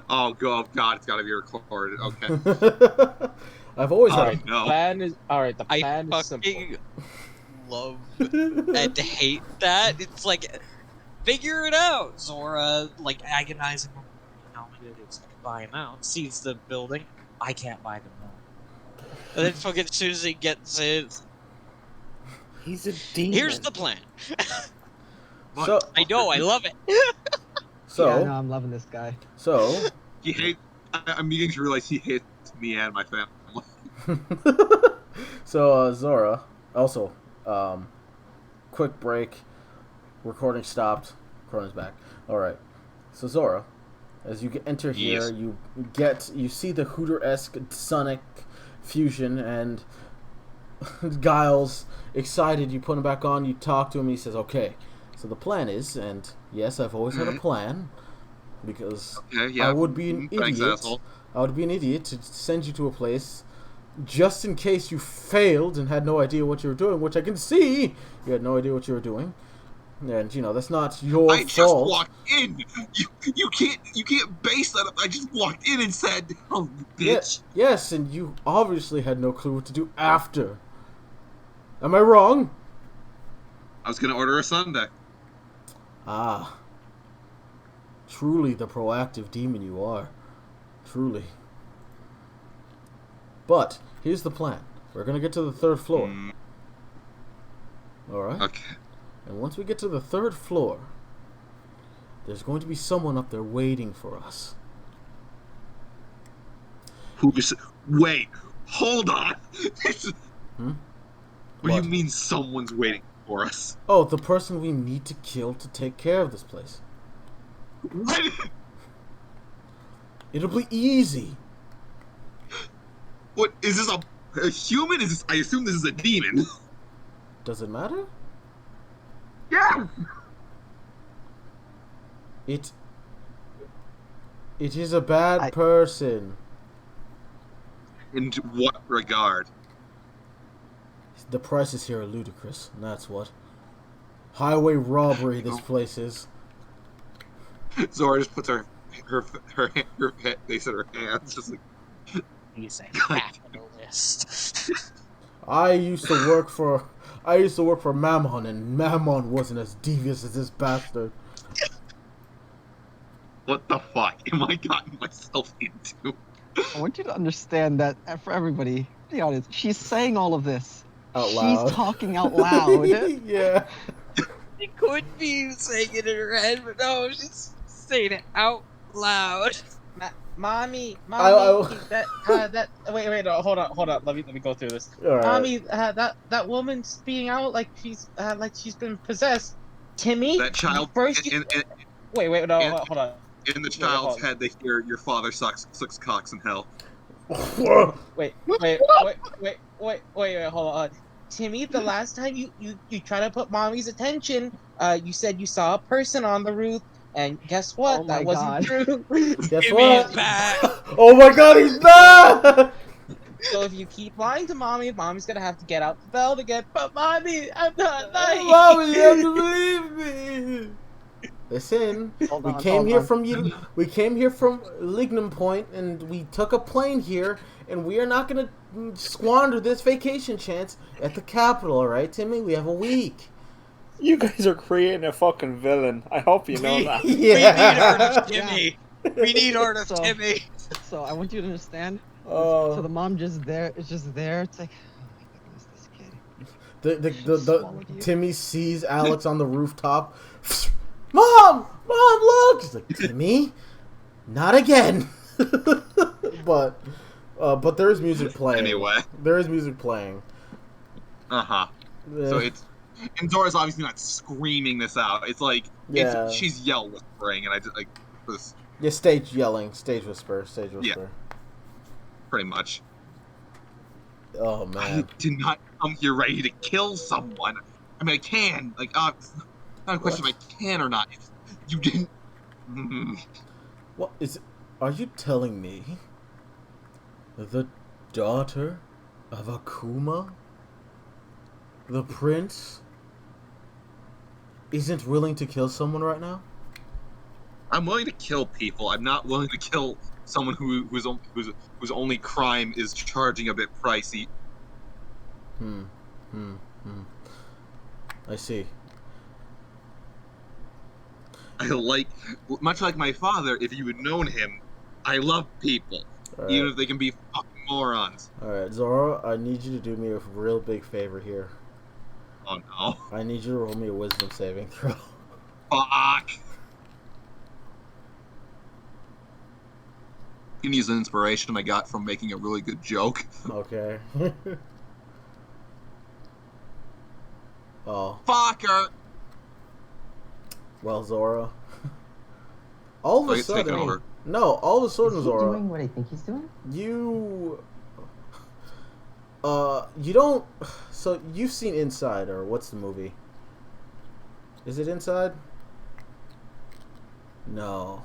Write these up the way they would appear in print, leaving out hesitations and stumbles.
Oh God, it's got to be recorded. Okay. I've always Oh had no. The I plan is simple. fucking love a... and hate that. It's like, figure it out. Zora, like, agonizing over, how am I gonna do this? I can buy him out. Sees the building. I can't buy them out. And then fucking as soon as he gets in, He's a demon. here's the plan. So, I know, I love it. so, Yeah, no, I'm loving this guy. so, He hates. I'm beginning to realize he hates me and my family. so, Zora, also, quick break, recording stopped, recording's back. Alright, so Zora, as you enter here, Yes. you see the Hooter-esque Sonic fusion, and Giles, excited, you put him back on, you talk to him, he says, okay, so the plan is, and yes, I've always had a plan, because Okay, yeah. I would be an Thanks, idiot. asshole. I would be an idiot to send you to a place just in case you failed and had no idea what you were doing, which I can see you had no idea what you were doing. And you know that's not your I just fault. walked in. You can't base that up. I just walked in and said, "Oh, you bitch." Yes, and you obviously had no clue what to do after. Am I wrong? I was gonna order a sundae. Ah. Truly the proactive demon you are. Truly. But, here's the plan. We're gonna get to the 3rd floor. Alright? Okay. And once we get to the 3rd floor, there's going to be someone up there waiting for us. Wait, hold on. Hmm? What do What? you mean someone's waiting for us? Oh, the person we need to kill to take care of this place. What? It'll be easy. What is this? A human? Is this? I assume this is a demon. Does it matter? Yeah. It is a bad person. In what regard? The prices here are ludicrous, and that's what. Highway robbery this place is. Zora just puts her face in her hands, just like. He's a capitalist. I used to work for Mammon, and Mammon wasn't as devious as this bastard. What the fuck am I gotten myself into? I want you to understand that for everybody, the audience, she's saying all of this. Out loud. She's talking out loud. Yeah. She could be saying it in her head, but no, she's saying it out loud. Mommy, wait, no, hold on. Let me go through this. All right. Mommy, that woman's being out like she's been possessed. Timmy, That child. first. Wait, no, hold on. In the child's head, they hear your father sucks cocks in hell. Wait, hold on. Timmy, the last time you tried to put mommy's attention, you said you saw a person on the roof, and guess what? Oh that my wasn't true. Guess Timmy's what? back. Oh my God, he's back! So if you keep lying to mommy's gonna have to get out the belt again. But mommy, I'm not lying. Mommy, you have to believe me. Listen, we came here from Lignum Point, and we took a plane here, and we are not gonna squander this vacation chance at the capital. All right, Timmy, we have a week. You guys are creating a fucking villain. I hope you know that. We need Art Yeah. of Timmy. We need Art of Timmy. So I want you to understand. Oh. So the mom is just there. It's like, oh my goodness, this kid. The Timmy sees Alex on the rooftop. Mom, look! He's like, Timmy, not again. but there is music playing. Anyway. There is music playing. So it's. And Zora's obviously not screaming this out. It's like she's yell whispering, and I just like this. Yeah, stage yelling, stage whisper. Yeah, pretty much. Oh I man. did not come here ready to kill someone. I mean, I can. Like, not a question if I can or not. It's, you didn't. What is? Are you telling me the daughter of Akuma, the prince, isn't willing to kill someone right now? I'm willing to kill people. I'm not willing to kill someone whose only crime is charging a bit pricey. I see. Much like my father, if you had known him, I love people, even if they can be fucking morons. Alright, Zoro, I need you to do me a real big favor here. Oh no. I need you to roll me a wisdom saving throw. Fuck. You can use the inspiration I got from making a really good joke. Okay. Oh. Fucker! Well, Zora. All of a sudden... over. No, all of a sudden, Zora... doing what I think he's doing? You don't... So, you've seen Inside, or what's the movie? Is it Inside? No.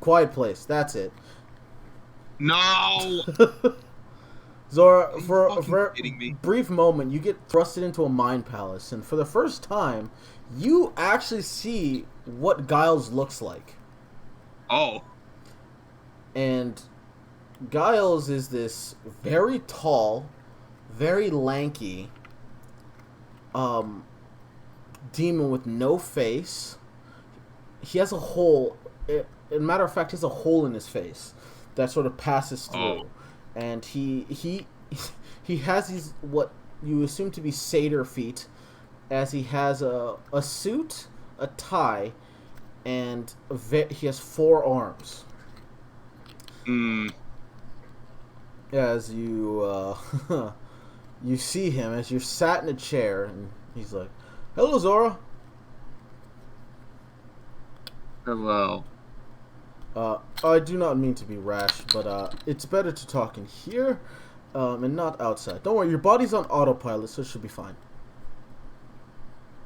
Quiet Place, that's it. No! Zora, for a kidding me? brief moment, you get thrusted into a mind palace, and for the first time, you actually see what Giles looks like. Oh. And Giles is this very tall, very lanky, demon with no face. He has a hole. As a matter of fact, he has a hole in his face that sort of passes through. Oh. And he has these what you assume to be satyr feet, as he has a suit, a tie, and he has 4 arms. As you you see him as you're sat in a chair, and he's like, "Hello, Zora." Hello. I do not mean to be rash, but it's better to talk in here, and not outside. Don't worry, your body's on autopilot, so it should be fine.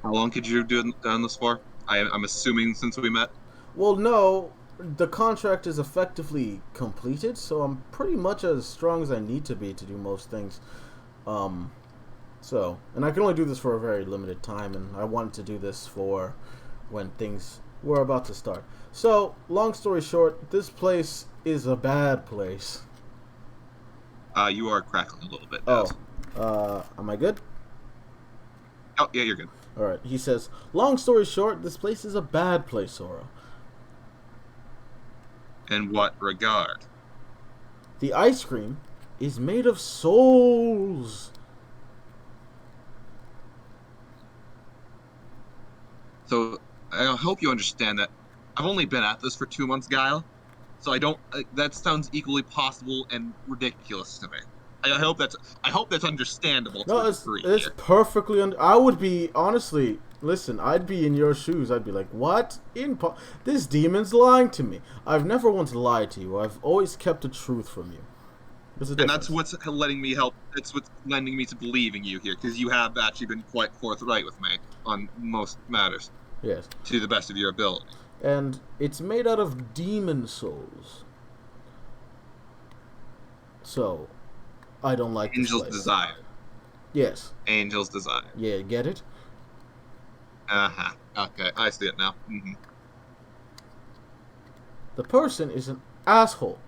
How long could you have done this for? I'm assuming since we met? Well, no, the contract is effectively completed, so I'm pretty much as strong as I need to be to do most things. And I can only do this for a very limited time, and I wanted to do this for when things were about to start. So, long story short, this place is a bad place. You are crackling a little bit. Am I good? Oh, yeah, you're good. Alright, he says, long story short, this place is a bad place, Sora. In what regard? The ice cream is made of souls. So, I hope you understand that I've only been at this for 2 months, Guile. So I don't. That sounds equally possible and ridiculous to me. I hope that's understandable. No, it's perfectly. I would be honestly. Listen, I'd be in your shoes. I'd be like, "What? This demon's lying to me. I've never once lied to you. I've always kept the truth from you." And that's what's letting me help. That's what's lending me to believing you here, because you have actually been quite forthright with me on most matters. Yes. To the best of your ability. And it's made out of demon souls. So, I don't like Angel's this place. Desire. Yes. Angel's Desire. Yeah, get it? Uh-huh. Okay, I see it now. Mm-hmm. The person is an asshole.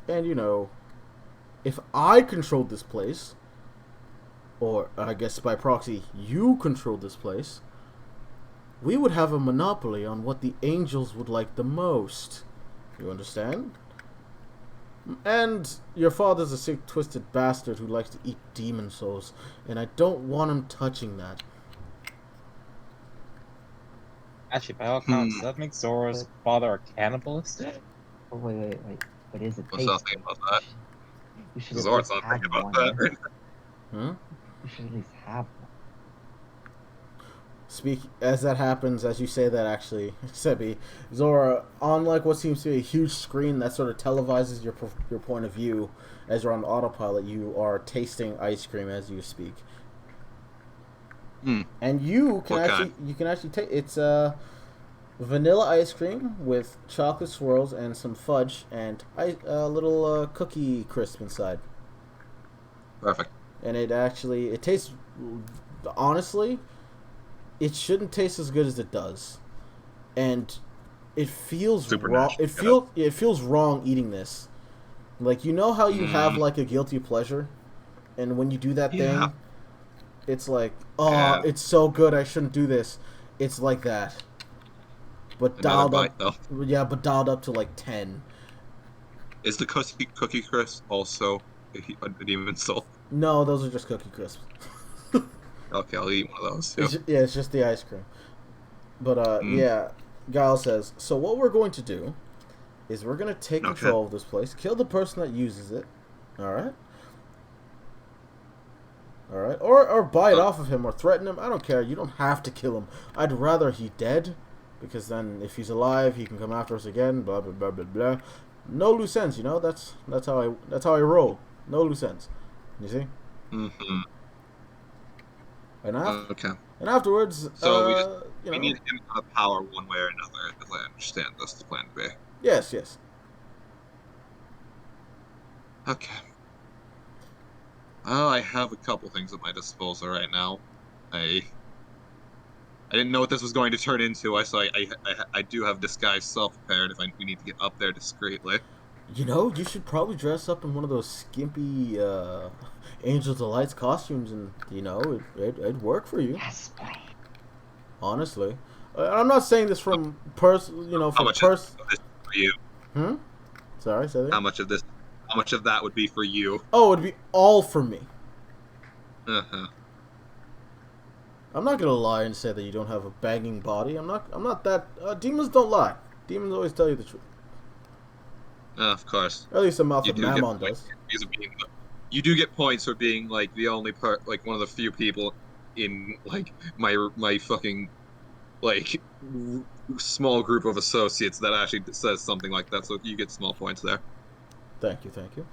And, you know, if I controlled this place, or I guess by proxy, you controlled this place, we would have a monopoly on what the angels would like the most. You understand? And your father's a sick, twisted bastard who likes to eat demon souls, and I don't want him touching that. Actually, by all accounts, that makes Zora's father a cannibalist. Oh, wait. What is it? What's not thinking about that? You should at Zora's least not thinking have about one. that. Huh? You should at least have one. As that happens, as you say that, actually, Sebi, Zora, on like what seems to be a huge screen that sort of televises your point of view, as you're on autopilot, you are tasting ice cream as you speak. And you can actually take it's vanilla ice cream with chocolate swirls and some fudge and a little cookie crisp inside. Perfect. And it tastes, honestly, it shouldn't taste as good as it does, and it feels Super wrong. natural, It feels wrong eating this. Like, you know how you have like a guilty pleasure, and when you do that Yeah. thing, it's like, oh, Yeah. it's so good, I shouldn't do this. It's like that, but Another dialed up. bite, though. Yeah, but dialed up to like 10. Is the Cookie Crisp also a demon soul? No, those are just Cookie Crisps. Okay, I'll eat one of those too. It's just the ice cream. But yeah, Guile says, so what we're going to do is we're going to take control of this place, kill the person that uses it, alright? Alright? Or buy it off of him or threaten him. I don't care. You don't have to kill him. I'd rather he dead, because then if he's alive, he can come after us again, blah, blah, blah, blah, blah. No loose ends, you know? That's how I roll. No loose ends. You see? Mm-hmm. And Okay. and afterwards, So you we know, need him to have power one way or another, as I understand this the plan to be. yes. Okay. Well, I have a couple things at my disposal right now. I didn't know what this was going to turn into. I do have disguise self prepared if we need to get up there discreetly. You know, you should probably dress up in one of those skimpy Angels of Lights costumes, and you know, it'd work for you. Yes, boy. Honestly, I'm not saying this from How much of this for you? Sorry, say that. How much of that would be for you? Oh, it'd be all for me. Uh-huh. I'm not gonna lie and say that you don't have a banging body. I'm not that. Demons don't lie. Demons always tell you the truth. Of course. Or at least the mouth You of do get Mammon points does. you do get points for being like the only like one of the few people in like my fucking like small group of associates that actually says something like that. So you get small points there. Thank you.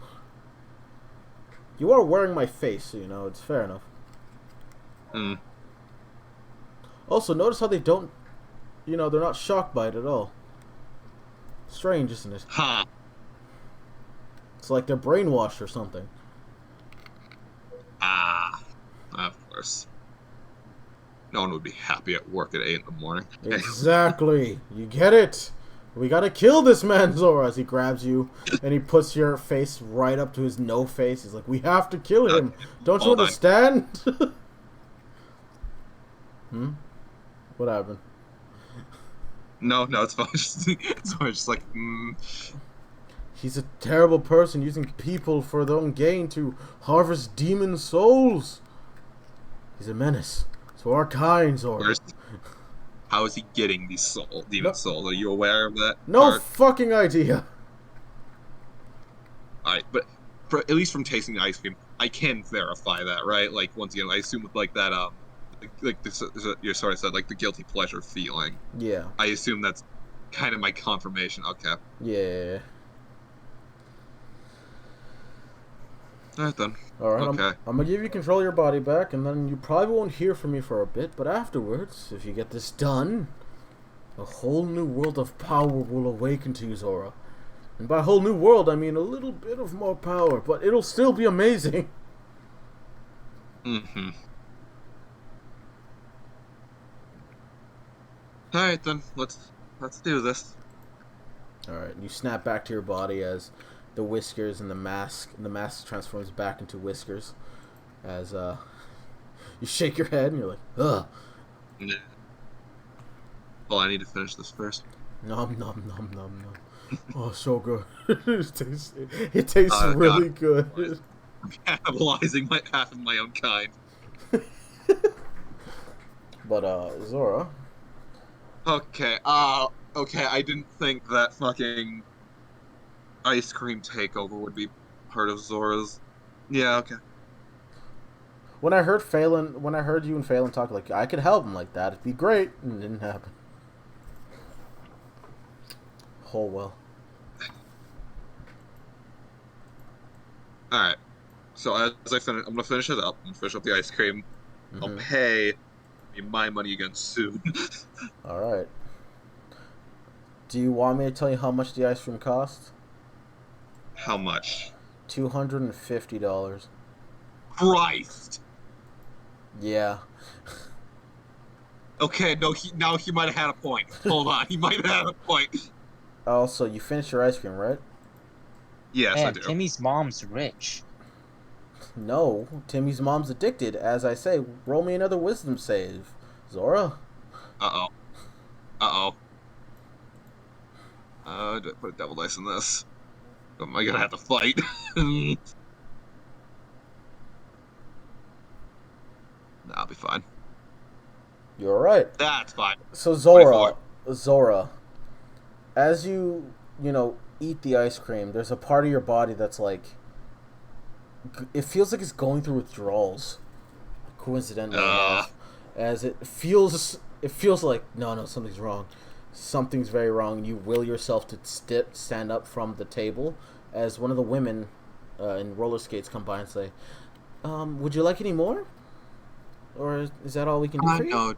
You are wearing my face, so you know it's fair enough. Also, notice how they don't, you know, they're not shocked by it at all. Strange, isn't it? Ha! It's like they're brainwashed or something. Ah, of course. No one would be happy at work at 8 in the morning. Exactly. You get it. We gotta kill this man, Zora, as he grabs you and he puts your face right up to his no face. He's like, we have to kill him. Don't you understand? What happened? No, it's fine. It's fine. Just like, He's a terrible person using people for their own gain to harvest demon souls. He's a menace to our kind, Zora. How is he getting these demon souls? Are you aware of that? No fucking idea. Alright, but at least from tasting the ice cream, I can verify that, right? Like, once again, I assume with like that, like this, you sort of said, like the guilty pleasure feeling. Yeah. I assume that's kind of my confirmation. Okay. Yeah. Alright then. Alright, okay. I'm gonna give you control of your body back, and then you probably won't hear from me for a bit, but afterwards, if you get this done, a whole new world of power will awaken to you, Zora. And by whole new world, I mean a little bit of more power, but it'll still be amazing. Mm-hmm. Alright then, let's do this. Alright, you snap back to your body as the whiskers and the mask transforms back into whiskers as you shake your head and you're like, ugh. Well, I need to finish this first. Nom nom nom nom nom. Oh, so good. it tastes really good. I'm cannibalizing half of my own kind. But Zora. Okay, okay, I didn't think that fucking ice cream takeover would be part of Zora's. Yeah, okay. When I heard you and Phelan talk, like, I could help him like that, it'd be great, and it didn't happen. Oh well. Alright. So as I finish, I'm gonna finish it up. I'm gonna finish up the ice cream. I'll pay my money again soon. Alright. Do you want me to tell you how much the ice cream costs? How much? $250. Christ! Yeah. Okay, no, now he might have had a point. Hold on, he might have had a point. Also, you finished your ice cream, right? Yes, I Man, do. Timmy's mom's rich. No, Timmy's mom's addicted. As I say, roll me another wisdom save, Zora. Uh-oh. Uh-oh. Do I put a devil dice in this? Am I gonna have to fight? Nah, I'll be fine. You're right. That's fine. So 24. Zora, as you eat the ice cream, there's a part of your body that's like, it feels like it's going through withdrawals. Coincidentally enough, as it feels like no, something's wrong. Something's very wrong. You will yourself to stand up from the table as one of the women in roller skates come by and say, would you like any more? Or is that all we can do for you?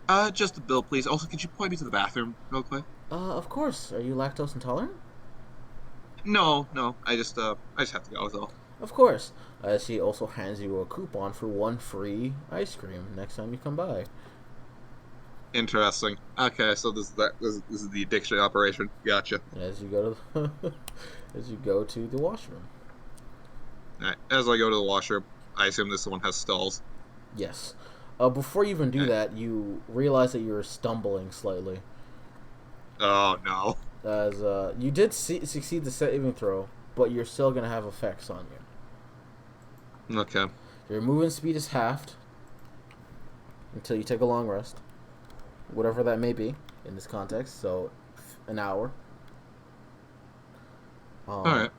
No. Just the bill, please. Also, could you point me to the bathroom real quick? Of course. Are you lactose intolerant? No. I just have to go, though. Of course. She also hands you a coupon for 1 free ice cream next time you come by. Interesting. Okay, so this is the addiction operation. Gotcha. As you go to the washroom. Alright, as I go to the washroom, I assume this one has stalls. Yes. Before you even do that, you realize that you're stumbling slightly. Oh, no. As you did succeed the saving throw, but you're still going to have effects on you. Okay. Your movement speed is halved until you take a long rest. Whatever that may be in this context. So, an hour. Alright.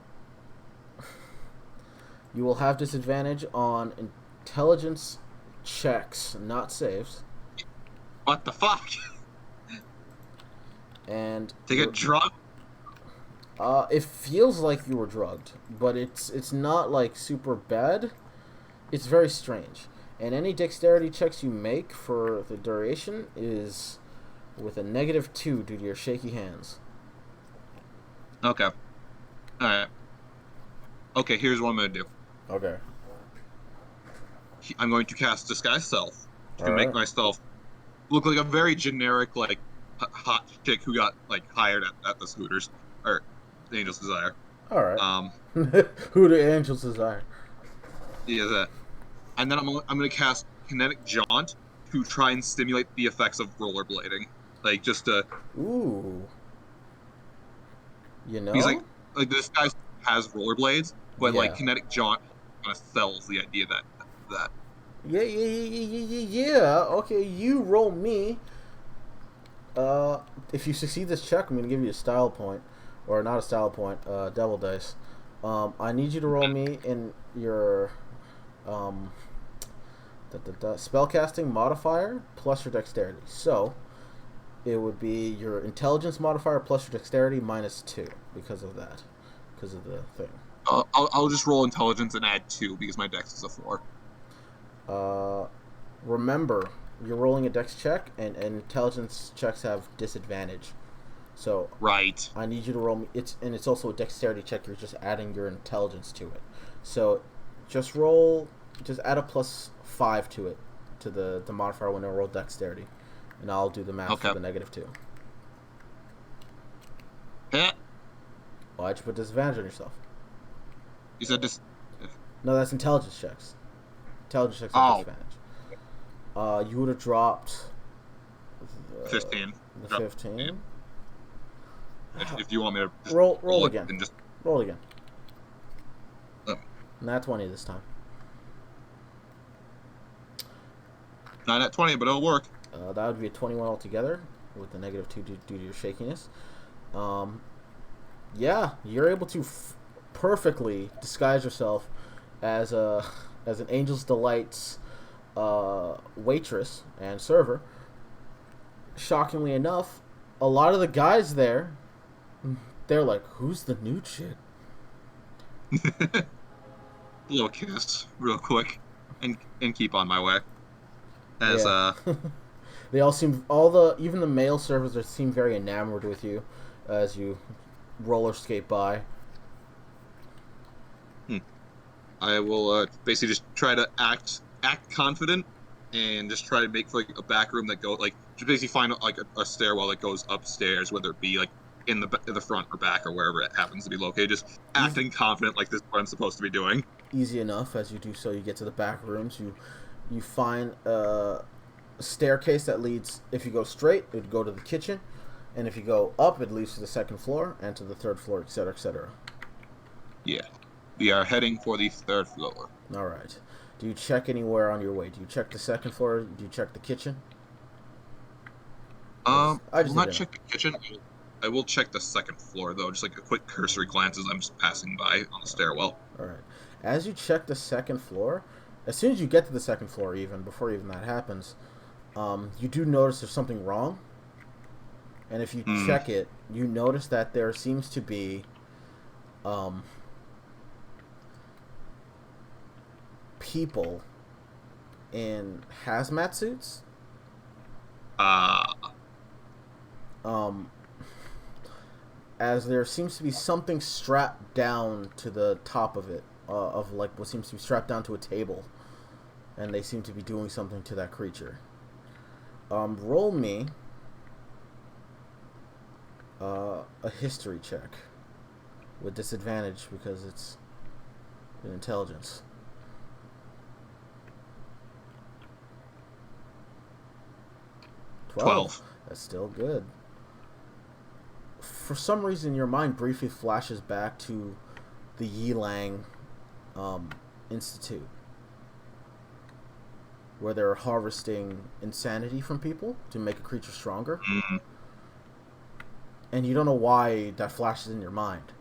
You will have disadvantage on intelligence checks, not saves. What the fuck? And To get drunk? it feels like you were drugged, but it's not like super bad. It's very strange. And any dexterity checks you make for the duration is with a -2 due to your shaky hands. Okay. Alright. Okay, here's what I'm gonna do. Okay. I'm going to cast Disguise Self to All make right. myself look like a very generic, like, hot chick who got, like, hired at the Scooters. Or the Angel's Desire. All right. Who the angels desire? Yeah, that. And then I'm gonna cast Kinetic Jaunt to try and stimulate the effects of rollerblading. Like, just to... Ooh. You know? Because, like this guy has rollerblades, but, Yeah. like, Kinetic Jaunt kind of sells the idea that... Yeah. Okay, you roll me. If you succeed this check, I'm gonna give you a style point, or not a style point, devil dice. I need you to roll me in your spellcasting modifier plus your dexterity. So it would be your intelligence modifier plus your dexterity -2 because of that, because of the thing. I'll just roll intelligence and add 2 because my dex is a 4. Remember, you're rolling a dex check, and intelligence checks have disadvantage. So Right. I need you to roll me. It's also a dexterity check. You're just adding your intelligence to it. So just add a +5 to it, to the modifier when I roll dexterity, and I'll do the math for the -2. Yeah. Why'd you put disadvantage on yourself? You said this. No, that's intelligence checks. Intelligence checks have disadvantage. You would have dropped 15. The Drop 15. If you want me to just Roll it again. and just Roll again. Oh. Not 20 this time. not at 20, but it'll work. That would be a 21 altogether with the -2 due to your shakiness. Yeah, you're able to perfectly disguise yourself as an Angel's Delight's waitress and server. Shockingly enough, a lot of the guys there, they're like, "Who's the new chick?" Little kiss, real quick, and keep on my way. As Yeah. They even the male servers seem very enamored with you as you roller skate by. I will basically just try to act confident and just try to make like a back room that go like just basically find like a stairwell that goes upstairs, whether it be like in the front or back or wherever it happens to be located. Just acting confident like this is what I'm supposed to be doing. Easy enough. As you do so, you get to the back rooms. You find a staircase that leads. If you go straight, it would go to the kitchen, and if you go up, it leads to the second floor and to the third floor, etc., etc. Yeah, we are heading for the third floor. All right. Do you check anywhere on your way? Do you check the second floor? Do you check the kitchen? I will not check the kitchen. I will check the second floor though, just like a quick cursory glance as I'm just passing by on the stairwell. All right. As you check the second floor, as soon as you get to the second floor, even before even that happens, you do notice there's something wrong. And if you check it, you notice that there seems to be people in hazmat suits. As there seems to be something strapped down to the top of it, of like what seems to be strapped down to a table, and they seem to be doing something to that creature. Roll me a history check with disadvantage because it's an intelligence. 12. That's still good. For some reason, your mind briefly flashes back to the Yilang Institute, where they're harvesting insanity from people to make a creature stronger. Mm-hmm. And you don't know why that flashes in your mind.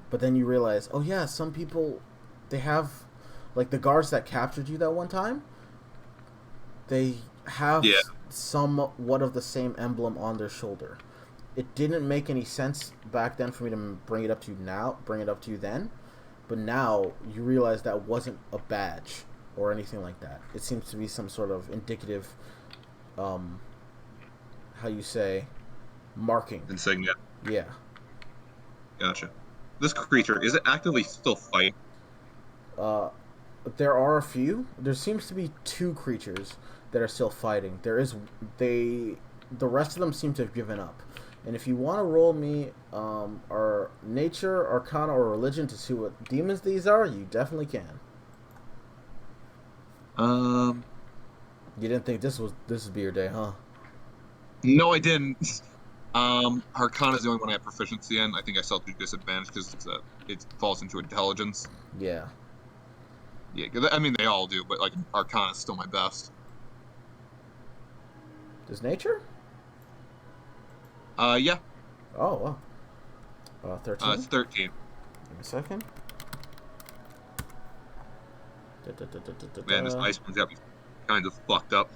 But then you realize, oh yeah, some people, they have, like the guards that captured you that one time, they have somewhat of the same emblem on their shoulder. It didn't make any sense back then for me to bring it up to you then, but now you realize that wasn't a badge or anything like that. It seems to be some sort of indicative, how you say, marking. Insignia. Yeah. Gotcha. This creature, is it actively still fighting? There are a few. There seems to be 2 creatures that are still fighting. The rest of them seem to have given up. And if you want to roll me our nature, arcana, or religion to see what demons these are, you definitely can. You didn't think this would be your day, huh? No, I didn't. Arcana is the only one I have proficiency in. I think I still do disadvantage because it falls into intelligence. Yeah. Yeah, I mean they all do, but like Arcana is still my best. Does nature? Yeah. Oh, wow. 13? It's 13. Give me a second. Man, this ice one's got me kind of fucked up.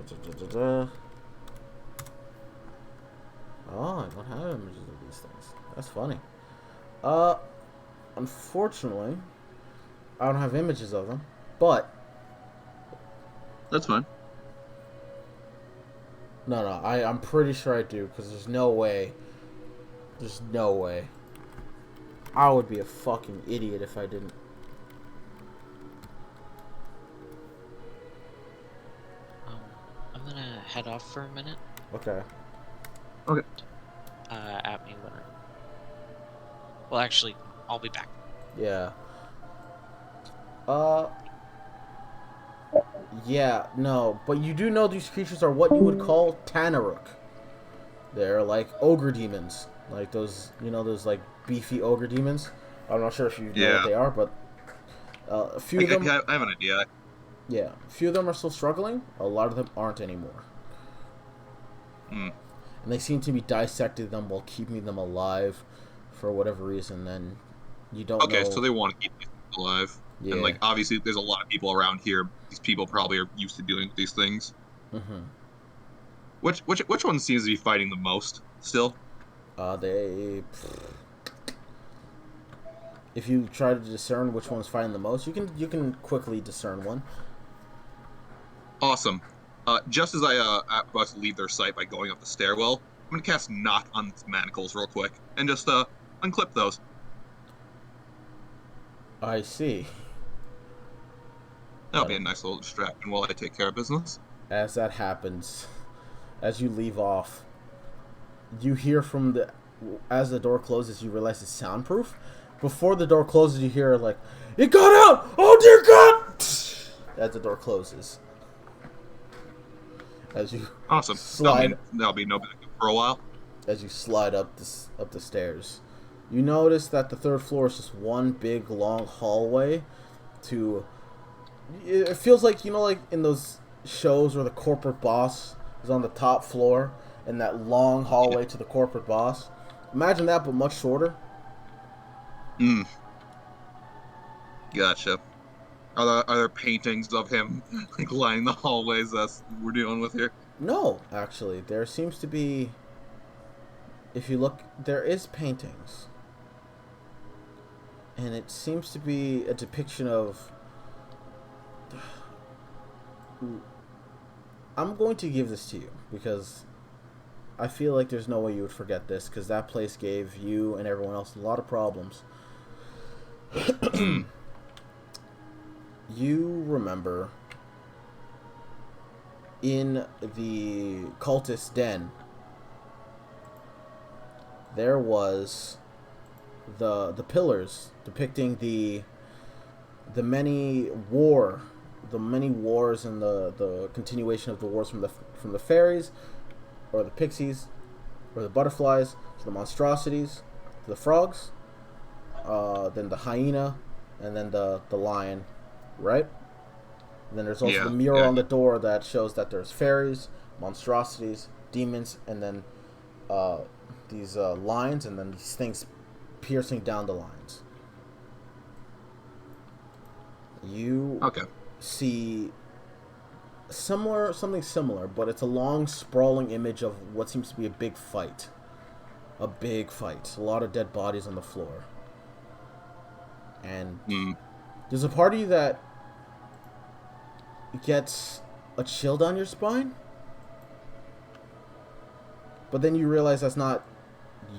Oh, I don't have images of these things. That's funny. Unfortunately, I don't have images of them, but... That's fine. No, I'm pretty sure I do, because there's no way. I would be a fucking idiot if I didn't. I'm gonna head off for a minute. Okay. At me when well, actually, I'll be back. Yeah. Yeah, no, but you do know these creatures are what you would call Tanaruk. They're like ogre demons. Like those, those like beefy ogre demons. I'm not sure if you know what they are, but a few of them... I have an idea. Yeah, a few of them are still struggling. A lot of them aren't anymore. Hmm. And they seem to be dissecting them while keeping them alive for whatever reason. Then you don't know... Okay, so they want to keep these people alive. Yeah. And, like, obviously there's a lot of people around here. These people probably are used to dealing with these things. Mm-hmm. Which one seems to be fighting the most still? If you try to discern which one's fighting the most, you can quickly discern one. Awesome. Just as I about to leave their sight by going up the stairwell, I'm gonna cast Knock on its manacles real quick and just unclip those. I see. That'll be a nice little distraction while I take care of business. As that happens, as you leave off, you hear from the... As the door closes, you realize it's soundproof. Before the door closes, you hear, like, "It got out! Oh, dear God!" As the door closes. As you Awesome. slide... That'll be no backup for a while. As you slide up the stairs, you notice that the third floor is just one big long hallway to... It feels like, you know, like in those shows where the corporate boss is on the top floor and that long hallway to the corporate boss. Imagine that, but much shorter. Gotcha. Are there paintings of him like lining the hallways as we're dealing with here? No, actually, there seems to be... If you look, there is paintings. And it seems to be a depiction of... I'm going to give this to you because I feel like there's no way you would forget this, because that place gave you and everyone else a lot of problems. You remember in the cultist den, there was the pillars depicting the many wars and the continuation of the wars from the fairies, or the pixies, or the butterflies, to the monstrosities, to the frogs, then the hyena, and then the lion, right? And then there's also the mural on the door that shows that there's fairies, monstrosities, demons, and then these lines, and then these things piercing down the lines. You see something similar, but it's a long, sprawling image of what seems to be a big fight. A big fight. A lot of dead bodies on the floor. And there's a part of you that gets a chill down your spine. But then you realize that's not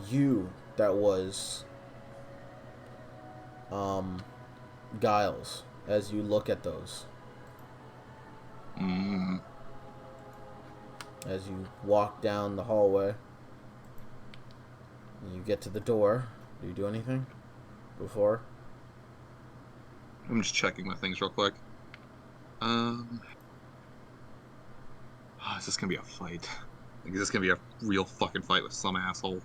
you that was Giles as you look at those. As you walk down the hallway, you get to the door. Do you do anything before? I'm just checking my things real quick. Is this gonna be a fight? Like, is this gonna be a real fucking fight with some asshole?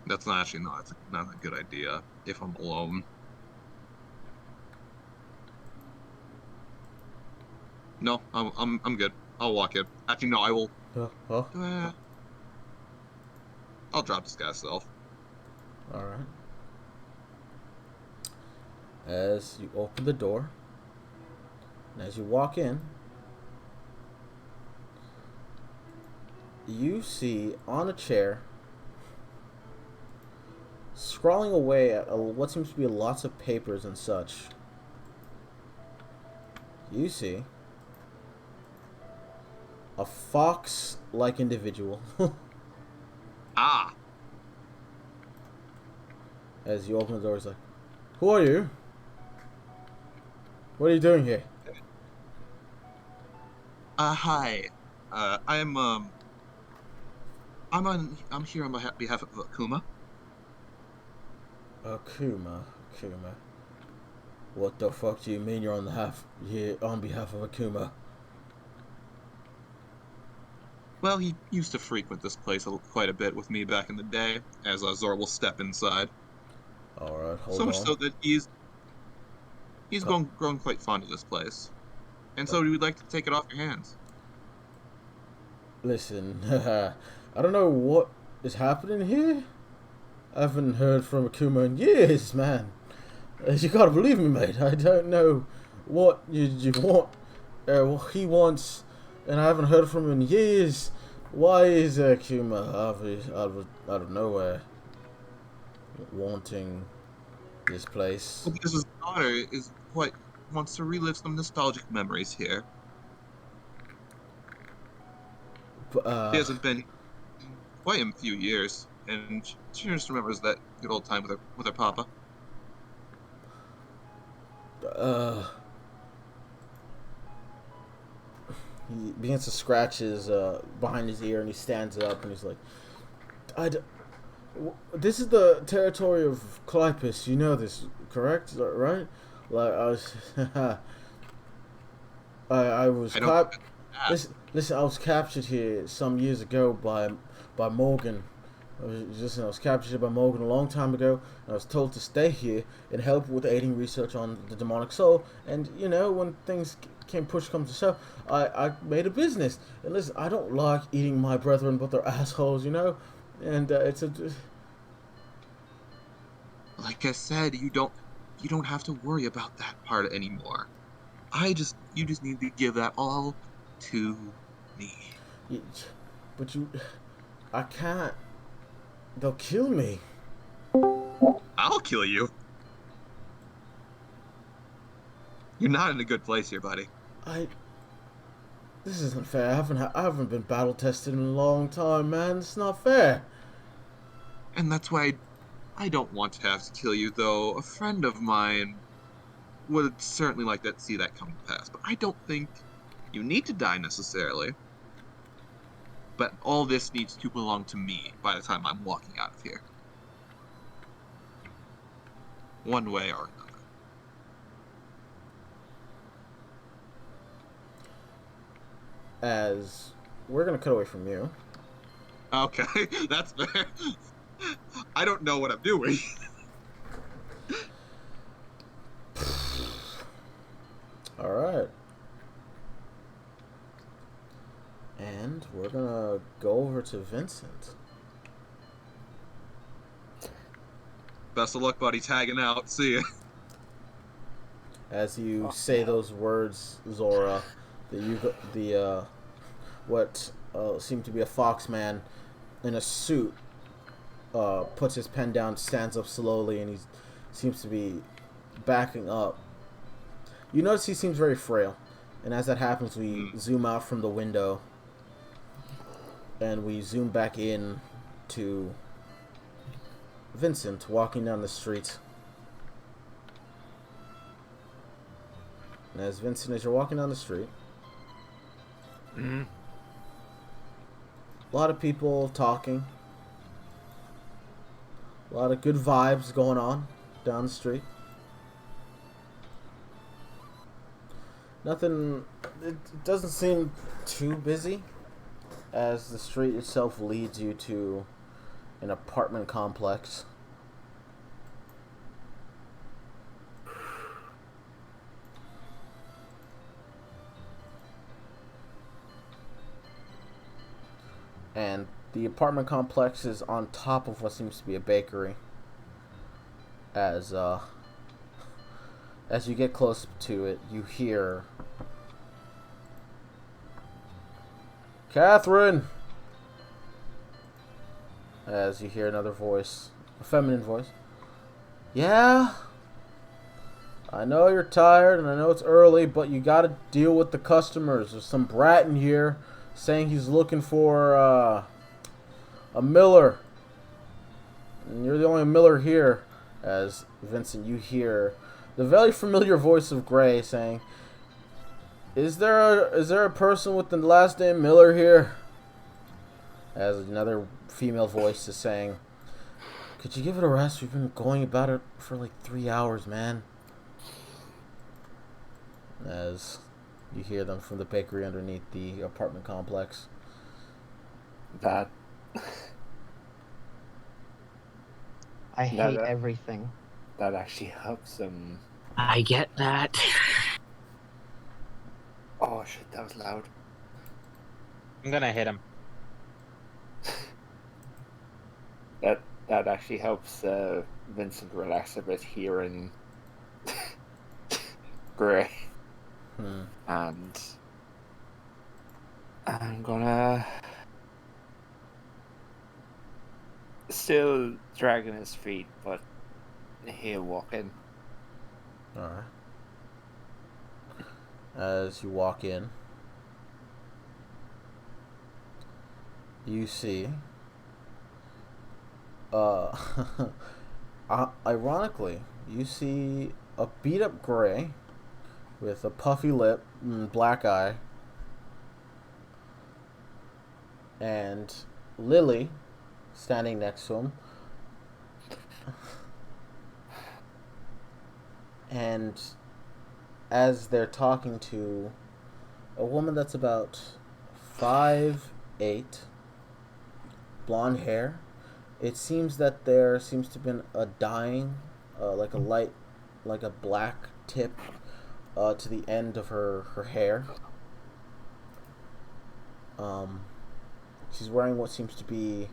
That's not actually not a good idea if I'm alone. No, I'm good. I'll walk in. Actually, no, I will. I'll drop this guy's self. All right. As you open the door, and as you walk in, you see on a chair, scrawling away at what seems to be lots of papers and such, you see a fox-like individual. As you open the door, he's like, "Who are you? What are you doing here?" Hi. I'm here on behalf of Akuma. Akuma. What the fuck do you mean you're on behalf of Akuma? Well, he used to frequent this place quite a bit with me back in the day, as Zora will step inside. Alright, hold on. So much so that he's grown quite fond of this place. And so we'd like to take it off your hands. Listen, I don't know what is happening here. I haven't heard from Akuma in years, man. You gotta believe me, mate. I don't know what you want, what he wants, and I haven't heard from him in years. Why is Akuma out of nowhere wanting this place? Well, because his daughter wants to relive some nostalgic memories here. But, he hasn't been quite in a few years. and she just remembers that good old time with her papa. He begins to scratch his behind his ear, and he stands up, and he's like, this is the territory of Clypus. You know this, correct? Is that right? Like I was, I was. Listen, I was captured here some years ago by Morgan. I was captured by Morgan a long time ago, and I was told to stay here and help with aiding research on the demonic soul. And you know, when things push comes to shove, I made a business. And listen, I don't like eating my brethren, but they're assholes, you know. And it's a. Like I said, you don't have to worry about that part anymore. You just need to give that all to me. But I can't. They'll kill me. I'll kill you. You're not in a good place here, buddy. This isn't fair. I haven't been battle tested in a long time, man. It's not fair. And that's why I don't want to have to kill you, though. A friend of mine would certainly like to see that come to pass. But I don't think you need to die necessarily. But all this needs to belong to me by the time I'm walking out of here. One way or another. As we're gonna cut away from you. Okay, that's fair. I don't know what I'm doing. All right. And we're gonna go over to Vincent. Best of luck, buddy. Tagging out. See ya. As you say those words, Zora, what seemed to be a foxman in a suit puts his pen down, stands up slowly, and he seems to be backing up. You notice he seems very frail, and as that happens, we zoom out from the window, and we zoom back in to Vincent walking down the street. And as you're walking down the street, a lot of people talking, a lot of good vibes going on down the street. Nothing, it doesn't seem too busy, as the street itself leads you to an apartment complex. And the apartment complex is on top of what seems to be a bakery. As you get close to it, you hear Catherine! As you hear another voice, a feminine voice. Yeah? I know you're tired and I know it's early, but you gotta deal with the customers. There's some brat in here saying he's looking for a miller. And you're the only miller here. As Vincent, you hear the very familiar voice of Gray saying, Is there a person with the last name Miller here? As another female voice is saying, Could you give it a rest? We've been going about it for like 3 hours, man. As you hear them from the bakery underneath the apartment complex. That. I hate everything. That actually helps them. I get that. Oh shit, that was loud. I'm gonna hit him. That actually helps Vincent relax a bit hearing Gray. And I'm gonna still dragging his feet, but he'll walk in. Alright. As you walk in, you see Uh, ironically, you see a beat up gray with a puffy lip and black eye, and Lily standing next to him. And as they're talking to a woman that's about 5'8", blonde hair, it seems that there seems to have been a dyeing, like a black tip to the end of her hair. She's wearing what seems to be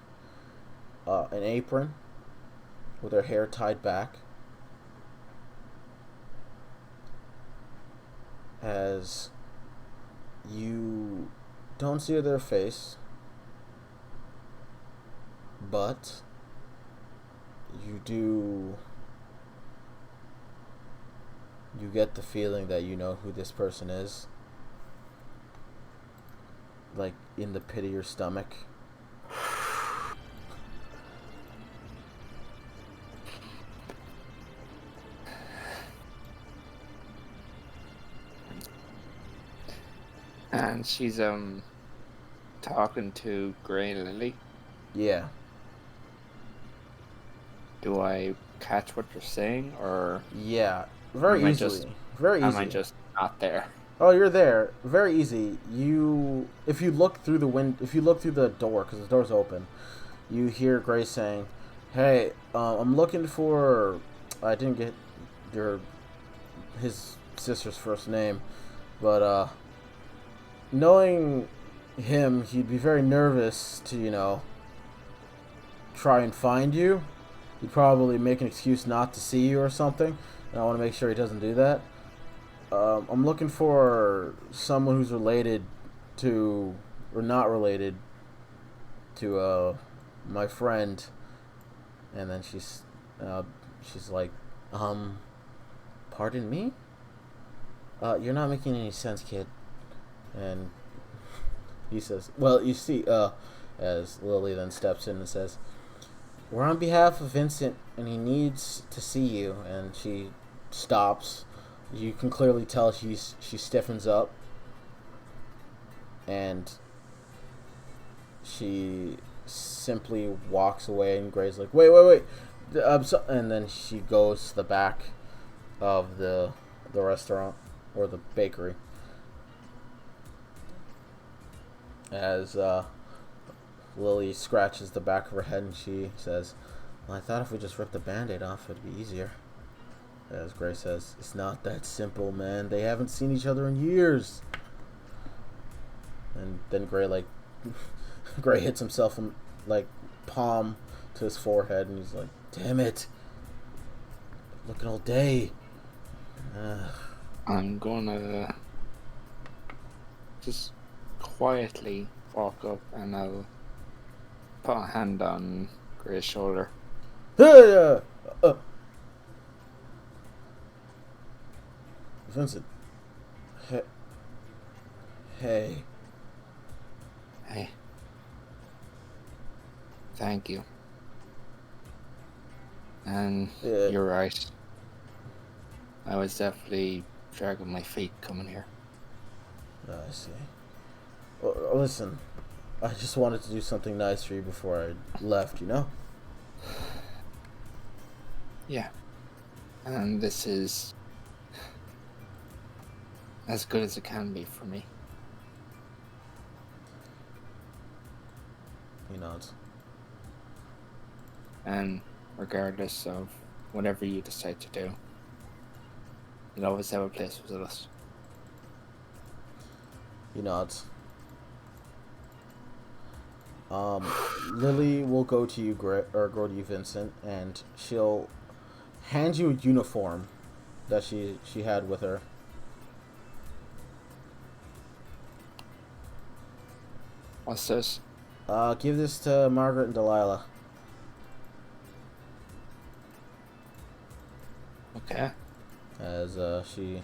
an apron with her hair tied back. As you don't see their face, but you get the feeling that you know who this person is, like in the pit of your stomach. And she's talking to Grey Lily. Yeah. Do I catch what you're saying, or Yeah. Very easily. Very easy. am I just not there? Oh, you're there. Very easy. If you look through the door, because the door's open, you hear Grace saying, "Hey, I'm looking for. I didn't get his sister's first name, but knowing him, he'd be very nervous to try and find you. He'd probably make an excuse not to see you or something. And I want to make sure he doesn't do that. I'm looking for someone who's related to, or not related to, my friend." And then she's like, "Pardon me? You're not making any sense, kid." And he says, "Well, you see," as Lily then steps in and says, "We're on behalf of Vincent, and he needs to see you." And she stops. You can clearly tell she stiffens up, and she simply walks away. And Gray's like, "Wait! And then she goes to the back of the restaurant or the bakery. As Lily scratches the back of her head and she says, "Well, I thought if we just ripped the Band-Aid off, it'd be easier." As Gray says, "It's not that simple, man. They haven't seen each other in years." And then Gray Gray hits himself in, palm to his forehead, and he's like, "Damn it. Looking all day." I'm gonna just quietly walk up and I'll put a hand on Gray's shoulder. Hey, Vincent. Hey. Hey. Thank you. And you're right. I was definitely dragging my feet coming here. I see. Well, listen, I just wanted to do something nice for you before I left, Yeah. And this is as good as it can be for me. He nods. And regardless of whatever you decide to do, you'll always have a place with us. He nods. Lily will go to you, Vincent, and she'll hand you a uniform that she had with her. What's this? Give this to Margaret and Delilah. Okay. As she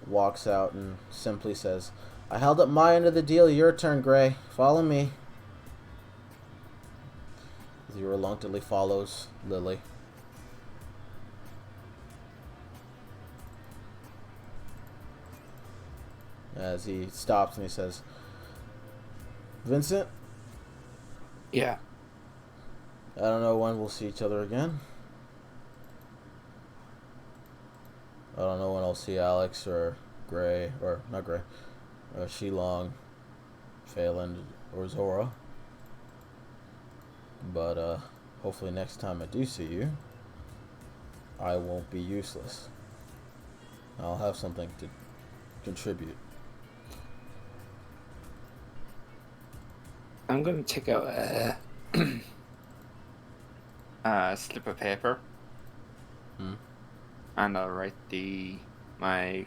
walks out and simply says, "I held up my end of the deal. Your turn, Gray. Follow me." he reluctantly follows Lily. As he stops and he says, Vincent, Yeah. I don't know when we'll see each other again. I don't know when I'll see Alex or Gray, or not Gray, or Shilong, Phelan, or Zora. But hopefully next time I do see you, I won't be useless. I'll have something to contribute. I'm going to take out a slip of paper. And I'll write my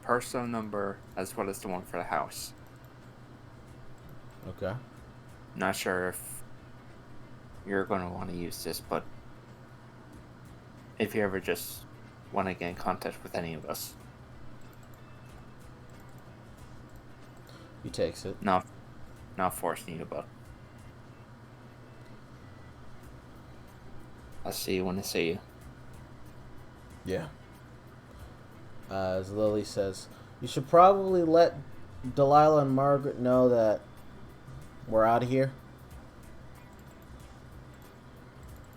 personal number as well as the one for the house. Okay. Not sure if you're going to want to use this, but if you ever just want to get in contact with any of us. He takes it. Not forcing you, but I'll see you when I see you. Yeah. As Lily says, you should probably let Delilah and Margaret know that we're out of here.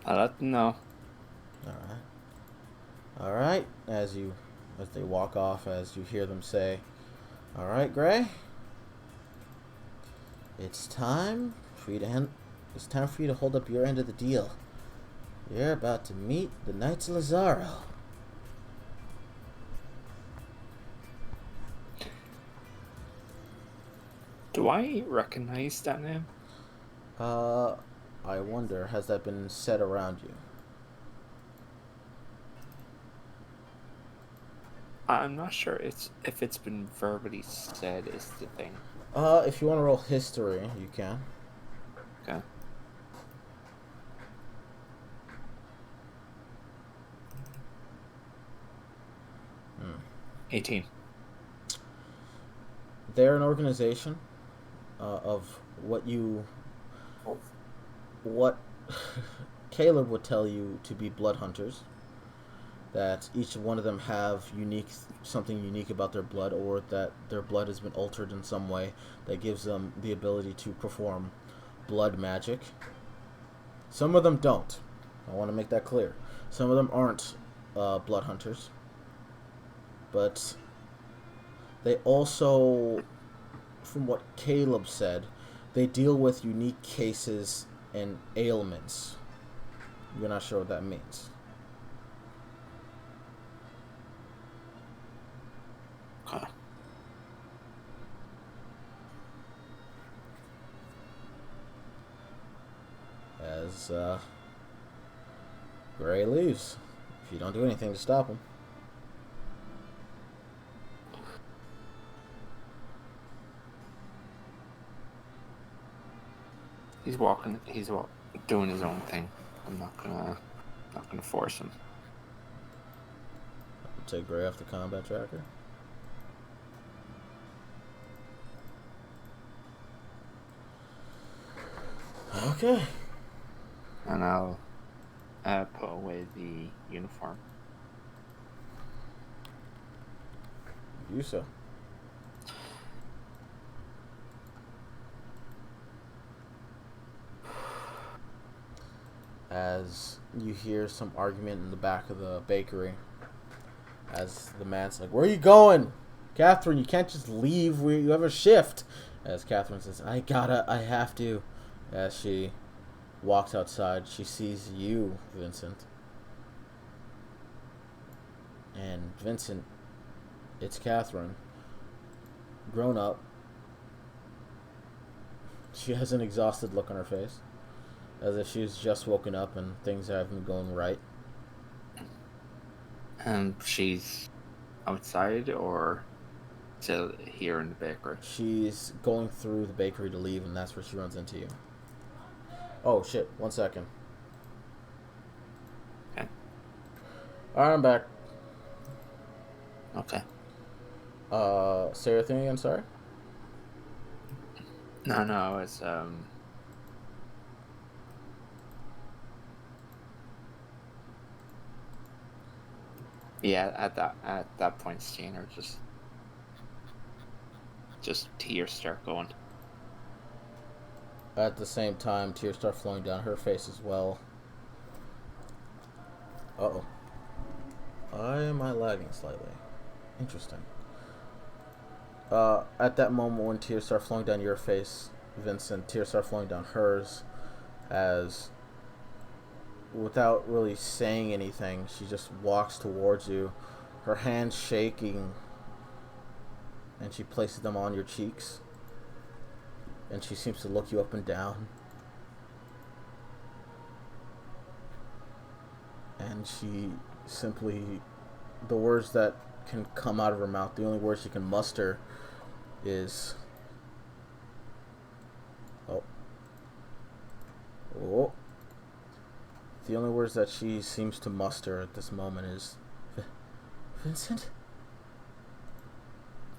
I'll let them know. All right. As they walk off, as you hear them say, "All right, Gray. It's time for you to hold up your end of the deal. You're about to meet the Knights of Lazaro." Do I recognize that name? I wonder, has that been said around you? I'm not sure if it's been verbally said is the thing. If you want to roll history, you can. Okay. Hmm. 18. They're an organization of what Caleb would tell you to be blood hunters. That each one of them have something unique about their blood, or that their blood has been altered in some way that gives them the ability to perform blood magic. Some of them don't. I want to make that clear. Some of them aren't blood hunters. But they also, from what Caleb said, they deal with unique cases and ailments. You're not sure what that means. Okay. As Gray leaves, if you don't do anything to stop him. He's doing his own thing. I'm not gonna force him. Take Gray off the combat tracker. Okay. And I'll put away the uniform. You so. As you hear some argument in the back of the bakery, as the man's like, "Where are you going? Catherine, you can't just leave. You have a shift." As Catherine says, I have to. As she walks outside, she sees you, Vincent. And Vincent, it's Catherine. Grown up. She has an exhausted look on her face, as if she's just woken up and things haven't been going right. And she's outside or still here in the bakery? She's going through the bakery to leave, and that's where she runs into you. Oh, shit. 1 second. Okay. Alright, I'm back. Okay. Say your thing again, sorry? No, it's Yeah, at that point, Steiner just tears start going. At the same time, tears start flowing down her face as well. Uh-oh. Why am I lagging slightly? Interesting. At that moment when tears start flowing down your face, Vincent, tears start flowing down hers, as without really saying anything, she just walks towards you, her hands shaking, and she places them on your cheeks, and she seems to look you up and down, and she simply, the words that can come out of her mouth, the only words she can muster is, oh. The only words that she seems to muster at this moment is, Vincent?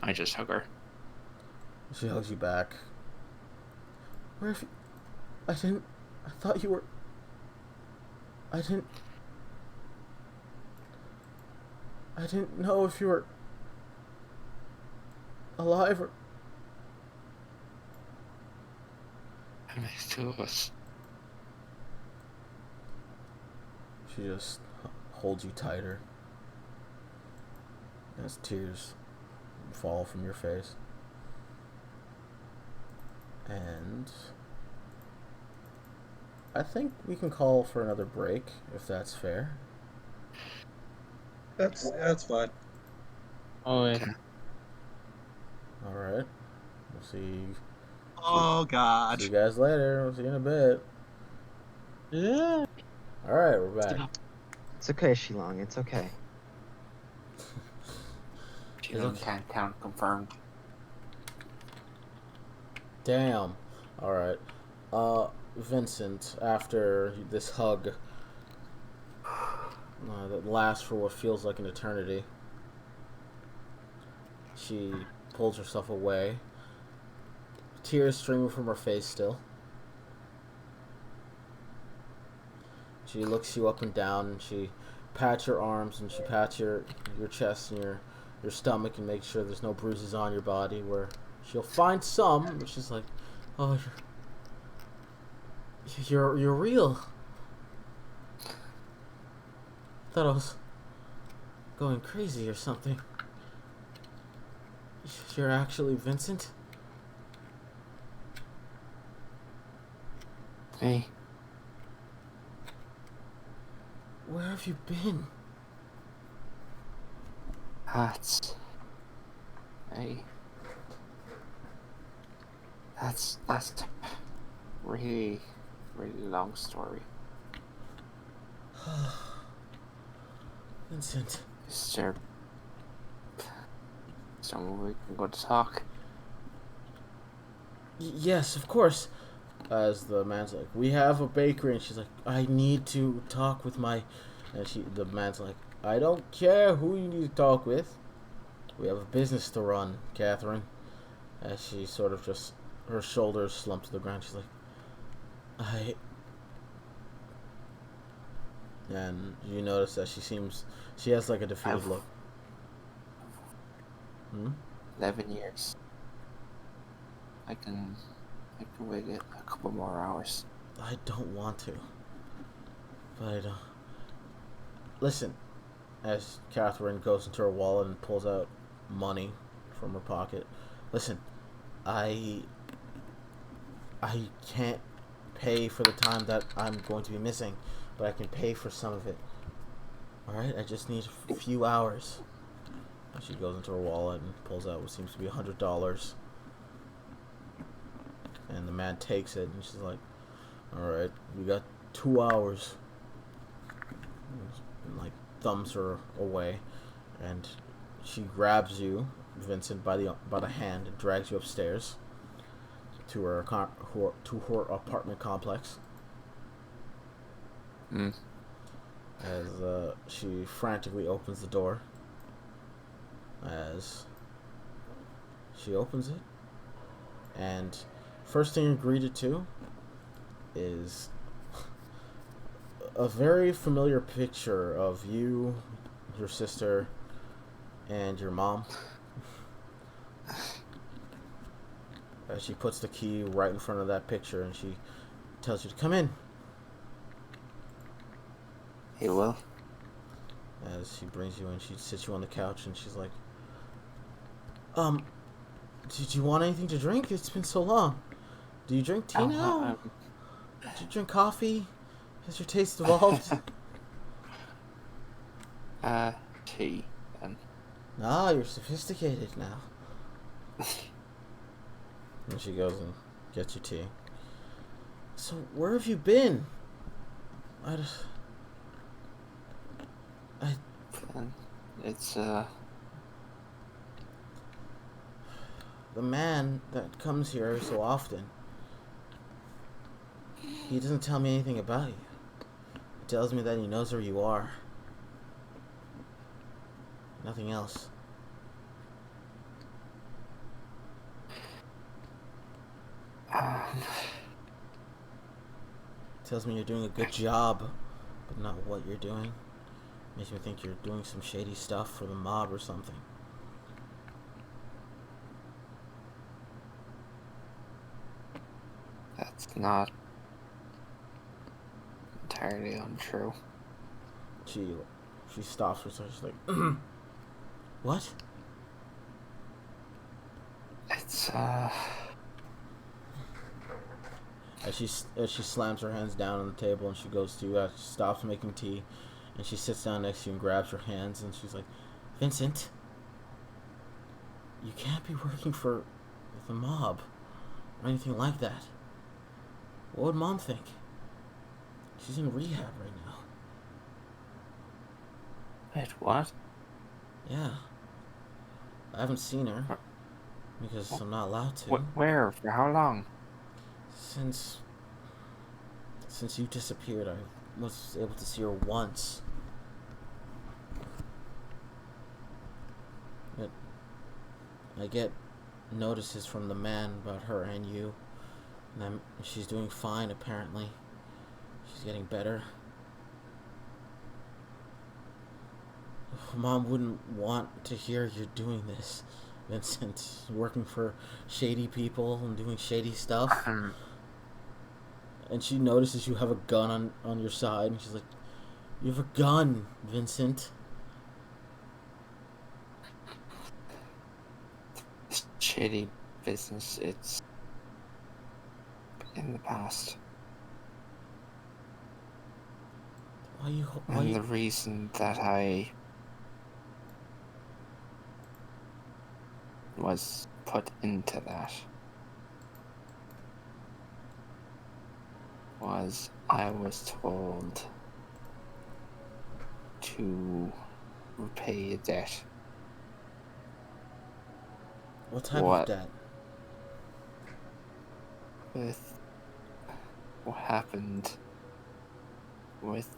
I just hug her. She hugs you back. Where have you... I thought you were... I didn't know if you were alive or... It makes two of us. She just holds you tighter as tears fall from your face. And I think we can call for another break, if that's fair. That's fine. Oh, yeah. Okay. Alright. We'll see. Oh God. See you guys later. We'll see you in a bit. Yeah. Alright, we're back. It's okay, Shilong. It's okay. Can't count confirmed. Damn. Alright. Vincent, after this hug that lasts for what feels like an eternity, she pulls herself away. Tears streaming from her face still. She looks you up and down, and she pats your arms, and she pats your chest and your stomach, and makes sure there's no bruises on your body, where she'll find some, but she's like, oh, you're real. Thought I was going crazy or something. You're actually Vincent? Hey. Where have you been? Hey. That's really, really long story. Vincent. Is there somewhere we can go to talk? Yes, of course. As the man's like, we have a bakery, and she's like, I need to talk with my... And the man's like, I don't care who you need to talk with. We have a business to run, Catherine. As she sort of just, her shoulders slump to the ground, she's like, and you notice that she has like a defeated look. 11 years. I can wait it a couple more hours. I don't want to. But I don't. Listen, as Catherine goes into her wallet and pulls out money from her pocket. Listen, I can't pay for the time that I'm going to be missing, but I can pay for some of it. Alright, I just need a few hours. And she goes into her wallet and pulls out what seems to be $100. And the man takes it, and she's like, alright, we got 2 hours. And like thumbs her away, and she grabs you, Vincent, by the hand and drags you upstairs to her apartment complex. As she frantically opens the door. As she opens it, and first thing you're greeted to is a very familiar picture of you, your sister and your mom. As she puts the key right in front of that picture and she tells you to come in. He will. As she brings you in, she sits you on the couch and she's like, did you want anything to drink? It's been so long. Do you drink tea now? Do you drink coffee? Has your taste evolved? Tea, then. Ah, you're sophisticated now. And she goes and gets you tea. So, where have you been? It's, The man that comes here so often, he doesn't tell me anything about you. He tells me that he knows where you are. Nothing else. Tells me you're doing a good job, but not what you're doing. Makes me think you're doing some shady stuff for the mob or something. That's not entirely untrue. She stops herself. She's like, what? It's, As she slams her hands down on the table and she goes to she stops making tea, and she sits down next to you and grabs your hands and she's like, Vincent, you can't be working for the mob or anything like that. What would Mom think? She's in rehab right now. wait, what? Yeah. I haven't seen her because I'm not allowed to. Where? For how long? Since you disappeared, I was able to see her once. But I get notices from the man about her and you. And she's doing fine, apparently. She's getting better. Mom wouldn't want to hear you're doing this, Vincent. Working for shady people and doing shady stuff. And she notices you have a gun on your side, and she's like, you have a gun, Vincent. This shady business, it's in the past. And the reason that I was put into that was I was told to repay a debt. What type of debt? With what happened with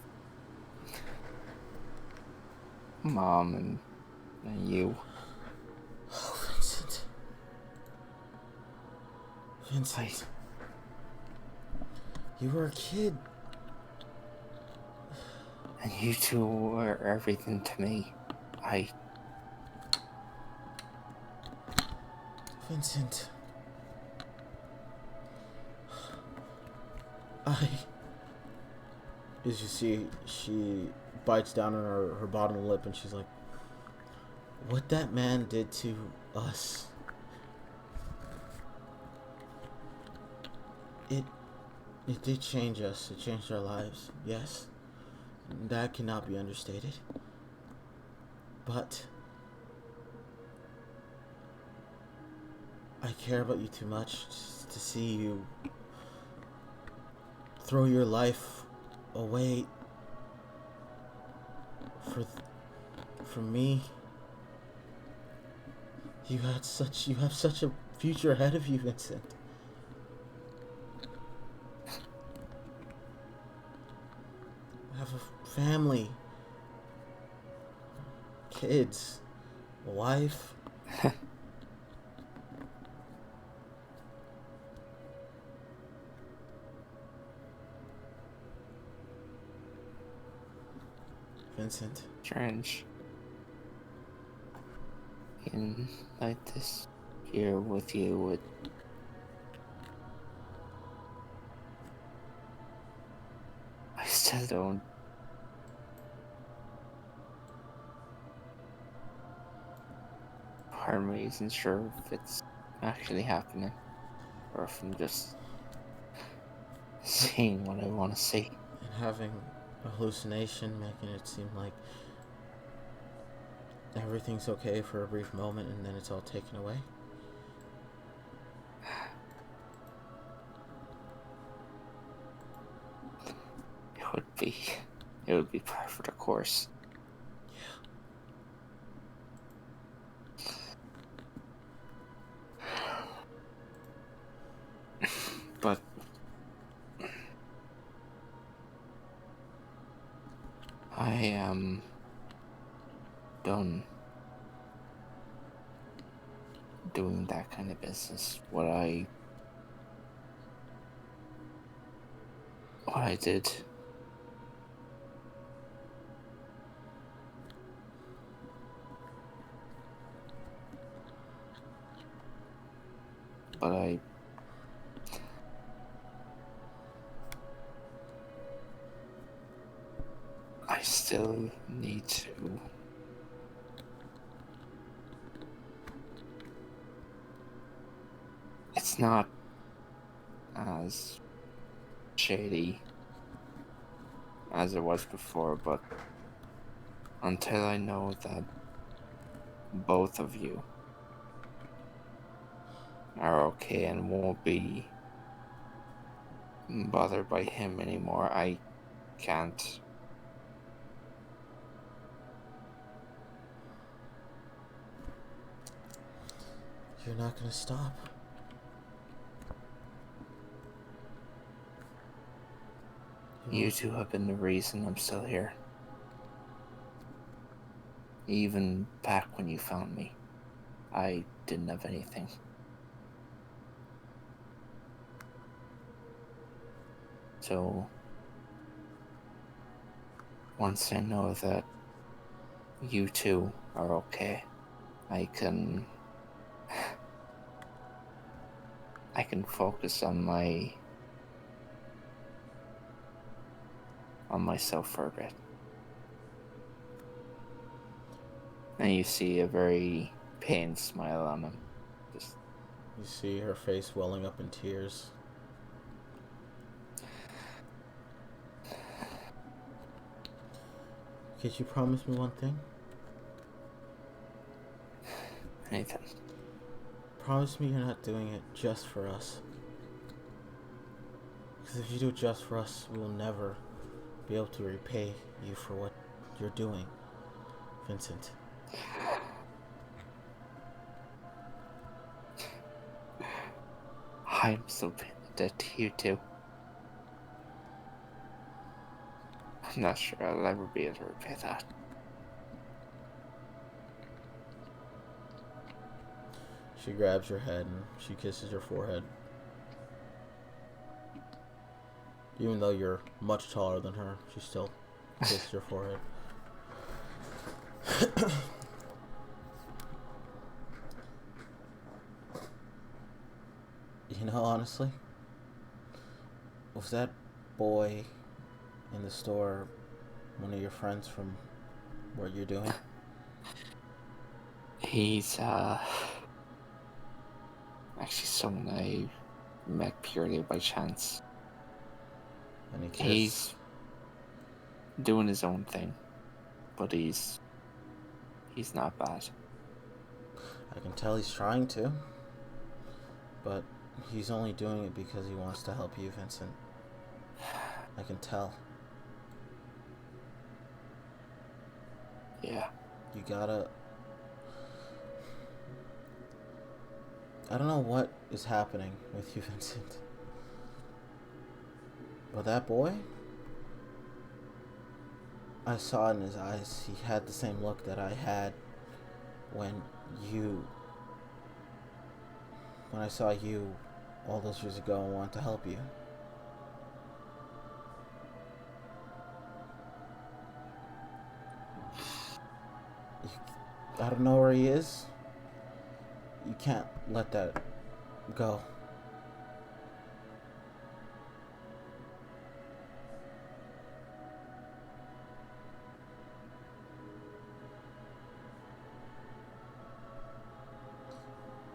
Mom and you. Oh, Vincent. Vincent. You were a kid. And you two were everything to me. Vincent. As you see, she bites down on her bottom lip and she's like, what that man did to us, it did change us. It changed our lives, yes. That cannot be understated. But I care about you too much to see you throw your life away for me. You have such a future ahead of you, Vincent. You have a family, kids, a wife. Vincent. Strange. talking like this here with you. I still don't. Part of me isn't sure if it's actually happening or if I'm just seeing what I want to see. And having a hallucination, making it seem like everything's okay for a brief moment and then it's all taken away. It would be par for the course. Yeah. But I am done doing that kind of business. What I did. But I still need to it's not as shady as it was before, but until I know that both of you are okay and won't be bothered by him anymore, I can't. You're not gonna stop. You two have been the reason I'm still here. Even back when you found me, I didn't have anything. So, once I know that you two are okay, I can focus on myself for a bit. And you see a very pained smile on him. You see her face welling up in tears. Could you promise me one thing? Anything. Promise me you're not doing it just for us. Because if you do it just for us, we will never be able to repay you for what you're doing, Vincent. I'm so dead to you too. I'm not sure I'll ever be able to repay that. She grabs your head and she kisses your forehead. Even though you're much taller than her, she still kisses your forehead. You know, honestly, was that boy in the store one of your friends from what you're doing? He's actually someone I met purely by chance. And he's doing his own thing, but he's not bad. I can tell he's trying to, but he's only doing it because he wants to help you, Vincent. I can tell. Yeah. You gotta... I don't know what is happening with you, Vincent. But that boy, I saw in his eyes, he had the same look that I had when I saw you all those years ago and wanted to help you. I don't know where he is, You can't let that go.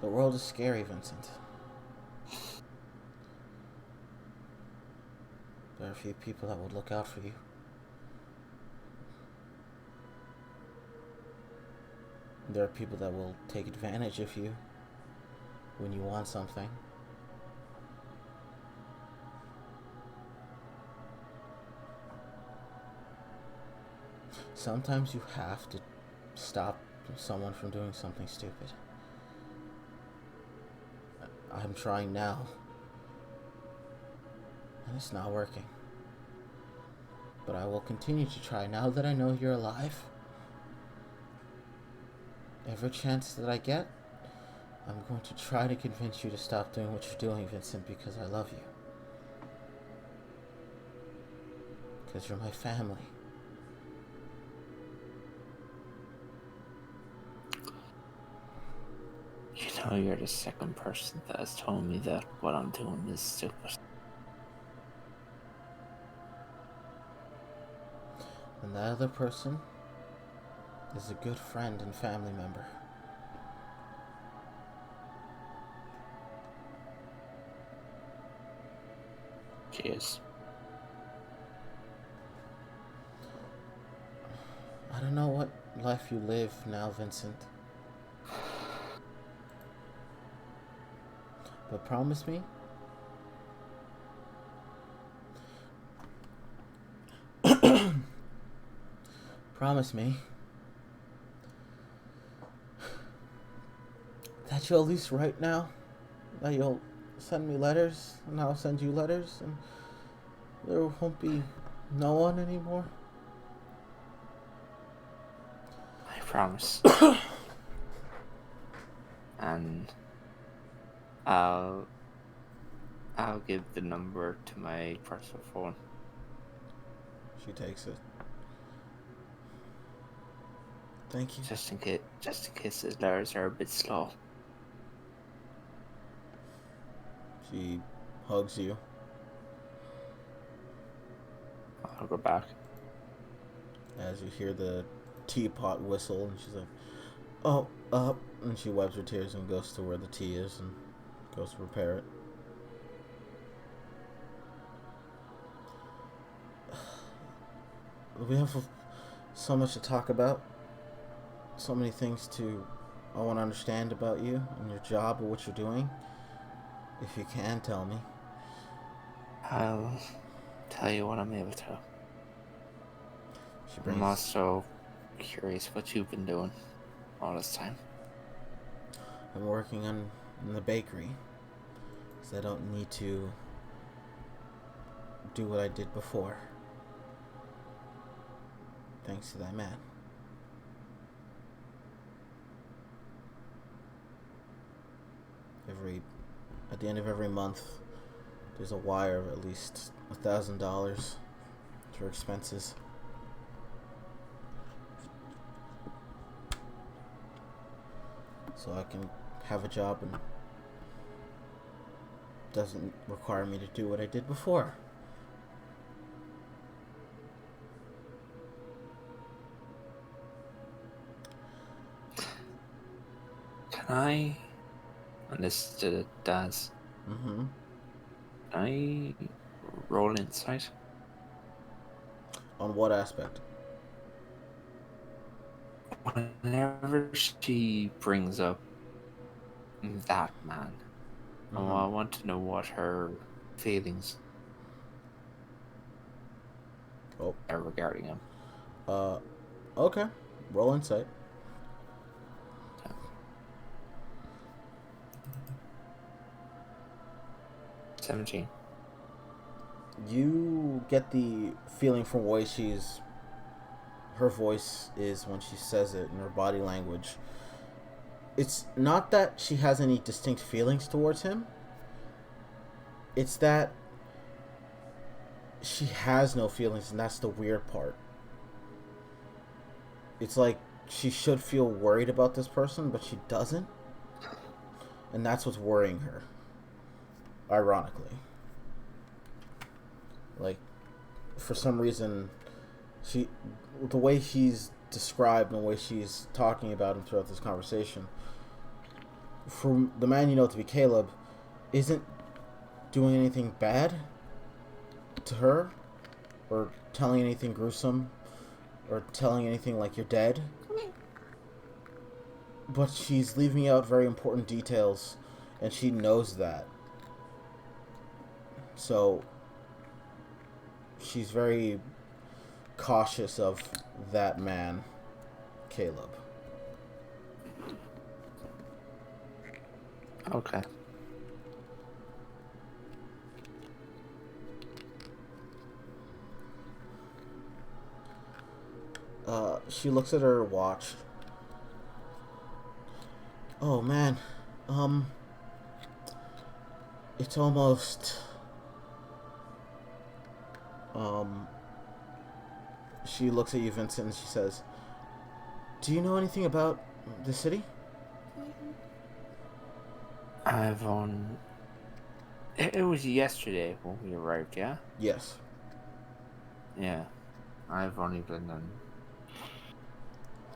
The world is scary, Vincent. There are a few people that would look out for you. There are people that will take advantage of you when you want something. Sometimes you have to stop someone from doing something stupid. I'm trying now, and it's not working. But I will continue to try now that I know you're alive. Every chance that I get, I'm going to try to convince you to stop doing what you're doing, Vincent, because I love you. Because you're my family. You know, you're the second person that has told me that what I'm doing is stupid. And that other person is a good friend and family member. Cheers. I don't know what life you live now, Vincent. But promise me, that you'll at least write now, that you'll send me letters, and I'll send you letters, and there won't be no one anymore. I promise. And I'll give the number to my personal phone. She takes it. Thank you. Just in case his letters are a bit slow. She hugs you. I'll go back. As you hear the teapot whistle, and she's like, "Oh, up," and she wipes her tears and goes to where the tea is and goes to prepare it. We have so much to talk about, so many things I want to understand about you and your job or what you're doing. If you can tell me. I'll tell you what I'm able to. She brings. I'm also curious what you've been doing all this time. I'm working in the bakery, because I don't need to do what I did before. Thanks to that man. At the end of every month, there's a wire of at least $1,000 for expenses. So I can have a job and doesn't require me to do what I did before. Can I, and this to the Daz, Mm-hmm. can I roll insight? On what aspect? Whenever she brings up that man, Mm-hmm. I want to know what her feelings are regarding him. Okay. Roll insight. 17. You get the feeling from the way her voice is when she says it, and her body language. It's not that she has any distinct feelings towards him. It's that she has no feelings, and that's the weird part. It's like she should feel worried about this person, but she doesn't. And that's what's worrying her. Ironically. Like, for some reason, the way she's described and the way she's talking about him throughout this conversation, from the man you know to be Caleb, isn't doing anything bad to her, or telling anything gruesome, or telling anything like you're dead. But she's leaving out very important details, and she knows that. So she's very cautious of that man, Caleb. Okay. She looks at her watch. Oh man, it's almost. She looks at you, Vincent, and she says, "Do you know anything about the city?" I've on. It was yesterday when we arrived, yeah? Yes. Yeah. I've only been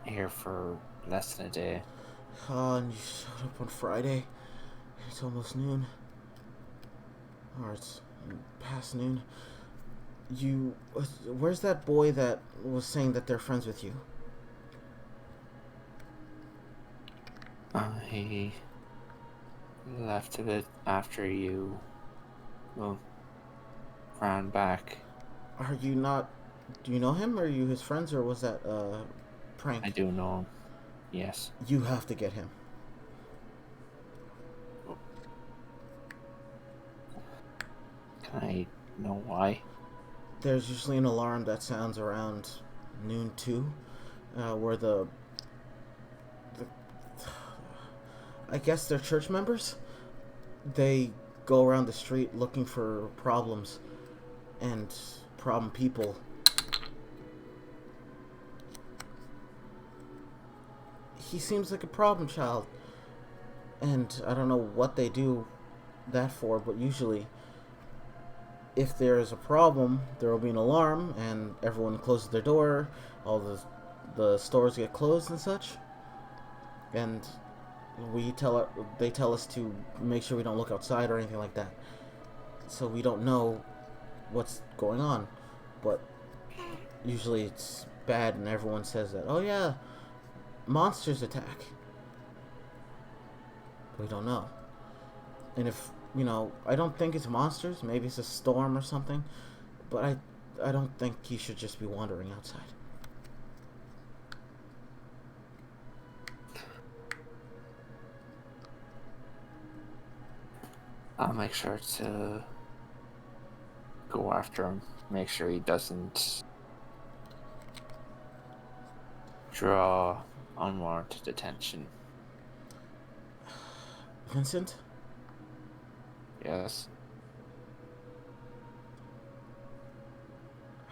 here for less than a day. And you showed up on Friday. It's almost noon. Or it's past noon. Where's that boy that was saying that they're friends with you? He left a bit after you, ran back. Are you not... Do you know him? Are you his friends, or was that prank? I do know him. Yes. You have to get him. Can I know why? There's usually an alarm that sounds around noon too, where I guess they're church members. They go around the street looking for problems and problem people. He seems like a problem child, and I don't know what they do that for, but usually if there is a problem, there will be an alarm, and everyone closes their door, all the stores get closed and such, and they tell us to make sure we don't look outside or anything like that, so we don't know what's going on. But usually it's bad, and everyone says that, oh yeah, monsters attack. We don't know. And if, I don't think it's monsters, maybe it's a storm or something, but I don't think he should just be wandering outside. I'll make sure to go after him, make sure he doesn't draw unwarranted attention. Vincent? Yes.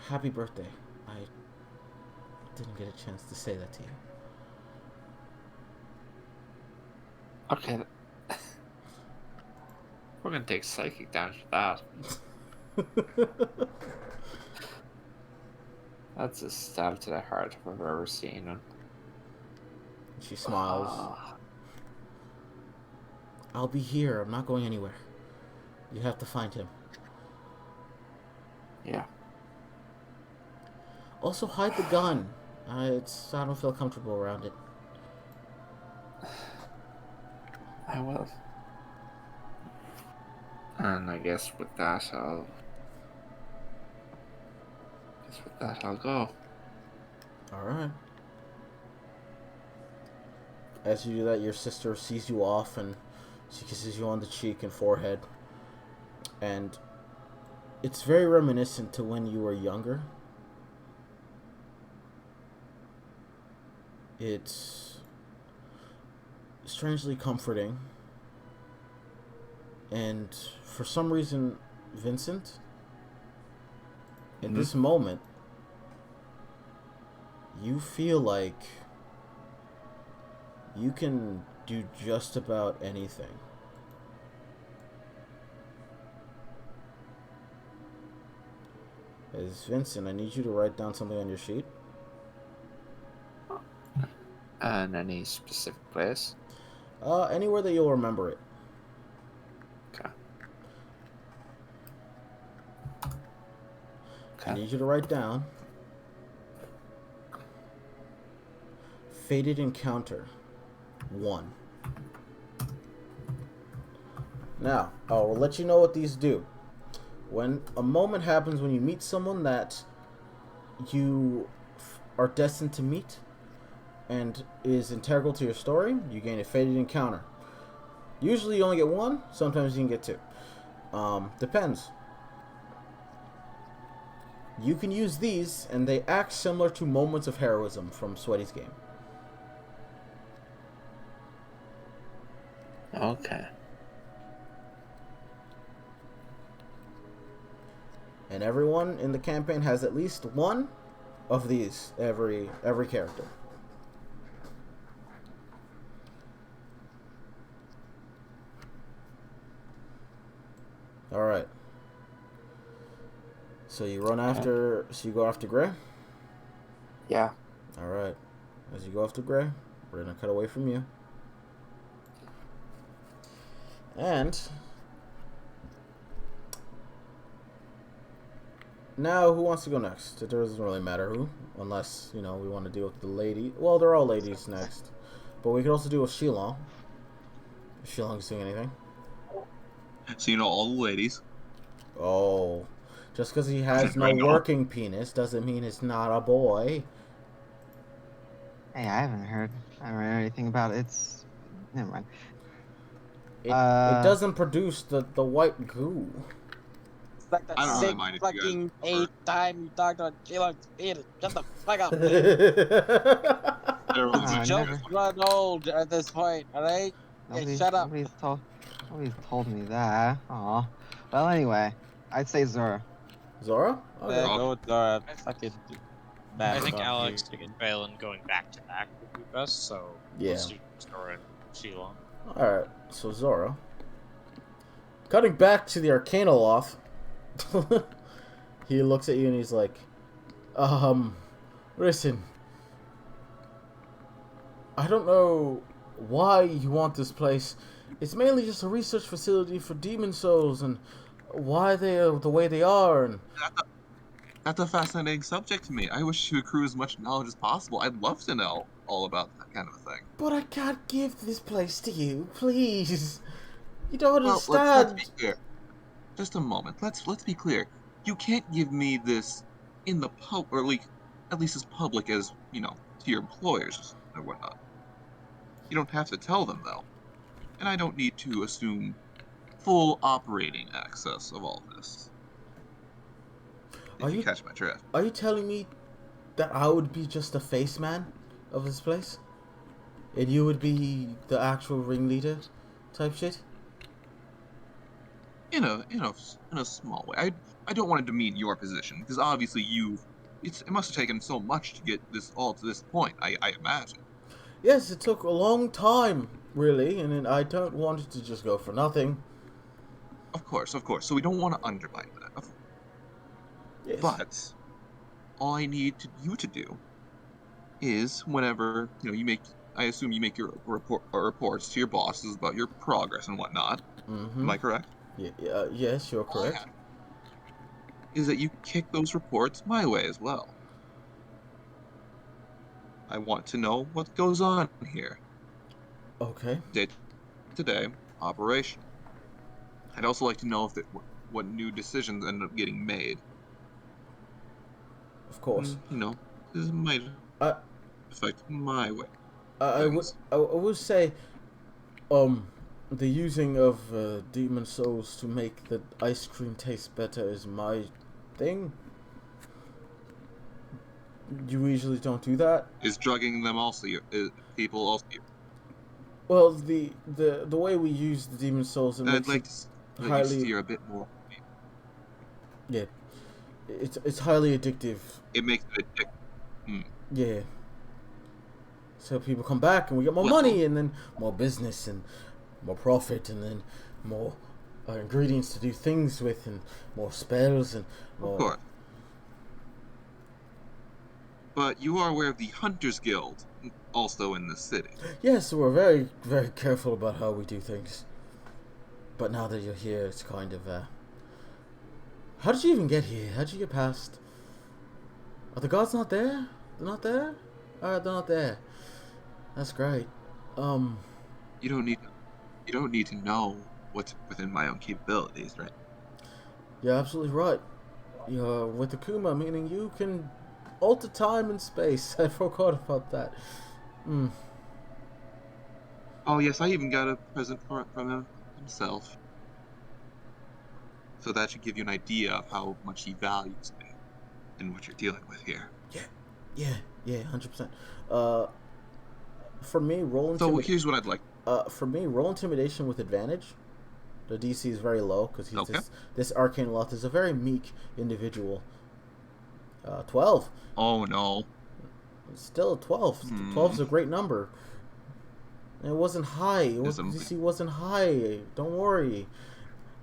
Happy birthday. I didn't get a chance to say that to you. Okay. We're gonna take psychic damage for that. That's a stab to the heart if I've ever seen one. She smiles. I'll be here. I'm not going anywhere. You have to find him. Yeah. Also, hide the gun. I don't feel comfortable around it. I will. And I guess with that, I'll go. Alright. As you do that, your sister sees you off and she kisses you on the cheek and forehead. And it's very reminiscent to when you were younger. It's strangely comforting. And for some reason, Vincent, in this moment, you feel like you can do just about anything. is Vincent. I need you to write down something on your sheet. And any specific place? Anywhere that you'll remember it. Okay. I need you to write down Fated Encounter 1. Now, I'll let you know what these do. When a moment happens when you meet someone that you are destined to meet and is integral to your story, you gain a Fated Encounter. Usually you only get one, sometimes you can get two. Depends. You can use these, and they act similar to moments of heroism from Sweaty's game. Okay. And everyone in the campaign has at least one of these, every character. Alright. So you run after... So you go after Gray? Yeah. Alright. As you go after Gray, we're going to cut away from you. And... now, who wants to go next? It doesn't really matter who. Unless, we want to deal with the lady. Well, they're all ladies next. But we could also deal with Shilong. If Shilong's doing anything. So you know all the ladies. Oh. Just because he has no working penis doesn't mean it's not a boy. Hey, I haven't heard anything about it. Never mind. It doesn't produce the white goo. It's like I the don't really sick mind if you guys fucking prefer. 8th time you talked about Keelan's penis. Shut the fuck up. I don't really mind if you Jokes guys run old at this point, alright? Hey, shut up. Nobody's told me that. Aw. Well, anyway, I'd say Zora. Zora? Okay. Go with Dora. Fucking bad I think stuff, Alex dude. and Balin going back to back would be best, so Yeah. let's do Zora and Sheila. Alright, so Zora. Cutting back to the Arcana Loft. He looks at you and he's like, listen. I don't know why you want this place. It's mainly just a research facility for demon souls and why they are the way they are. And That's a fascinating subject to me. I wish to accrue as much knowledge as possible. I'd love to know all about that kind of thing. but I can't give this place to you, please. You don't Well, understand. let's be clear. Just a moment. Let's be clear. You can't give me this in the pub, or at least as public as to your employers or whatnot. You don't have to tell them though, and I don't need to assume full operating access of all this. If you catch my drift. Are you telling me that I would be just a face man of this place? And you would be the actual ringleader type shit? In a small way. I don't want to demean your position because obviously it must have taken so much to get this all to this point. I imagine. Yes, it took a long time, really, and I don't want it to just go for nothing. Of course. So we don't want to undermine that. Yes. But all I need you to do is whenever you make. I assume you make your reports to your bosses about your progress and whatnot. Mm-hmm. Am I correct? Yes, you're correct. All I is that you kick those reports my way as well. I want to know what goes on here. Okay. Day-to-day operation. I'd also like to know what new decisions end up getting made. Of course. This might affect my way. I would say, the using of demon souls to make the ice cream taste better is my thing. You usually don't do that. Is drugging them also people also? Well, the way we use the demon souls, it I'd makes like it to let highly. you steer a bit more. Yeah, it's highly addictive. It makes it addictive. Yeah. So people come back and we get more money and then more business and more profit and then more ingredients to do things with and more spells and more. Of course. But you are aware of the Hunters Guild, also in the city. Yes, we're very, very careful about how we do things. But now that you're here, it's kind of, how did you even get here? How did you get past? Are the gods not there? They're not there? Alright, they're not there. That's great. You don't need to know what's within my own capabilities, right? You're absolutely right. You're with Akuma, meaning you can alter time and space. I forgot about that. Oh yes, I even got a present from him himself. So that should give you an idea of how much he values me and what you're dealing with here. Yeah, 100%. For me, So here's what I'd like. roll intimidation with advantage. The DC is very low because he's Okay. this arcane loth is a very meek individual. 12. Oh no. Still a 12. 12 is a great number. And it wasn't high. DC wasn't high. Don't worry.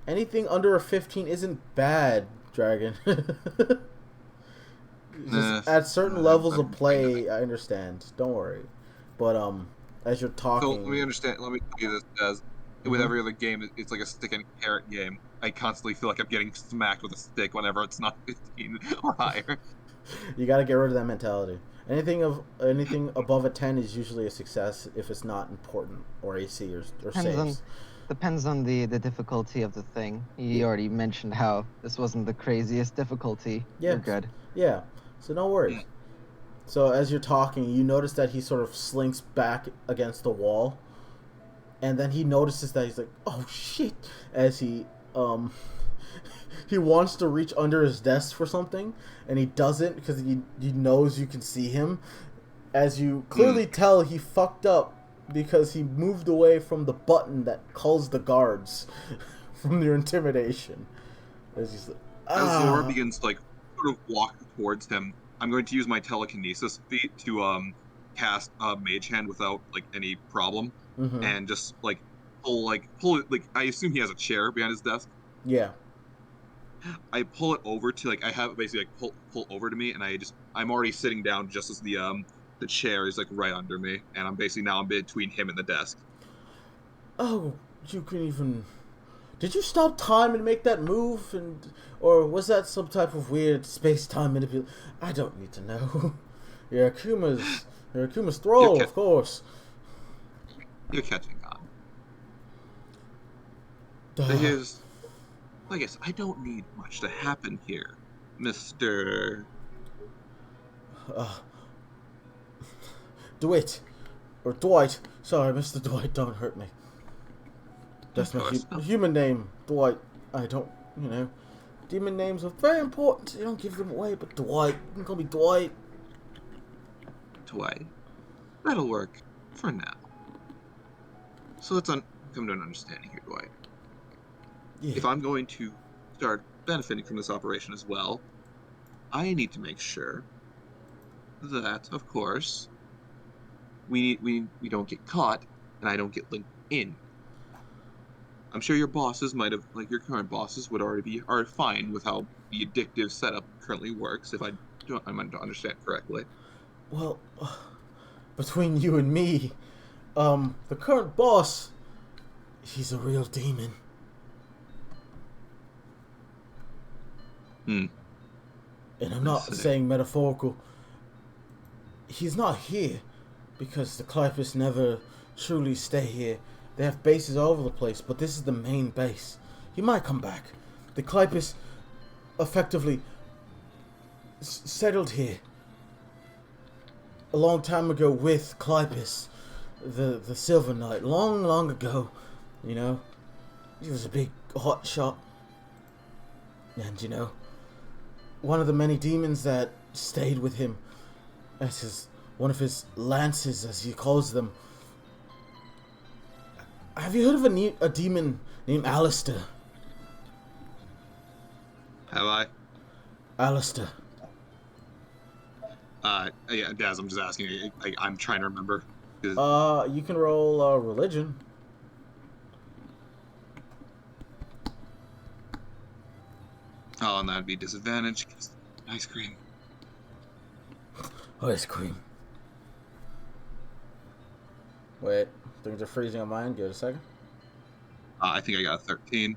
Anything under a 15 isn't bad, Dragon. Just at certain levels of play, I understand. Don't worry. But as you're talking, So let me understand. Let me tell you this as with every other game, it's like a stick and carrot game. I constantly feel like I'm getting smacked with a stick whenever it's not 15 or higher. You got to get rid of that mentality. Anything above a 10 is usually a success if it's not important or AC or saves. Depends on the difficulty of the thing. You already mentioned how this wasn't the craziest difficulty. Yeah. You're good. Yeah. So no worries. So as you're talking, you notice that he sort of slinks back against the wall, and then he notices that he's like, "Oh shit!" As he he wants to reach under his desk for something, and he doesn't because he knows you can see him. As you clearly tell, he fucked up because he moved away from the button that calls the guards from your intimidation. As he's like, As Zora begins to sort of walk towards him, I'm going to use my telekinesis feat to cast Mage Hand without any problem, and just pull it. I assume he has a chair behind his desk. Yeah. I pull it over to I have it basically pull over to me, and I'm already sitting down just as the chair is right under me, and I'm between him and the desk. Oh, you can even. Did you stop time and make that move, or was that some type of weird space-time manipulation? I don't need to know. You're Akuma's thrall, of course. You're catching on. I guess I don't need much to happen here, Mr. DeWitt. Or Dwight. Sorry, Mr. Dwight, don't hurt me. That's my human name, Dwight. I don't, demon names are very important. You don't give them away, but Dwight. You can call me Dwight. Dwight. That'll work for now. So let's come to an understanding here, Dwight. Yeah. If I'm going to start benefiting from this operation as well, I need to make sure that, of course, we don't get caught and I don't get linked in. I'm sure your bosses might have, your current bosses would are fine with how the addictive setup currently works. If I might not understand correctly. Well, between you and me, the current boss, he's a real demon. And I'm not saying metaphorical. He's not here because the Clipus never truly stay here. They have bases all over the place, but this is the main base. He might come back. The Clipus effectively settled here a long time ago with Clipus, the Silver Knight, long ago. He was a big hot shot, and one of the many demons that stayed with him as one of his lances, as he calls them. Have you heard of a demon named Alistair? Have I? Alistair. Yeah, Daz, I'm just asking. I'm trying to remember. You can roll religion. Oh, and that'd be disadvantage. Ice cream. Ice cream. Wait, things are freezing on mine. Give it a second. I think I got a 13.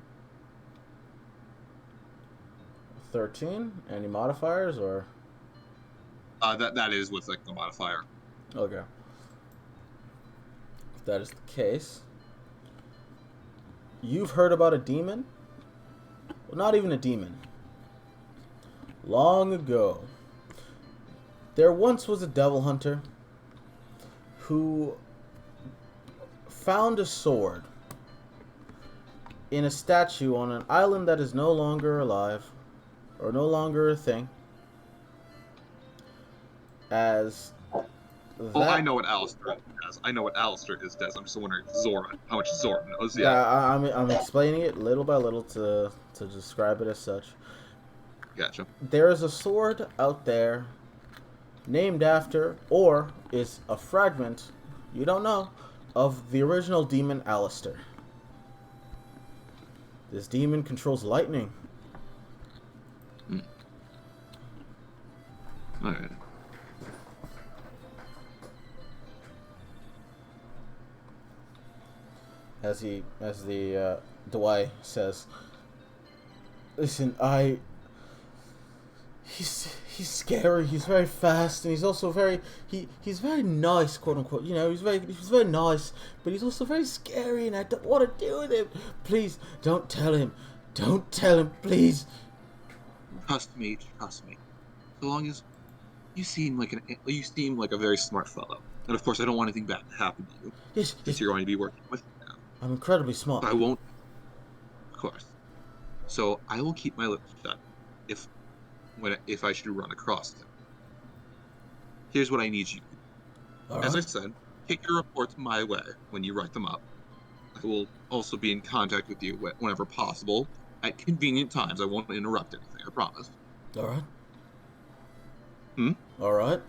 13. Any modifiers or? That is with like the modifier. Okay. If that is the case, you've heard about a demon? Well, not even a demon. Long ago, there once was a devil hunter who found a sword in a statue on an island that is no longer alive, or no longer a thing. As Oh, I know what Alistair does. I know what Alistair is does. I'm just wondering if Zora, how much Zora knows. Yeah, I'm explaining it little by little to describe it as such. gotcha. There is a sword out there named after, or is a fragment, you don't know, of the original demon Alistair. This demon controls lightning. Alright. As the Dwight says, listen, he's scary, he's very fast, and he's also he's very nice, quote unquote. You know, he's very nice, but he's also very scary, and I don't want to deal with him. Please don't tell him, please. Trust me. So long as you seem like a very smart fellow, and of course I don't want anything bad to happen to you. Yes, Since you're going to be working with me now. I'm incredibly smart. I won't. Of course. So I will keep my lips shut if I should run across them. Here's what I need you to do. All As I right. said, kick your reports my way when you write them up. I will also be in contact with you whenever possible at convenient times. I won't interrupt anything, I promise. All right. Hmm? All right.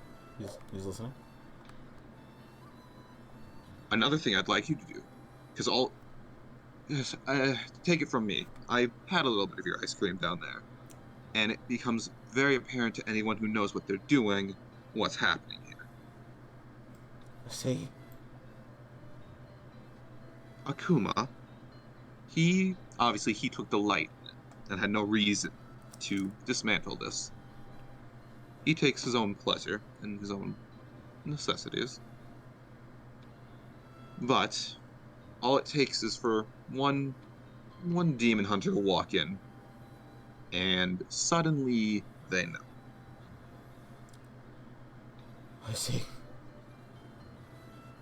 He's listening. Another thing I'd like you to do, because take it from me, I had a little bit of your ice cream down there, and it becomes very apparent to anyone who knows what they're doing what's happening here. I see. Akuma, he took delight in it and had no reason to dismantle this. He takes his own pleasure and his own necessities. But all it takes is for one demon hunter to walk in, and suddenly they know. I see.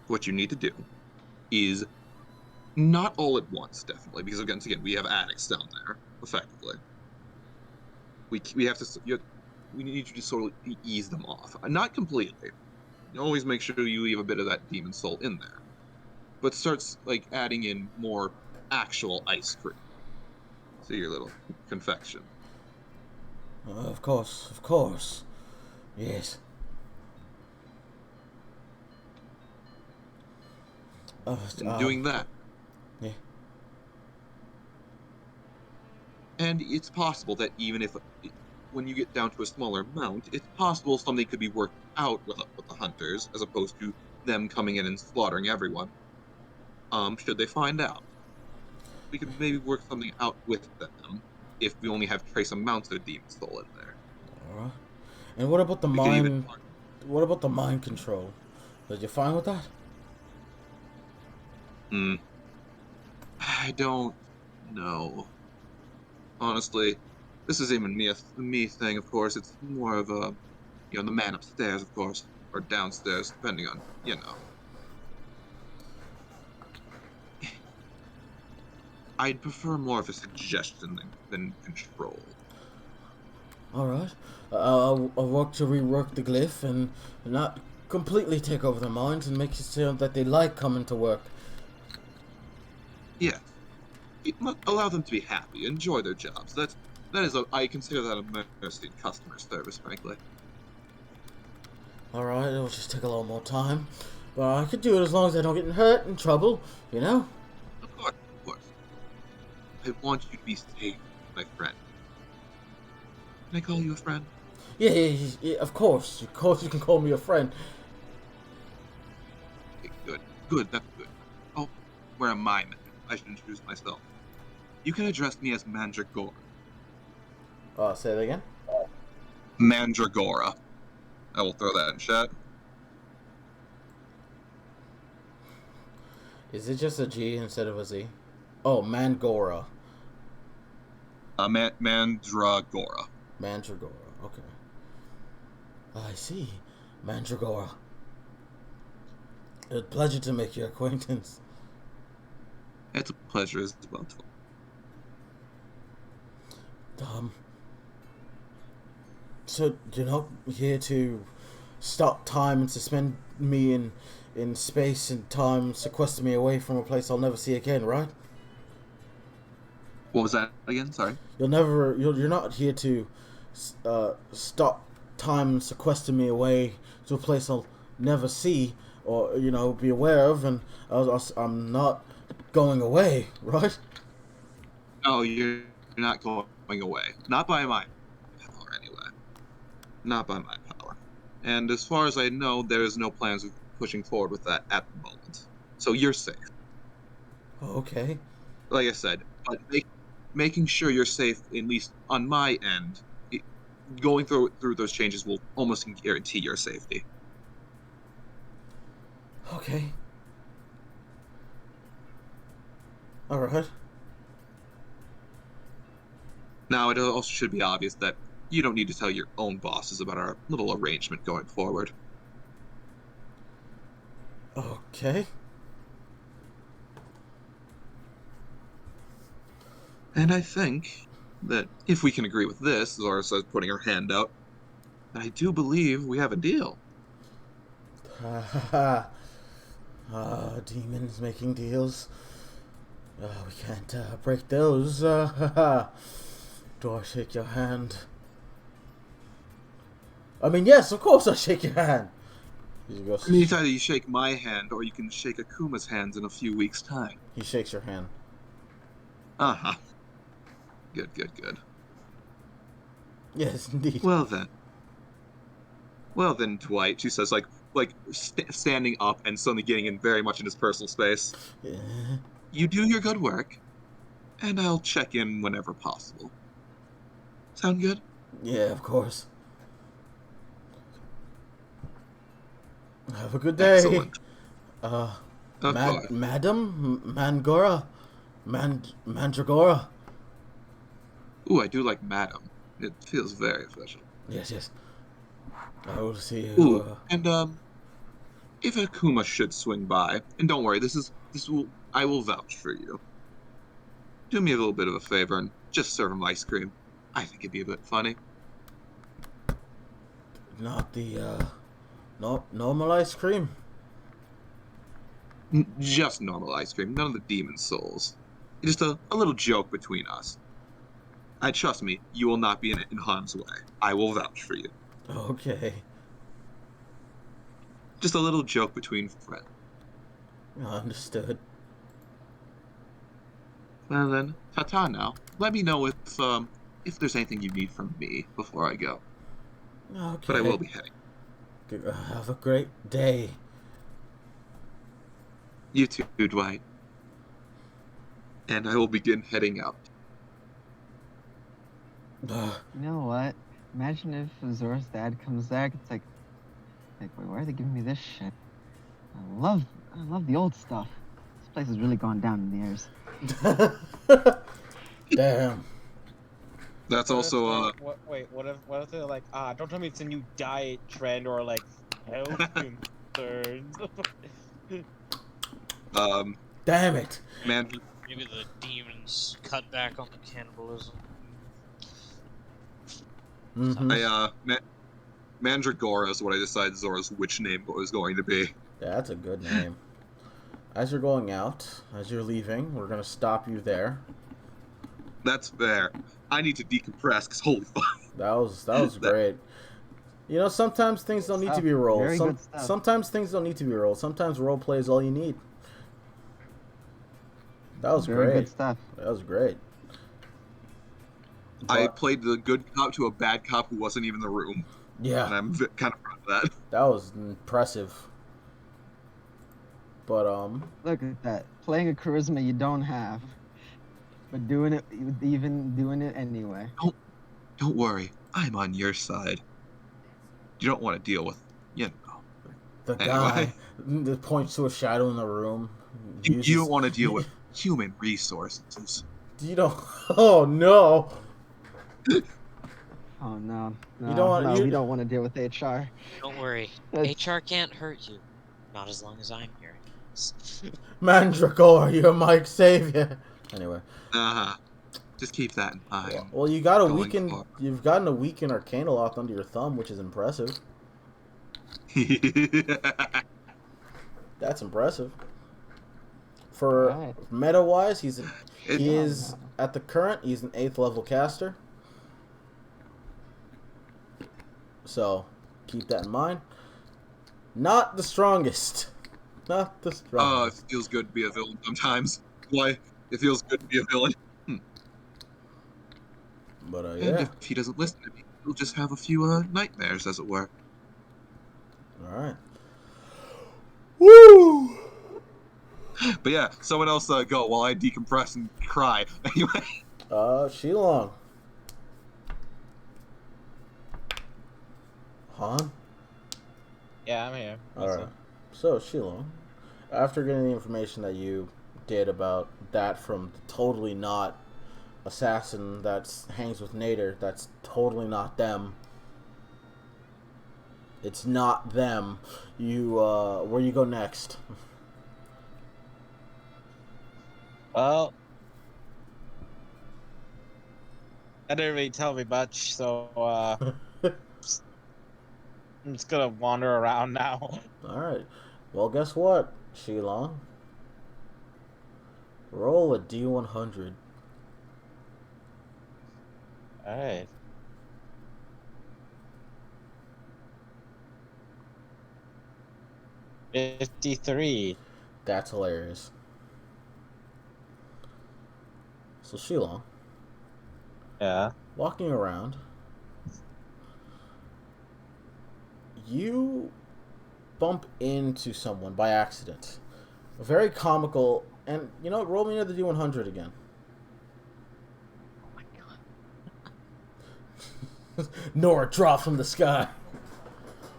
What you need to do is not all at once, definitely, because once again we have addicts down there, effectively. We need you to sort of ease them off, not completely. You always make sure you leave a bit of that demon soul in there, but starts like adding in more actual ice cream to your little confection. Of course. Yes. And doing that. Yeah. And it's possible that even if, when you get down to a smaller amount, it's possible something could be worked out with the hunters, as opposed to them coming in and slaughtering everyone. Should they find out. We could maybe work something out with them, if we only have trace amounts of demon soul in there. Alright. And what about the We could mind? even- What about the mind control? Did you find with that? I don't know. Honestly, this is even me thing, of course. It's more of a, the man upstairs, of course, or downstairs, depending on, I'd prefer more of a suggestion than control. Alright. I'll work to rework the glyph and not completely take over their minds and make it sound that they like coming to work. Yeah. Allow them to be happy, enjoy their jobs. I consider that a mercy in customer service, frankly. Alright, it'll just take a little more time. But I could do it as long as I don't get hurt, in trouble, you know? Of course. I want you to be safe, my friend. Can I call you a friend? Yeah, of course. Of course you can call me a friend. Okay, good, that's good. Oh, where am I? I should introduce myself. You can address me as Mandragora. Say that again? Mandragora. I will throw that in chat. Is it just a G instead of a Z? Oh, Mangora. Mandragora. Mandragora, okay. I see. Mandragora. A pleasure to make your acquaintance. It's a pleasure as well. So you're not here to stop time and suspend me in space and time, sequester me away from a place I'll never see again, right? What was that again? Sorry. You're not here to stop time and sequester me away to a place I'll never see or be aware of, and I'm not going away, right? No, you're not going away. Not by my power, anyway. Not by my power. And as far as I know, there is no plans of pushing forward with that at the moment. So you're safe. Okay. Like I said, but making sure you're safe, at least on my end, going through those changes will almost guarantee your safety. Okay. All right. Now, it also should be obvious that you don't need to tell your own bosses about our little arrangement going forward. Okay. And I think that if we can agree with this, Zora says, putting her hand out, I do believe we have a deal. Demons making deals. We can't break those. Do I shake your hand? I mean, yes, of course I shake your hand. It's either you shake my hand or you can shake Akuma's hands in a few weeks' time. He shakes your hand. Uh-huh. Good. Yes, indeed. Well then, Dwight, she says, standing up and suddenly getting in very much in his personal space. Yeah. You do your good work, and I'll check in whenever possible. Sound good? Yeah, of course. Have a good day. Excellent. Madam Mandragora. Ooh, I do like Madam. It feels very official. Yes. I will see you. Ooh, and if Akuma should swing by, and don't worry, I will vouch for you. Do me a little bit of a favor and just serve him ice cream. I think it'd be a bit funny. Not the normal ice cream. Just normal ice cream, none of the demon souls. Just a little joke between us. Trust me, you will not be in harm's way. I will vouch for you. Okay. Just a little joke between friends. Understood. Well then, ta-ta now. Let me know if there's anything you need from me before I go. Okay. But I will be heading. Have a great day. You too, Dwight. And I will begin heading out. You know what? Imagine if Zora's dad comes back. It's like, wait, why are they giving me this shit? I love the old stuff. This place has really gone down in the years. Damn. That's also What if they're like, don't tell me it's a new diet trend or like health concerns. Damn it. Man, Maybe the demons cut back on the cannibalism. Mm-hmm. Mandragora is what I decided Zora's witch name was going to be. Yeah, that's a good name. As you're going out, as you're leaving, we're gonna stop you there. That's fair. I need to decompress, because holy fuck. That was great. You know, sometimes things don't need to be rolled. Very good stuff. Sometimes things don't need to be rolled. Sometimes role play is all you need. That was Very great. good stuff. That was great. I But, played the good cop to a bad cop who wasn't even in the room, yeah, and I'm kind of proud of that. that was impressive. But Look at that. Playing a charisma you don't have, but doing it, even doing it anyway. Don't worry, I'm on your side. You don't want to deal with, you know. the Anyway, guy that points to a shadow in the room you uses. don't want to deal with human resources. You don't. Oh no! Oh no, You don't want. no, You, we don't want to deal with HR. Don't worry. That's- HR can't hurt you. Not as long as I'm here. Mandragora, you're Mike's savior. Anyway. Uh-huh. Just keep that in mind. Well, you got a going weekend. forward. You've gotten a weekend Arcanoloth under your thumb, which is impressive. That's impressive. For Alright. meta wise, he It- is at the current. He's an 8th level caster. So keep that in mind. Not the strongest. Not the it strongest. feels good to be a villain sometimes. Why? It feels good to be a villain. But And yeah. if he doesn't listen to me, he'll just have a few nightmares, as it were. All right. Woo! But yeah, someone else go while I decompress and cry. Anyway. Shilong. Han? Yeah, I'm here. Alright. So, Shilong, after getting the information that you did about that from the totally not assassin that hangs with Nader, that's totally not them. It's not them. You, where you go next? Well, that didn't really tell me much, so I'm just gonna wander around now. Alright. Well, guess what, Shilong? Roll a D100. Alright. $53. That's hilarious. So, Shilong, Yeah. walking around, you bump into someone by accident. Very comical, and you know, roll me another D100 again. Oh my god. Nora drops from the sky.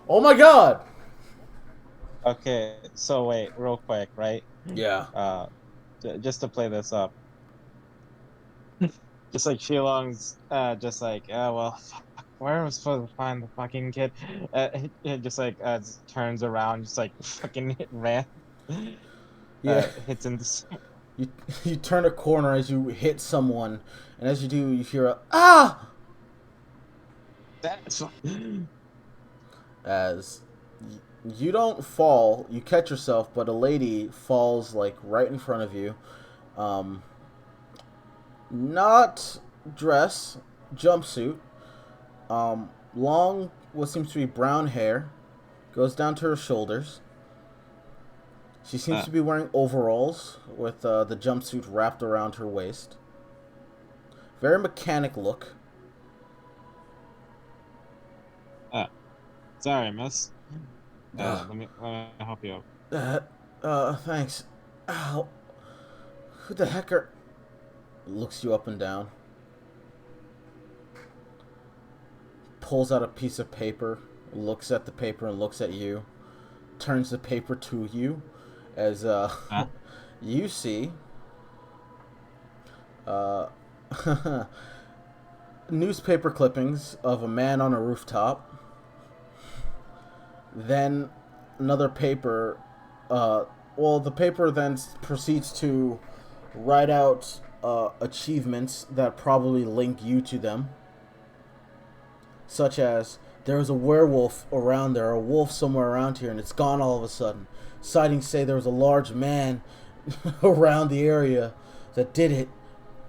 Oh my god! Okay, so wait, real quick, right? Yeah. Just to play this up. Just like Shilong's, just like, well, fuck, where am I supposed to find the fucking kid? It just like turns around, just like fucking ran. Yeah. Hits in the. You turn a corner as you hit someone, and as you do, you hear a ah! That's. As you don't fall, you catch yourself, but a lady falls like right in front of you. Not dress, jumpsuit. Long, what seems to be brown hair, goes down to her shoulders. She seems to be wearing overalls with the jumpsuit wrapped around her waist. Very mechanic look. Sorry, miss. Let me help you out. Thanks. Ow. Who the heck are... Looks you up and down. Pulls out a piece of paper, looks at the paper and looks at you. Turns the paper to you as you see newspaper clippings of a man on a rooftop. Then another paper, the paper then proceeds to write out achievements that probably link you to them. Such as, there was a werewolf around there, or a wolf somewhere around here, and it's gone all of a sudden. Sightings say there was a large man around the area that did it.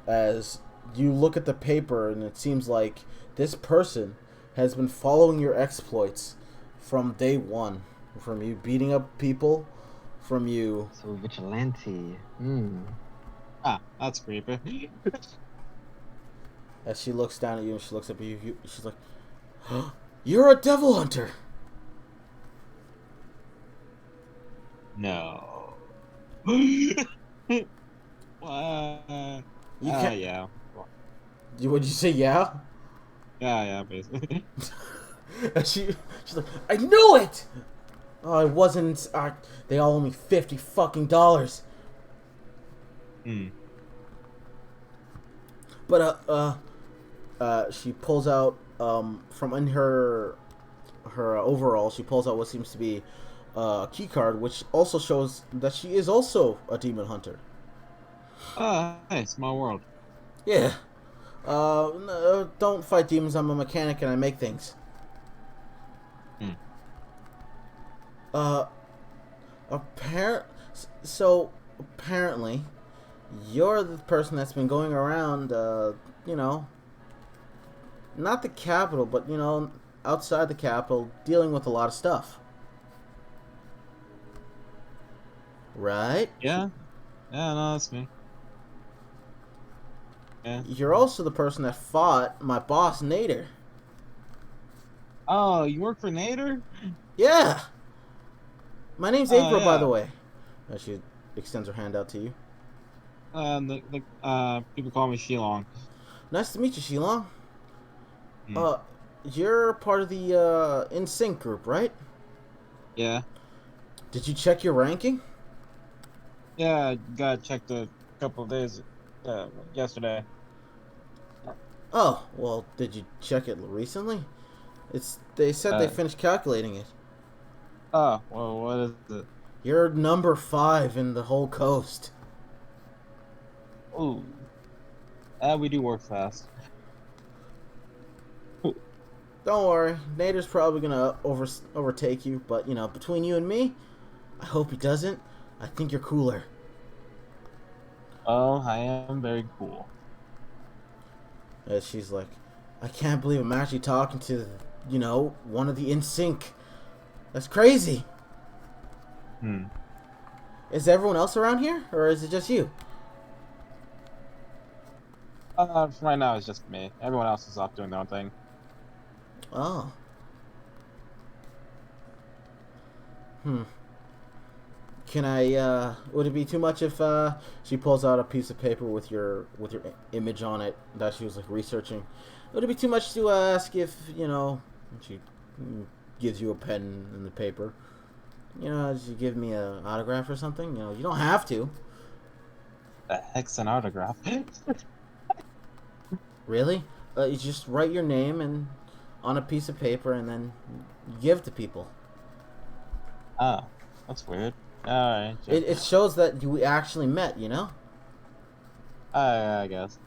As you look at the paper, and it seems like this person has been following your exploits from day one. From you beating up people, from you... So vigilante. That's creepy. As she looks down at you and she looks up at you, she's like, "You're a devil hunter." No. What? You can't. Yeah. Would you say yeah? Yeah, basically. And she's like, "I knew it." Oh, it wasn't. They all owe me $50 fucking dollars. Hmm. But she pulls out from in her overall. She pulls out what seems to be a key card, which also shows that she is also a demon hunter. Hey, small world. Yeah. No, don't fight demons. I'm a mechanic and I make things. Hmm. So apparently, you're the person that's been going around, not the capital, but, outside the capital, dealing with a lot of stuff. Right? Yeah. Yeah, no, that's me. Yeah. You're also the person that fought my boss, Nader. Oh, you work for Nader? Yeah! My name's Oh, April, by yeah. the way. She extends her hand out to you. People call me Shilong. Nice to meet you, Shilong. Hmm. You're part of the In-Sync group, right? Yeah. Did you check your ranking? Yeah, I got checked a couple of days, yesterday. Oh, well, did you check it recently? They said they finished calculating it. Oh, well, what is it? You're number 5 in the whole coast. Ooh. We do work fast. Don't worry, Nader's probably gonna overtake you, but between you and me, I hope he doesn't. I think you're cooler. Oh, I am very cool. And she's like, I can't believe I'm actually talking to, one of the In-Sync. That's crazy. Is everyone else around here, or is it just you? Right now it's just me. Everyone else is off doing their own thing. Oh. Can I, would it be too much if, she pulls out a piece of paper with your image on it that she was, researching? Would it be too much to ask if, she gives you a pen and the paper, does you give me an autograph or something? You don't have to. The heck's an autograph? Really? You just write your name and on a piece of paper and then give to people. Oh, that's weird. Alright. Sure. It shows that you actually met, I guess.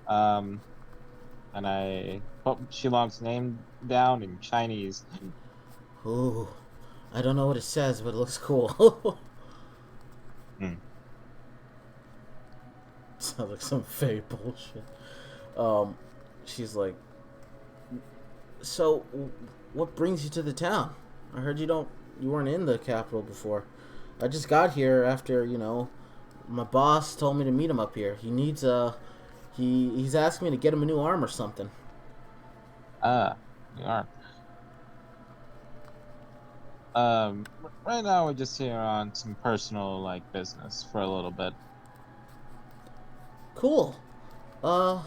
And I put Shilong's name down in Chinese. Ooh, I don't know what it says, but it looks cool. Sounds like some fake bullshit. She's like, so, what brings you to the town? I heard you weren't in the capital before. I just got here after, my boss told me to meet him up here. He needs he's asked me to get him a new arm or something. New arm. Right now we're just here on some personal, business for a little bit. Cool. Well,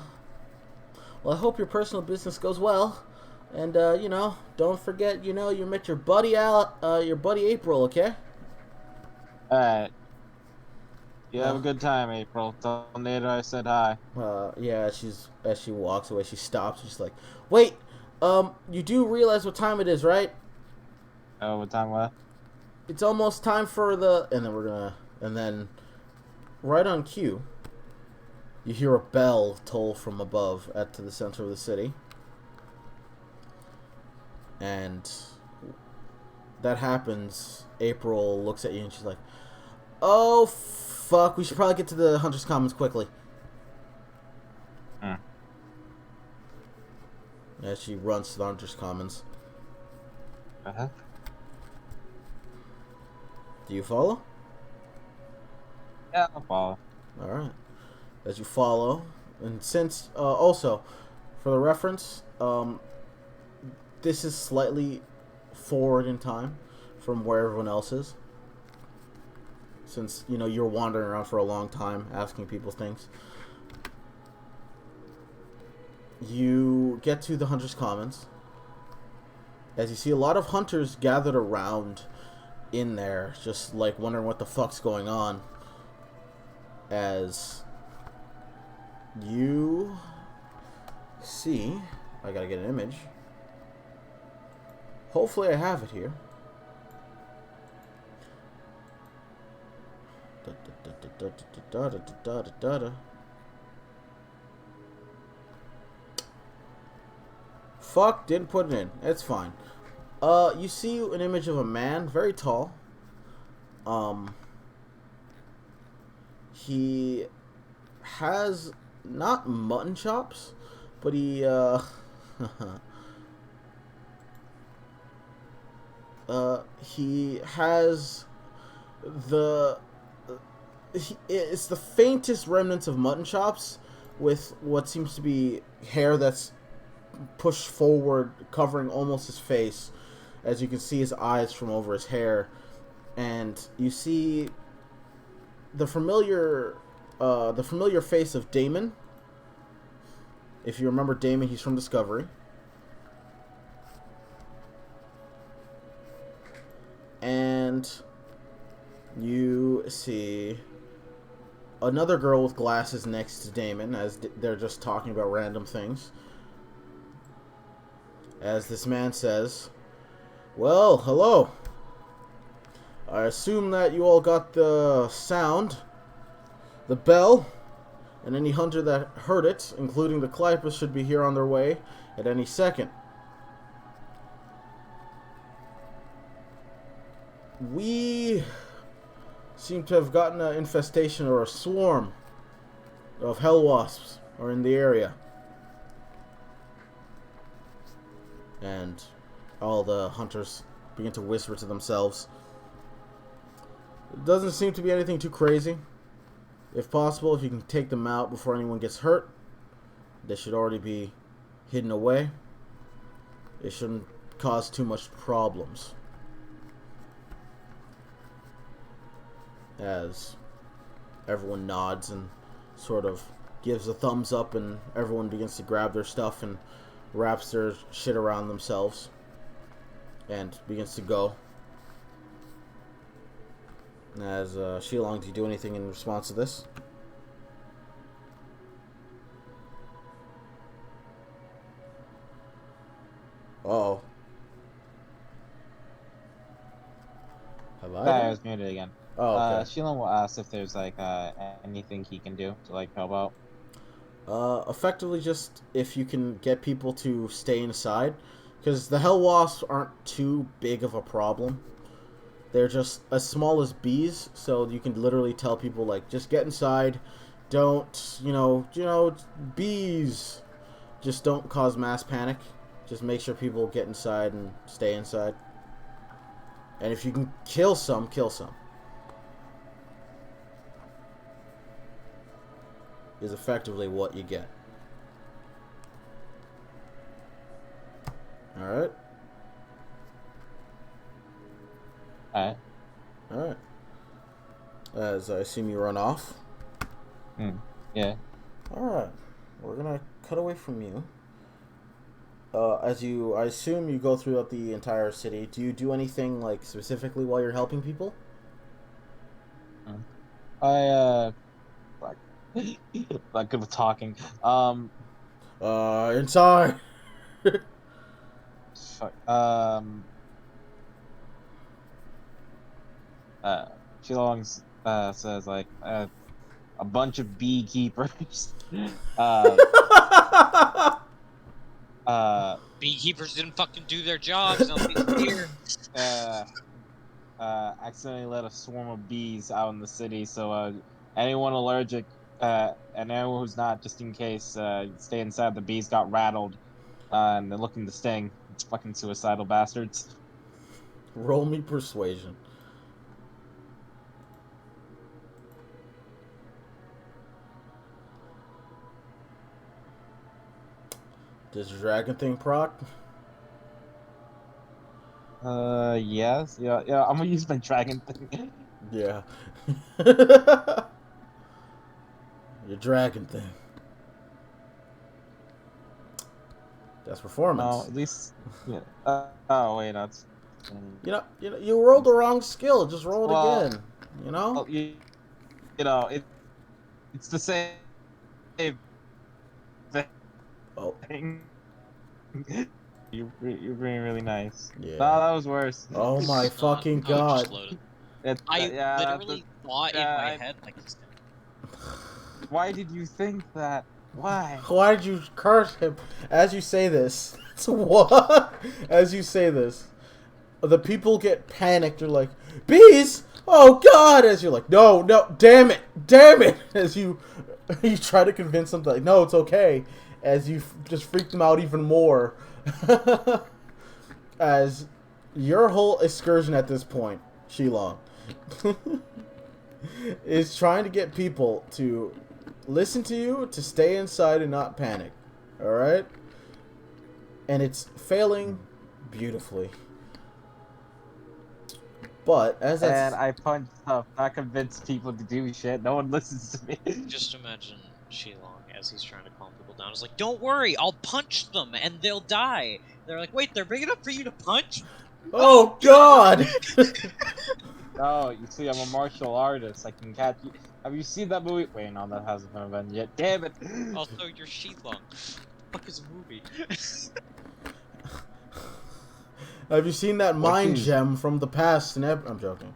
I hope your personal business goes well. And, don't forget, you met your buddy your buddy April, okay? Alright. You have a good time, April. Tell Nader I said hi. Yeah, as she walks away, she stops. She's like, wait, you do realize what time it is, right? Oh, what time what? It's almost time for and then, right on cue, you hear a bell toll from above to the center of the city. And that happens. April looks at you and she's like, oh, fuck, we should probably get to the Hunters Commons quickly. As she runs to the Hunters Commons. Uh-huh. Do you follow? Yeah, I'll follow. Alright. As you follow, And since also, for the reference, this is slightly forward in time from where everyone else is. Since you're wandering around for a long time asking people things. You get to the Hunters Commons, as you see a lot of hunters gathered around in there, just like wondering what the fuck's going on. As you see, I gotta get an image. Hopefully I have it here. Fuck, didn't put it in. It's fine. You see an image of a man, very tall. He has not mutton chops, but he he has it's the faintest remnants of mutton chops with what seems to be hair that's pushed forward, covering almost his face, as you can see his eyes from over his hair. And you see the familiar face of Damon. If you remember Damon, he's from Discovery. And you see another girl with glasses next to Damon, as they're just talking about random things. As this man says, "Well, hello. I assume that you all got the sound, the bell, and any hunter that heard it, including the Clipers, should be here on their way at any second. We seem to have gotten an infestation or a swarm of hell wasps are in the area." And all the hunters begin to whisper to themselves. It doesn't seem to be anything too crazy. If possible, if you can take them out before anyone gets hurt, they should already be hidden away. It shouldn't cause too much problems. As everyone nods and sort of gives a thumbs up, and everyone begins to grab their stuff and wraps their shit around themselves and begins to go. As Shilong, do you do anything in response to this? Uh-oh. Have I was muted again. Oh, okay. Sheila will ask if there's like anything he can do to like help out. Effectively just if you can get people to stay inside, because the hell wasps aren't too big of a problem. They're just as small as bees, so you can literally tell people like, just get inside, don't, bees, just don't cause mass panic. Just make sure people get inside and stay inside. And if you can kill some, kill some. Is effectively what you get. Alright. Alright. As I assume you run off. Yeah. Alright. We're gonna cut away from you. I assume you go throughout the entire city. Do you do anything, like, specifically while you're helping people? Not good with talking. Inside! Fuck. Shilong says like a bunch of beekeepers. Beekeepers didn't fucking do their jobs. Nobody's here. Accidentally let a swarm of bees out in the city, so anyone allergic and anyone who's not, just in case, stay inside. The bees got rattled and they're looking to sting. It's fucking suicidal bastards. Roll me persuasion. Does the dragon thing proc? Yes. Yeah, I'm gonna use my dragon thing. Yeah. Your dragon thing. That's performance. At least. Yeah. Oh wait, that's. You rolled the wrong skill. Just roll it Well, again. You know. well, it's the same Oh, thing. You're being really nice. yeah. No, that was worse. Oh my It's not. fucking Oh, it just god. loaded. Yeah, I that's literally thought in yeah, my I- head like he's Why did you think that? Why? Why did you curse him as you say this? What? As you say this, the people get panicked. They're like, "Bees! Oh God!" As you're like, "No, damn it!" As you try to convince them, like, "No, it's okay." As you just freak them out even more. As your whole excursion at this point, Shilong, is trying to get people to listen to you, to stay inside and not panic. Alright? And it's failing beautifully. But as that's... And I punch stuff, not convince people to do shit. No one listens to me. just imagine Shilong as he's trying to calm people down. He's like, "Don't worry, I'll punch them and they'll die." They're like, "Wait, they're big enough for you to punch?" Oh God! Oh, you see, I'm a martial artist. I can catch you. Have you seen that movie? Wait, no, that hasn't been invented yet. Damn it! Also, you're Shilong. Fuck is a movie? Have you seen that mind is- gem from the past? I'm joking.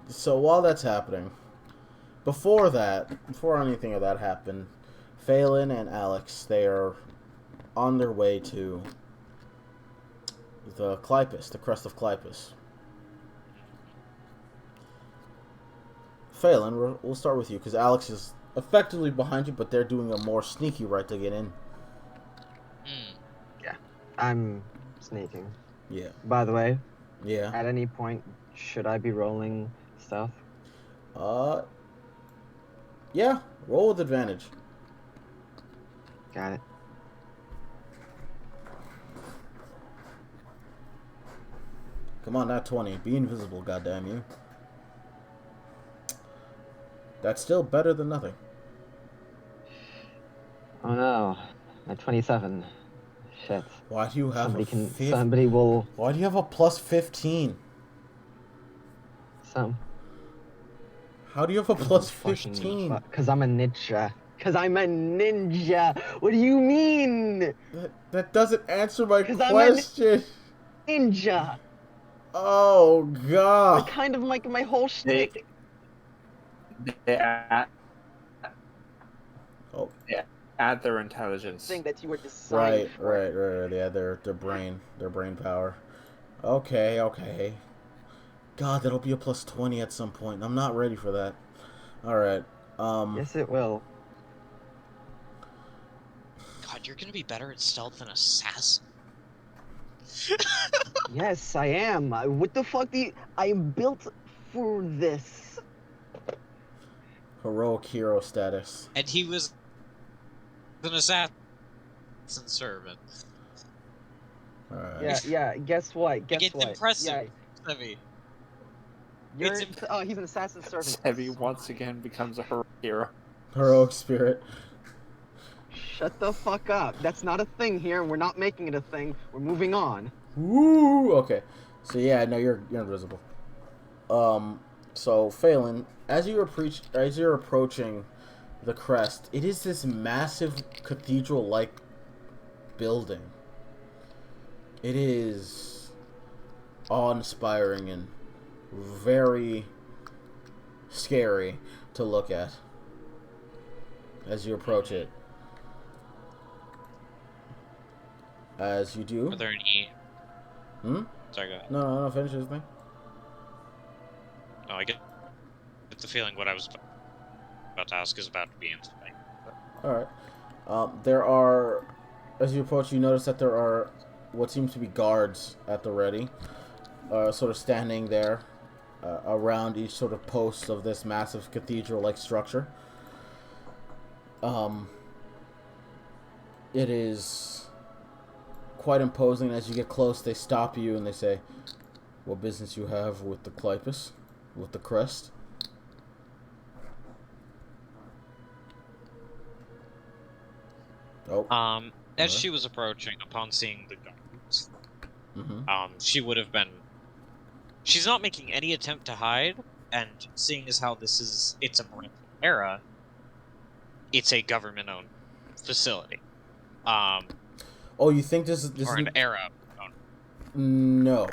So while that's happening, before anything of that happened, Phelan and Alex, they are on their way to the Clypus, the crest of Clypus. Phelan, we'll start with you, because Alex is effectively behind you, but they're doing a more sneaky right to get in. I'm sneaking. Yeah. By the way, Yeah. at any point, should I be rolling stealth? Yeah. Roll with advantage. Got it. Come on, not 20. Be invisible, goddamn you. That's still better than nothing. Oh no, at 27. Shit. Why do you have Somebody will. Why do you have a plus 15? How do you have a plus 15? Because I'm a ninja. Because I'm a ninja. What do you mean? That doesn't answer my 'Cause I'm a question. Ninja. Oh god. Like, kind of like my whole shtick. Oh. Yeah. Add their intelligence. Thing that you were deciding. Right. Yeah, their brain power. Okay. God, that'll be a plus 20 at some point. I'm not ready for that. All right. Yes, it will. God, you're gonna be better at stealth than assassin. Yes, I am. What the fuck do you... I am built for this. Heroic hero status. And he was an assassin servant. All right. Yeah. Guess what? It's impressive. Yeah, Sevi. you're... Oh, he's an assassin servant. Sevi once again becomes a hero. Heroic spirit. Shut the fuck up. That's not a thing here, and we're not making it a thing. We're moving on. Woo! Okay. So yeah, no, you're invisible. So Phelan, as you're approaching the crest, it is this massive cathedral-like building. It is awe-inspiring and very scary to look at as you approach it. As you do. Are there any? Sorry, go ahead. No, finish this thing. No, I get the feeling what I was about to ask is about to be answered. Alright. There are, as you approach, you notice that there are what seems to be guards at the ready, sort of standing there around each sort of post of this massive cathedral-like structure. It is quite imposing. As you get close, they stop you and they say, "What business you have with the Clipus, with the crest?" Oh. As she was approaching, upon seeing the guards, Mm-hmm. she would have been. She's not making any attempt to hide, and seeing as how it's a brand new era, it's a government-owned facility. Oh, you think this Or an isn't? era. No.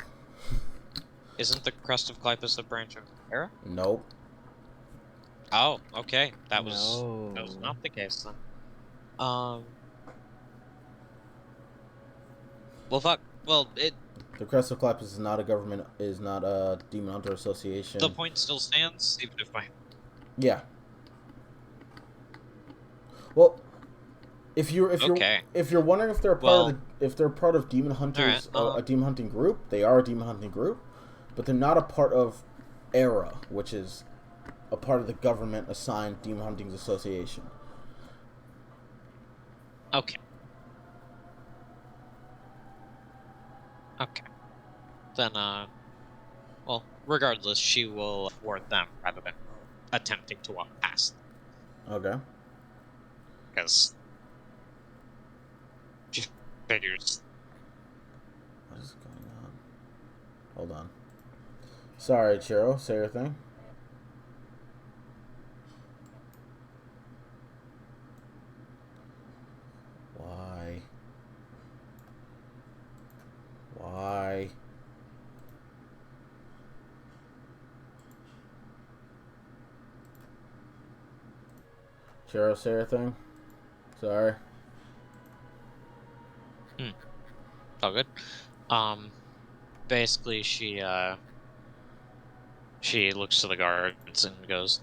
Isn't the Crest of Clypus a branch of Era? Nope. Oh, okay. That was No. not the case then. Well, fuck. Well, The Crest of Clapis is not a government. Is not a Demon Hunter Association. the point still stands, even if my. Yeah. Well, if you're wondering if they're a part if they're part of Demon Hunters, a Demon Hunting group, they are a Demon Hunting group, but they're not a part of ERA, which is a part of the government assigned Demon Hunting Association. Okay. Okay. Then, well, regardless, she will thwart them rather than attempting to walk past them. Okay. Because she figures. What is going on? Hold on. Sorry, Chiro. Say your thing. Why? Why? Chiro, say your thing. Sorry. All good. Basically, she looks to the guards and goes,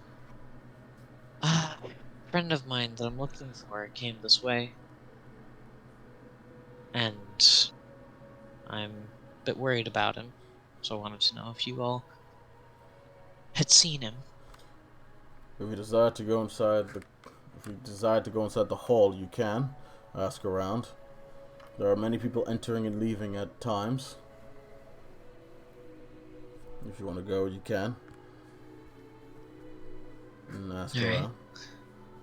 a friend of mine that I'm looking for came this way. And I'm a bit worried about him. So I wanted to know if you all had seen him. If you desire to go inside the hall, you can. Ask around. There are many people entering and leaving at times. If you want to go, you can. And ask around.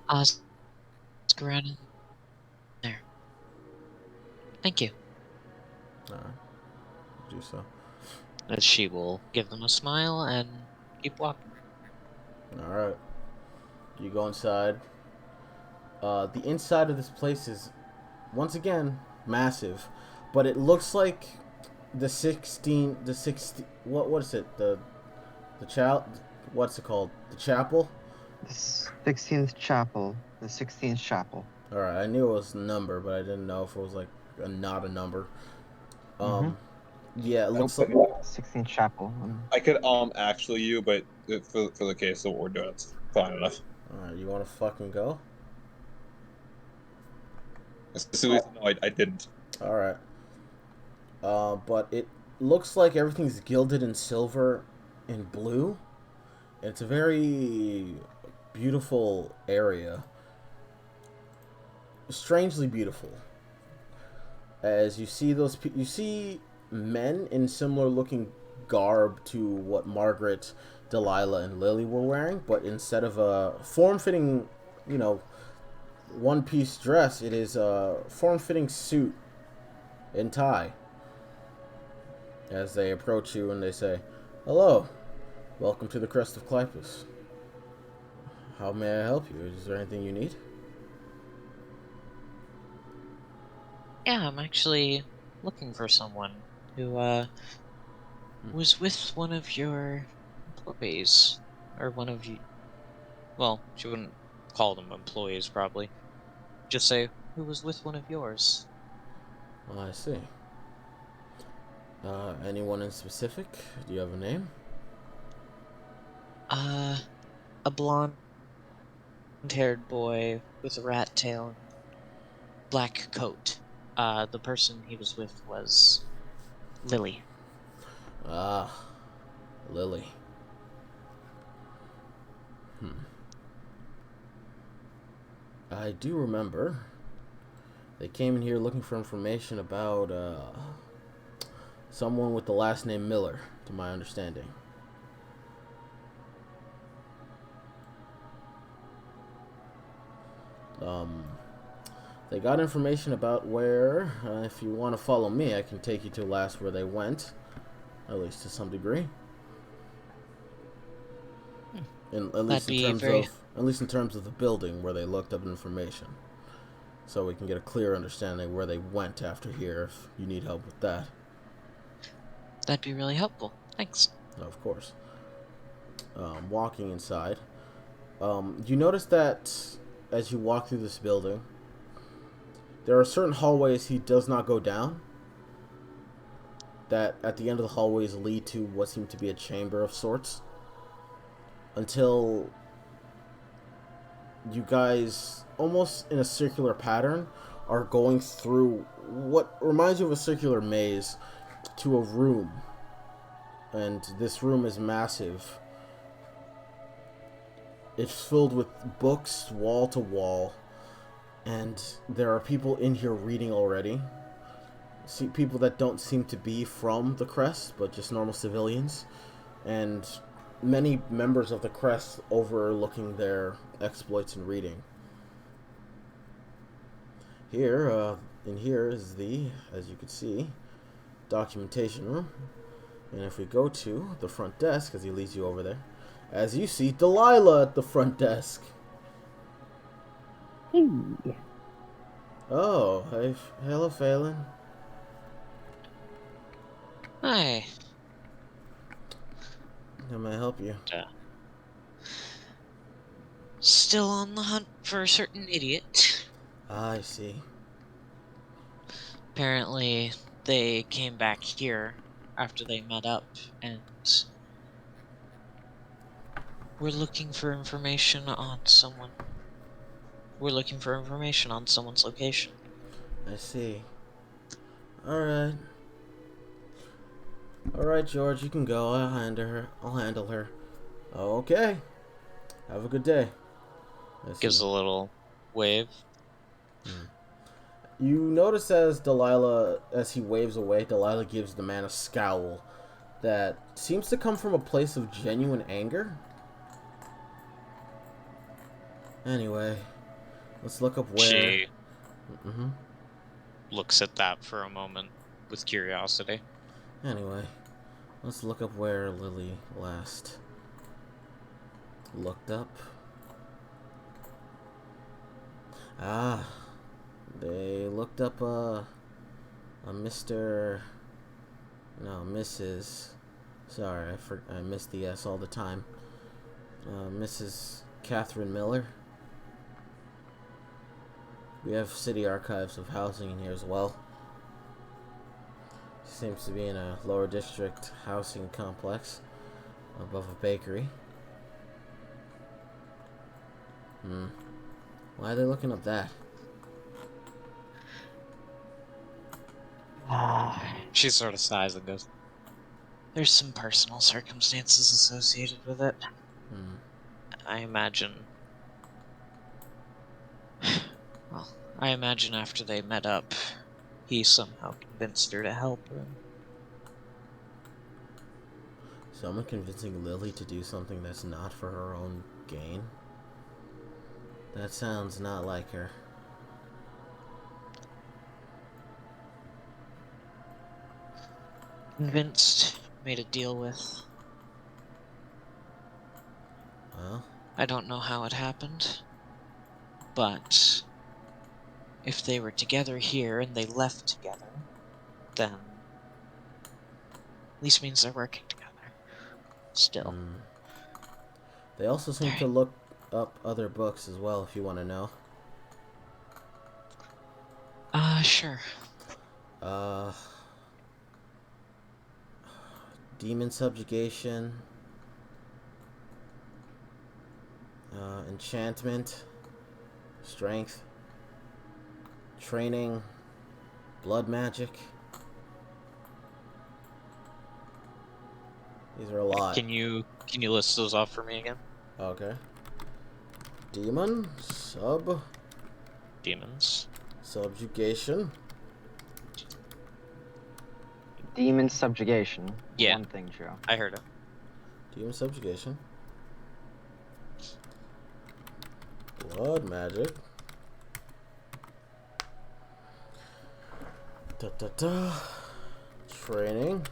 Ask around in there. Thank you. Alright. Do so. As she will give them a smile and keep walking. Alright. You go inside. The inside of this place is, once again, massive. But it looks like what is it? What's it called? The chapel? The 16th chapel. The 16th chapel. Alright, I knew it was a number, but I didn't know if it was like not a number. Yeah, it looks like 16th chapel. I could actually you, but for the case of what we're doing, it's fine enough. Alright, you wanna fucking go? No, I didn't. Alright. But it looks like everything's gilded in silver and blue. It's a very beautiful area. Strangely beautiful. As you see you see men in similar looking garb to what Margaret, Delilah, and Lily were wearing, but instead of a form-fitting, one-piece dress, it is a form-fitting suit and tie. As they approach you and they say, "Hello, welcome to the Crest of Clypus. How may I help you? Is there anything you need?" Yeah, I'm actually looking for someone who was with one of your employees. Or one of you. Well, she wouldn't call them employees, probably. Just say, who was with one of yours? Oh, I see. Anyone in specific? Do you have a name? A blonde-haired boy with a rat tail and black coat. The person he was with was Lily. Ah, Lily. I do remember. They came in here looking for information about someone with the last name Miller, to my understanding. They got information about where, if you want to follow me, I can take you to last where they went, at least to some degree. At least in terms of the building where they looked up information, so we can get a clear understanding where they went after here. If you need help with that, That'd be really helpful. Thanks. of course. Walking inside, you notice that as you walk through this building, there are certain hallways he does not go down, that at the end of the hallways lead to what seem to be a chamber of sorts, until you guys, almost in a circular pattern, are going through what reminds you of a circular maze to a room. And this room is massive. It's filled with books wall to wall, and there are people in here reading already. See, people that don't seem to be from the Crest, but just normal civilians, and many members of the Crest overlooking their exploits and reading. Here, in here is the, as you can see, documentation room. And if we go to the front desk, as he leads you over there, as you see Delilah at the front desk. Hey. Oh, hey, hello, Phelan. Hi. How may I help you? Still on the hunt for a certain idiot. I see. Apparently, they came back here after they met up, and we're looking for information on someone. We're looking for information on someone's location. I see. Alright. Alright, George, you can go. I'll handle her. Okay. Have a good day. Gives a little wave. You notice as he waves away, Delilah gives the man a scowl that seems to come from a place of genuine anger. Anyway, let's look up where... She looks at that for a moment with curiosity. Anyway, let's look up where Lily last looked up. Ah, they looked up a Mr. No, Mrs. Sorry, I missed the S all the time. Mrs. Catherine Miller. We have city archives of housing in here as well. She seems to be in a lower district housing complex above a bakery. Why are they looking up that? She sort of sighs and goes, "There's some personal circumstances associated with it. I imagine... Well, I imagine after they met up, he somehow convinced her to help him." Someone convincing Lily to do something that's not for her own gain? That sounds not like her. Convinced, made a deal with. Well, I don't know how it happened, but if they were together here and they left together, then at least means they're working together. Still. They also seem to look up other books as well, if you want to know. Sure. Demon Subjugation, Enchantment, Strength, Training, Blood Magic. These are a lot. Can you list those off for me again? Okay. Demon, Sub, Demons. Subjugation. Demon subjugation. Yeah. One thing, Joe. I heard it. Demon subjugation. Blood magic. Training.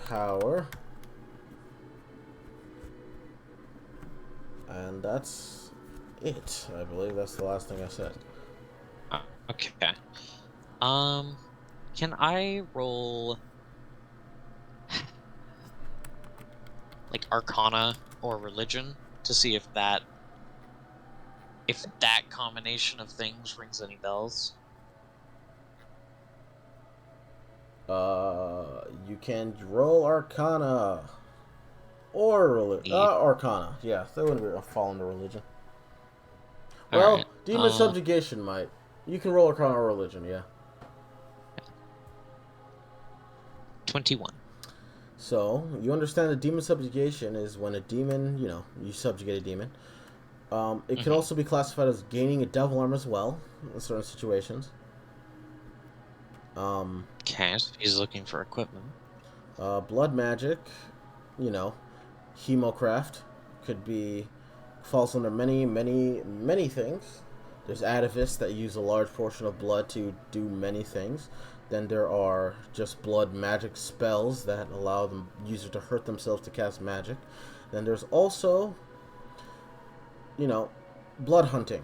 Power. And that's it. I believe that's the last thing I said. Okay. Can I roll like Arcana or Religion to see if that combination of things rings any bells? You can roll Arcana or Arcana. Yeah, that wouldn't fall under religion. Well, Alright, demon subjugation might. You can roll Arcana or religion, yeah. 21. So, you understand that demon subjugation is when a demon, you subjugate a demon. It can also be classified as gaining a devil arm as well, in certain situations. Okay, so he's looking for equipment. Blood magic, hemocraft, falls under many, many, many things. There's atavists that use a large portion of blood to do many things. Then there are just blood magic spells that allow the user to hurt themselves to cast magic. Then there's also, blood hunting,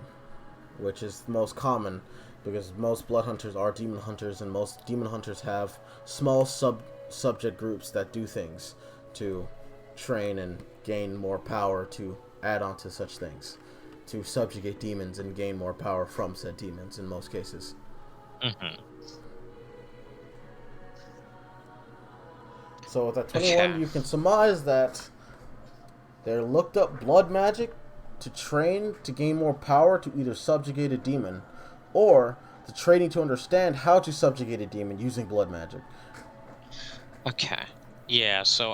which is the most common because most blood hunters are demon hunters, and most demon hunters have small subject groups that do things to train and gain more power to add on to such things, to subjugate demons and gain more power from said demons in most cases. So with that 21, you can surmise that they're looked up blood magic to train to gain more power to either subjugate a demon, or the training to understand how to subjugate a demon using blood magic. Okay. Yeah, so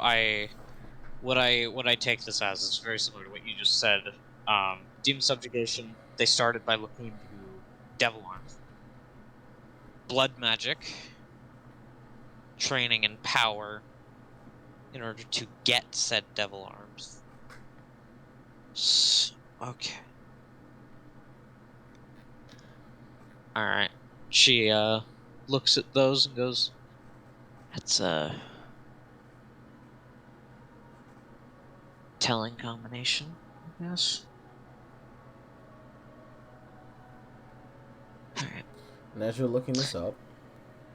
what I take this as is very similar to what you just said. Demon subjugation, they started by looking into devil arms. Blood magic, training and power in order to get said devil arms. Okay. Alright. She looks at those and goes, that's a telling combination, I guess. Alright. And as you're looking this up,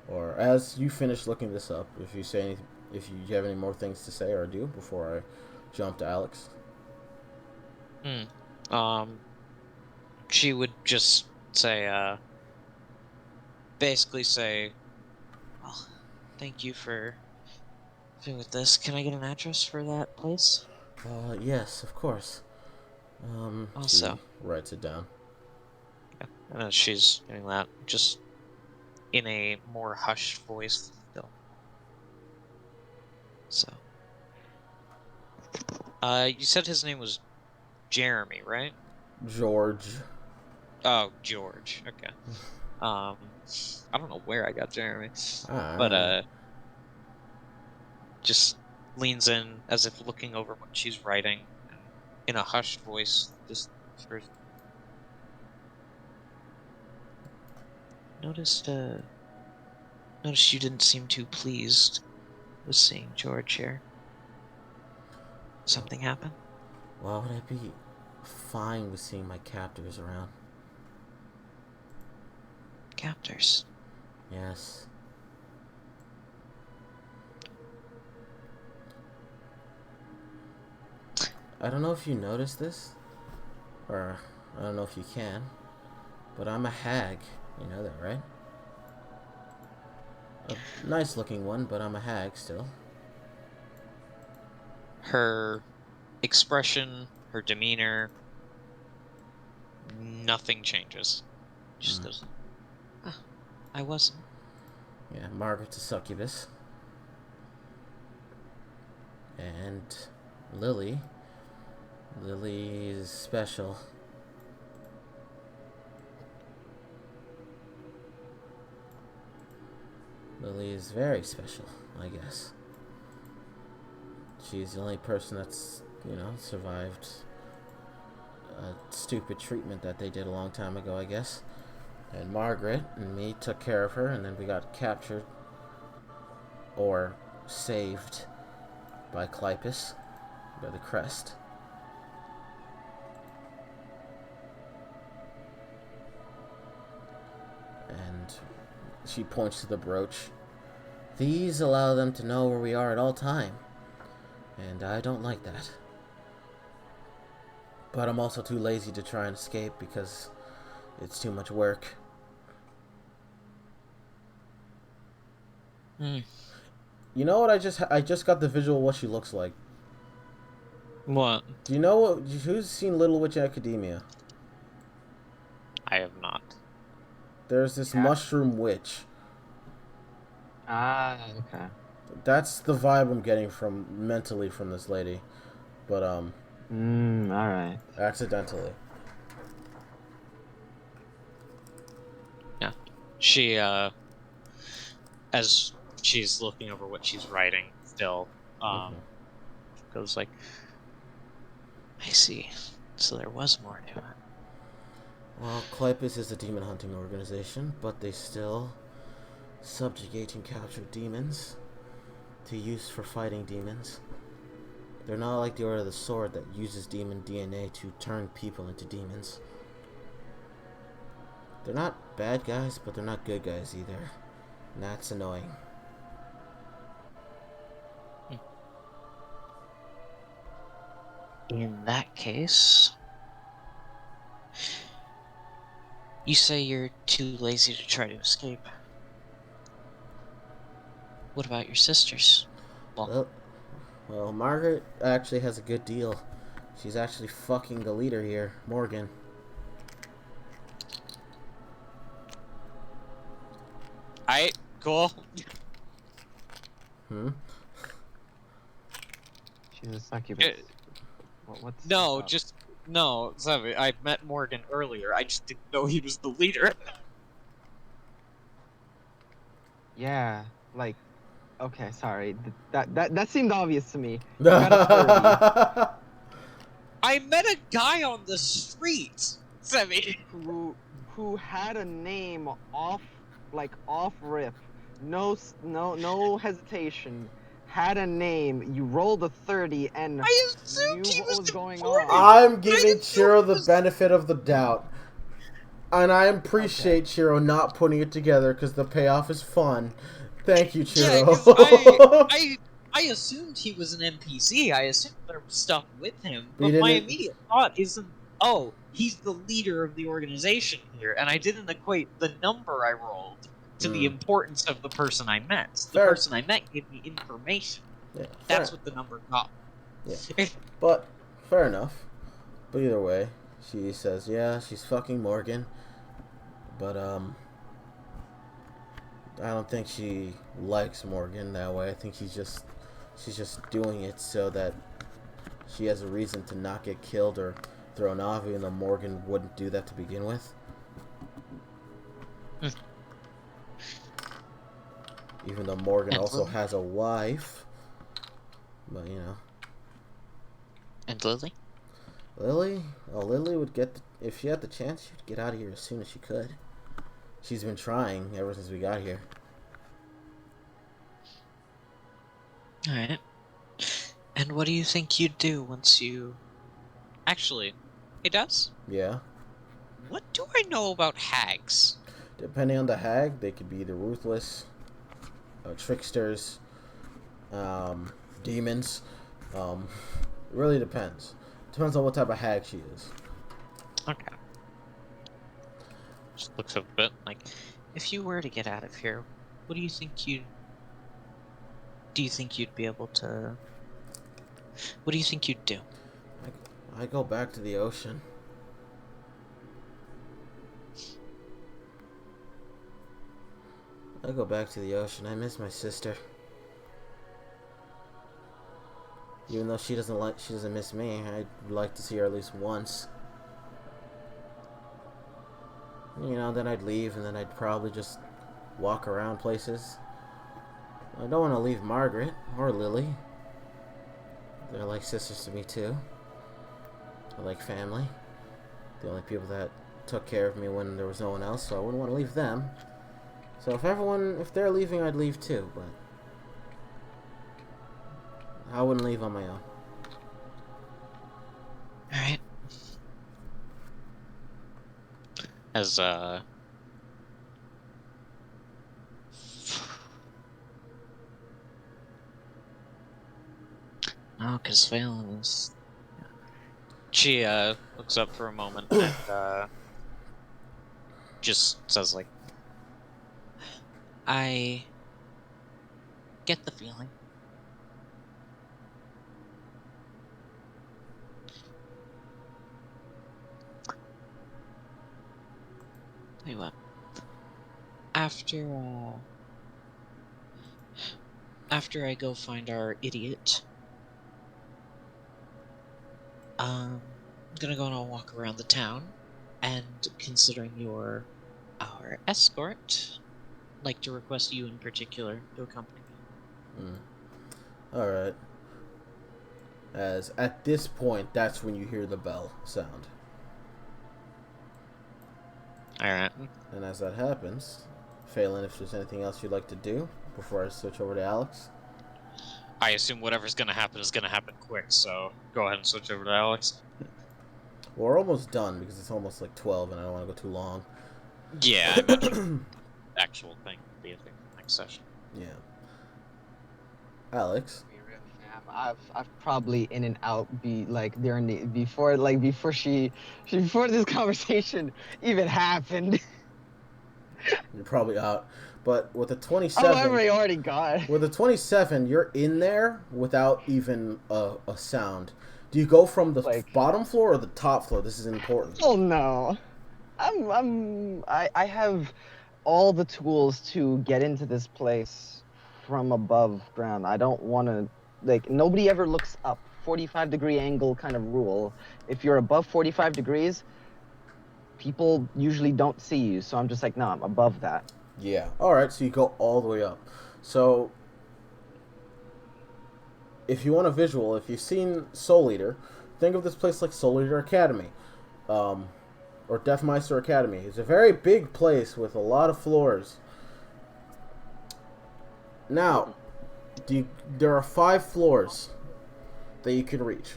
or as you finish looking this up, if you have any more things to say or do before I jump to Alex. She would just say, basically say, well, thank you for doing with this. Can I get an address for that place? Yes, of course. Also, she writes it down. Yeah, and as she's doing that, just in a more hushed voice still. So, you said his name was Jeremy, right? George. Oh, George. Okay. I don't know where I got Jeremy, but just leans in as if looking over what she's writing, and in a hushed voice, just whispers, Noticed you didn't seem too pleased with seeing George here. Something happened? Why would I be fine with seeing my captors around? Captors? Yes. I don't know if you noticed this, or I don't know if you can, but I'm a hag. You know that, right? A nice looking one, but I'm a hag still. Her expression, her demeanor, nothing changes. She just goes, I wasn't. Yeah, Margaret's a succubus. And Lily is special. Lily is very special, I guess. She's the only person that's, survived a stupid treatment that they did a long time ago, I guess. And Margaret and me took care of her, and then we got captured or saved by Clypus, by the crest. And she points to the brooch. These allow them to know where we are at all time. And I don't like that. But I'm also too lazy to try and escape because it's too much work. You know what? I just got the visual of what she looks like. What? Do you know who's seen Little Witch Academia? I have not. There's this mushroom witch. Ah, okay. That's the vibe I'm getting mentally from this lady. But alright. accidentally. Yeah. She as she's looking over what she's writing still, goes like, I see. So there was more to it. Well, Clypus is a demon hunting organization, but they still subjugate and capture demons to use for fighting demons. They're not like the Order of the Sword that uses demon DNA to turn people into demons. They're not bad guys, but they're not good guys either. And that's annoying. In that case, you say you're too lazy to try to escape. What about your sisters? Well, Margaret actually has a good deal. She's actually fucking the leader here, Morgan. Alright, cool. She's a succubus. What's No, up? no, sorry, I met Morgan earlier. I just didn't know he was the leader. Yeah, like, okay, sorry. That seemed obvious to me. You got a I met a guy on the street, Sammy. 30 who had a name off rip. No hesitation. Had a name. You rolled a 30 and I assumed knew he what was going important. on. I'm giving Chiro the benefit of the doubt. And I appreciate Chiro not putting it together because the payoff is fun. Thank you, Chiro. Yeah, I assumed he was an NPC. I assumed there was stuff with him. But my immediate thought isn't, oh, he's the leader of the organization here. And I didn't equate the number I rolled to the importance of the person I met. The person I met gave me information. Yeah, that's what the number got. Yeah. But, fair enough. But either way, she says, yeah, she's fucking Morgan. But, I don't think she likes Morgan that way. I think she's just doing it so that she has a reason to not get killed or thrown off, even though Morgan wouldn't do that to begin with. Even though Morgan also has a wife. But, And Lily? Lily? Oh, Lily would if she had the chance, she'd get out of here as soon as she could. She's been trying ever since we got here. Alright. And what do you think you'd do once you... Actually, hey Des? Yeah? What do I know about hags? Depending on the hag, they could be either ruthless, tricksters, demons. It really depends. Depends on what type of hag she is. Okay. Just looks a bit like, if you were to get out of here, what do you think you'd... Do you think you'd be able to... What do you think you'd do? I go back to the ocean. I go back to the ocean. I miss my sister. Even though she doesn't miss me, I'd like to see her at least once. Then I'd leave, and then I'd probably just walk around places. I don't want to leave Margaret or Lily. They're like sisters to me too. They're like family. The only people that took care of me when there was no one else, so I wouldn't want to leave them. So if they're leaving, I'd leave too, but I wouldn't leave on my own. Alright. As, oh, because Phelan is... She, looks up for a moment and, just says, like, I get the feeling. Tell you what. After I go find our idiot, I'm gonna go on a walk around the town, and considering you're our escort, I'd like to request you in particular to accompany me. Alright. As at this point, that's when you hear the bell sound. Alright. And as that happens, Phelan, if there's anything else you'd like to do before I switch over to Alex. I assume whatever's gonna happen is gonna happen quick, so go ahead and switch over to Alex. Well, we're almost done because it's almost like 12 and I don't want to go too long. Yeah, I imagine the actual thing will be a thing for next session. Yeah. Alex. I've probably in and out during the before this conversation even happened. You're probably out. But with the 27... Oh, I already got. With the 27, you're in there without even a sound. Do you go from the bottom floor or the top floor? This is important. Oh no. I have all the tools to get into this place from above ground. I don't want to, nobody ever looks up. 45-degree angle kind of rule. If you're above 45 degrees, people usually don't see you. So I'm just like, no, I'm above that. Yeah. All right. So you go all the way up. So if you want a visual, if you've seen Soul Eater, think of this place like Soul Eater Academy. Or Deathmeister Academy. It's a very big place with a lot of floors. Now, there are 5 floors that you can reach.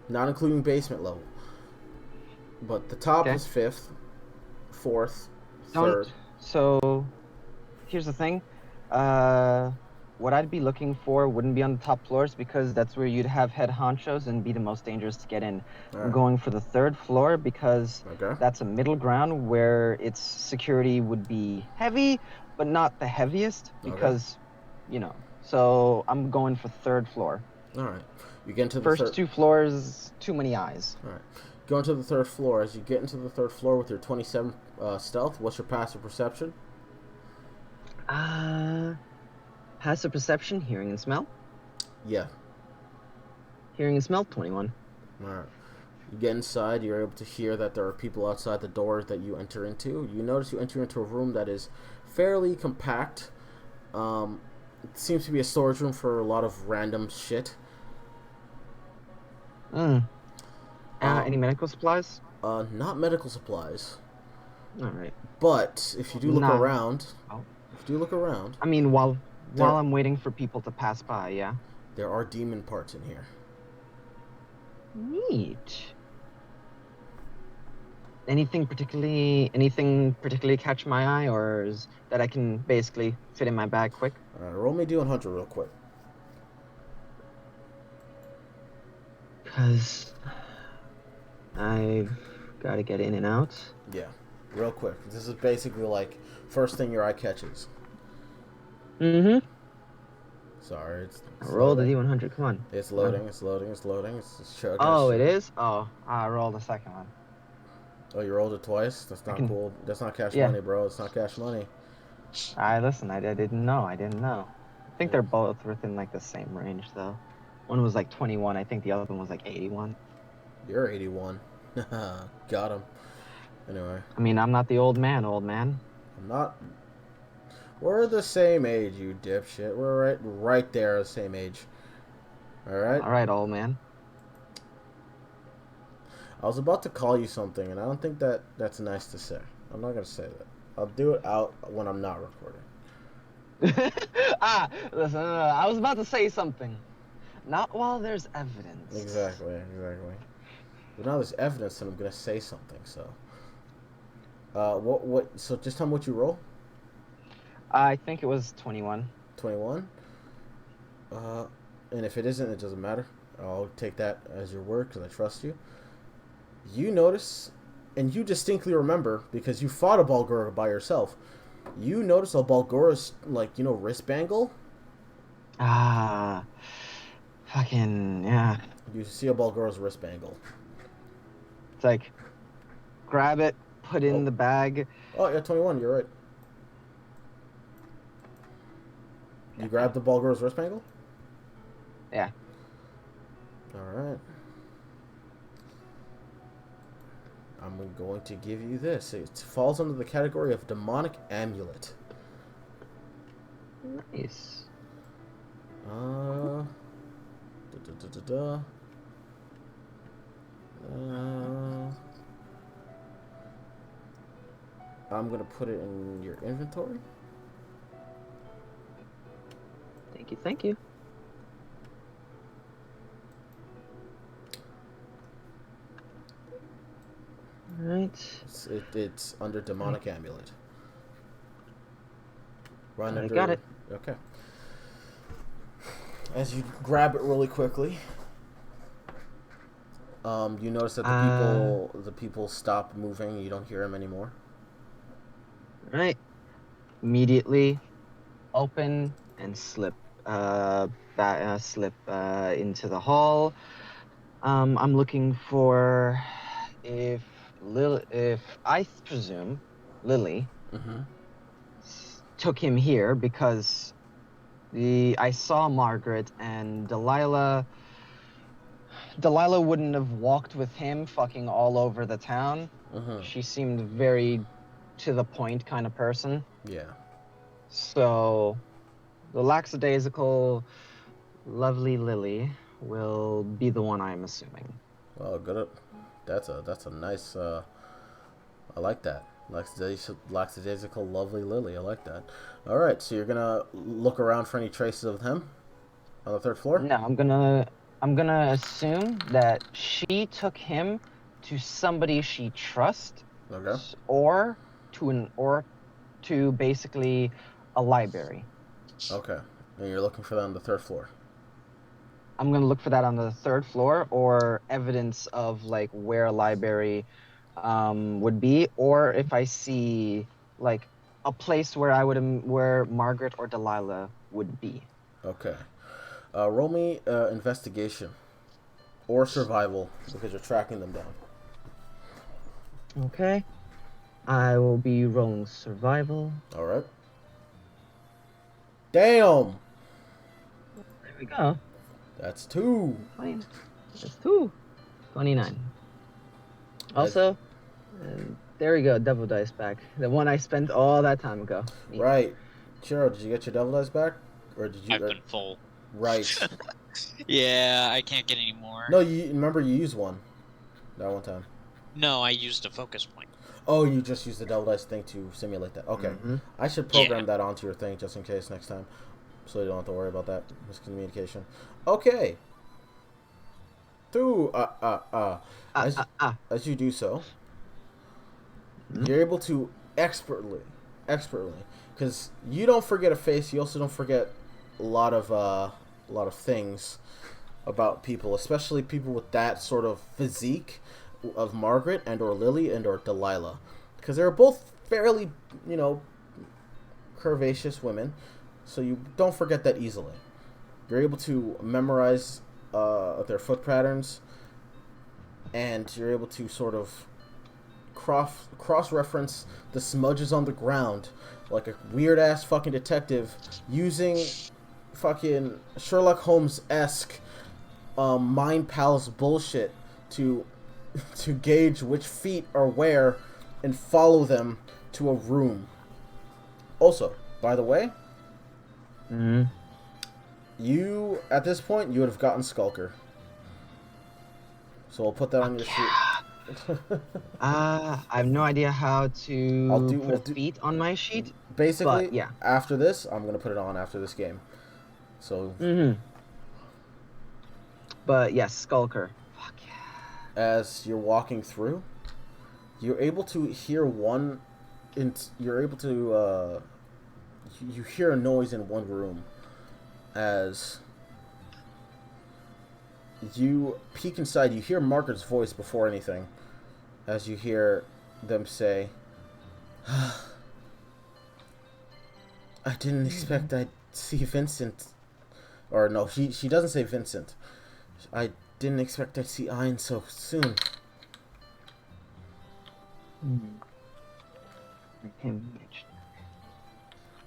Not including basement level. But the top is 5th, 4th, 3rd. So, here's the thing. What I'd be looking for wouldn't be on the top floors because that's where you'd have head honchos and be the most dangerous to get in. Right. I'm going for the 3rd floor because that's a middle ground where its security would be heavy, but not the heaviest because, so I'm going for 3rd floor. All right. You get into the first 2 floors, too many eyes. All right. Go into the 3rd floor. As you get into the 3rd floor with your 27 stealth, what's your passive perception? Passive perception, hearing and smell? Yeah. Hearing and smell, 21. Alright. You get inside, you're able to hear that there are people outside the door that you enter into. You notice you enter into a room that is fairly compact. It seems to be a storage room for a lot of random shit. Any medical supplies? Not medical supplies. Alright. But if you do look around... I mean, while I'm waiting for people to pass by, yeah? There are demon parts in here. Neat. Anything particularly catch my eye, or is that I can basically fit in my bag quick? Alright, roll me do and Hunter real quick. Because I've got to get in and out. Yeah, real quick. This is basically like first thing your eye catches. Mm-hmm. Sorry, it's roll the D100. Come on. It's loading. It's loading. It's loading. It's chugging. Oh, it is. Oh, I rolled the second one. Oh, you rolled it twice. That's not cool. That's not cash money, bro. It's not cash money. Listen. I didn't know. I think they're both within like the same range, though. One was like 21. I think the other one was like 81. You're 81. Got him. Anyway. I mean, I'm not the old man. I'm not. We're the same age, you dipshit. We're right there, the same age. All right. All right, old man. I was about to call you something, and I don't think that's nice to say. I'm not gonna say that. I'll do it out when I'm not recording. Listen, I was about to say something. Not while there's evidence. Exactly. But now there's evidence, and I'm gonna say something. So, what? So just tell me what you roll. I think it was 21. 21. And if it isn't, it doesn't matter. I'll take that as your word because I trust you. You notice, and you distinctly remember because you fought a Balgora by yourself. You notice a Balgora's wrist bangle. Fucking yeah. You see a Balgora's wrist bangle. It's like, grab it, put it in the bag. Oh yeah, 21. You're right. You grabbed the Balgora's wrist bangle. Yeah. All right. I'm going to give you this. It falls under the category of demonic amulet. Nice. I'm gonna put it in your inventory. Thank you. Right. It's under demonic amulet. I got it. Okay. As you grab it really quickly, you notice that the people stop moving. You don't hear them anymore. Right. Immediately open and slip into the hall. I'm looking for if I presume Lily took him here because I saw Margaret and Delilah wouldn't have walked with him fucking all over the town. She seemed very to the point kind of person. Yeah. So the lackadaisical lovely Lily will be the one, I'm assuming. Oh, good. That's a nice. I like that. Lackadaisical, lovely Lily. I like that. All right, so you're gonna look around for any traces of him on the third floor. No, I'm gonna assume that she took him to somebody she trusts, Okay. or to basically a library. Okay, and you're looking for that on the third floor. I'm gonna look for that on the third floor, or evidence of like where a library would be, or if I see like a place where Margaret or Delilah would be. Okay. Roll me investigation or survival because you're tracking them down. Okay. I will be rolling survival. All right. Damn. There we go. That's 2. Fine. That's 2. 29. Also, there we go. Devil dice back. The one I spent all that time ago. Neat. Right. Chiro, did you get your devil dice back, or did you? I've been full. Right. Yeah, I can't get any more. No, you remember you used one that one time. No, I used a focus point. Oh, you just used the devil dice thing to simulate that. Okay. I should program that onto your thing just in case next time, so you don't have to worry about that miscommunication. Okay. As you do so, you're able to expertly, because you don't forget a face. You also don't forget a lot of things about people, especially people with that sort of physique of Margaret and or Lily and or Delilah, because they're both fairly, curvaceous women, so you don't forget that easily. You're able to memorize their foot patterns, and you're able to sort of cross-reference the smudges on the ground like a weird-ass fucking detective using fucking Sherlock Holmes-esque Mind Palace bullshit to gauge which feet are where and follow them to a room. Also, By the way, Mm-hmm. you at this point you would have gotten Skulker. So we'll put that on your sheet. I have no idea how to put a feat on my sheet. Basically, but yeah. after this, I'm gonna put it on after this game. So. But yes, Skulker. Fuck yeah. As you're walking through, you're able to hear one. You're able to. You hear a noise in one room, as you peek inside. You hear Margaret's voice before anything, as you hear them say, "I didn't expect I'd see Vincent." Or no, she doesn't say Vincent. I didn't expect I'd see Ein so soon.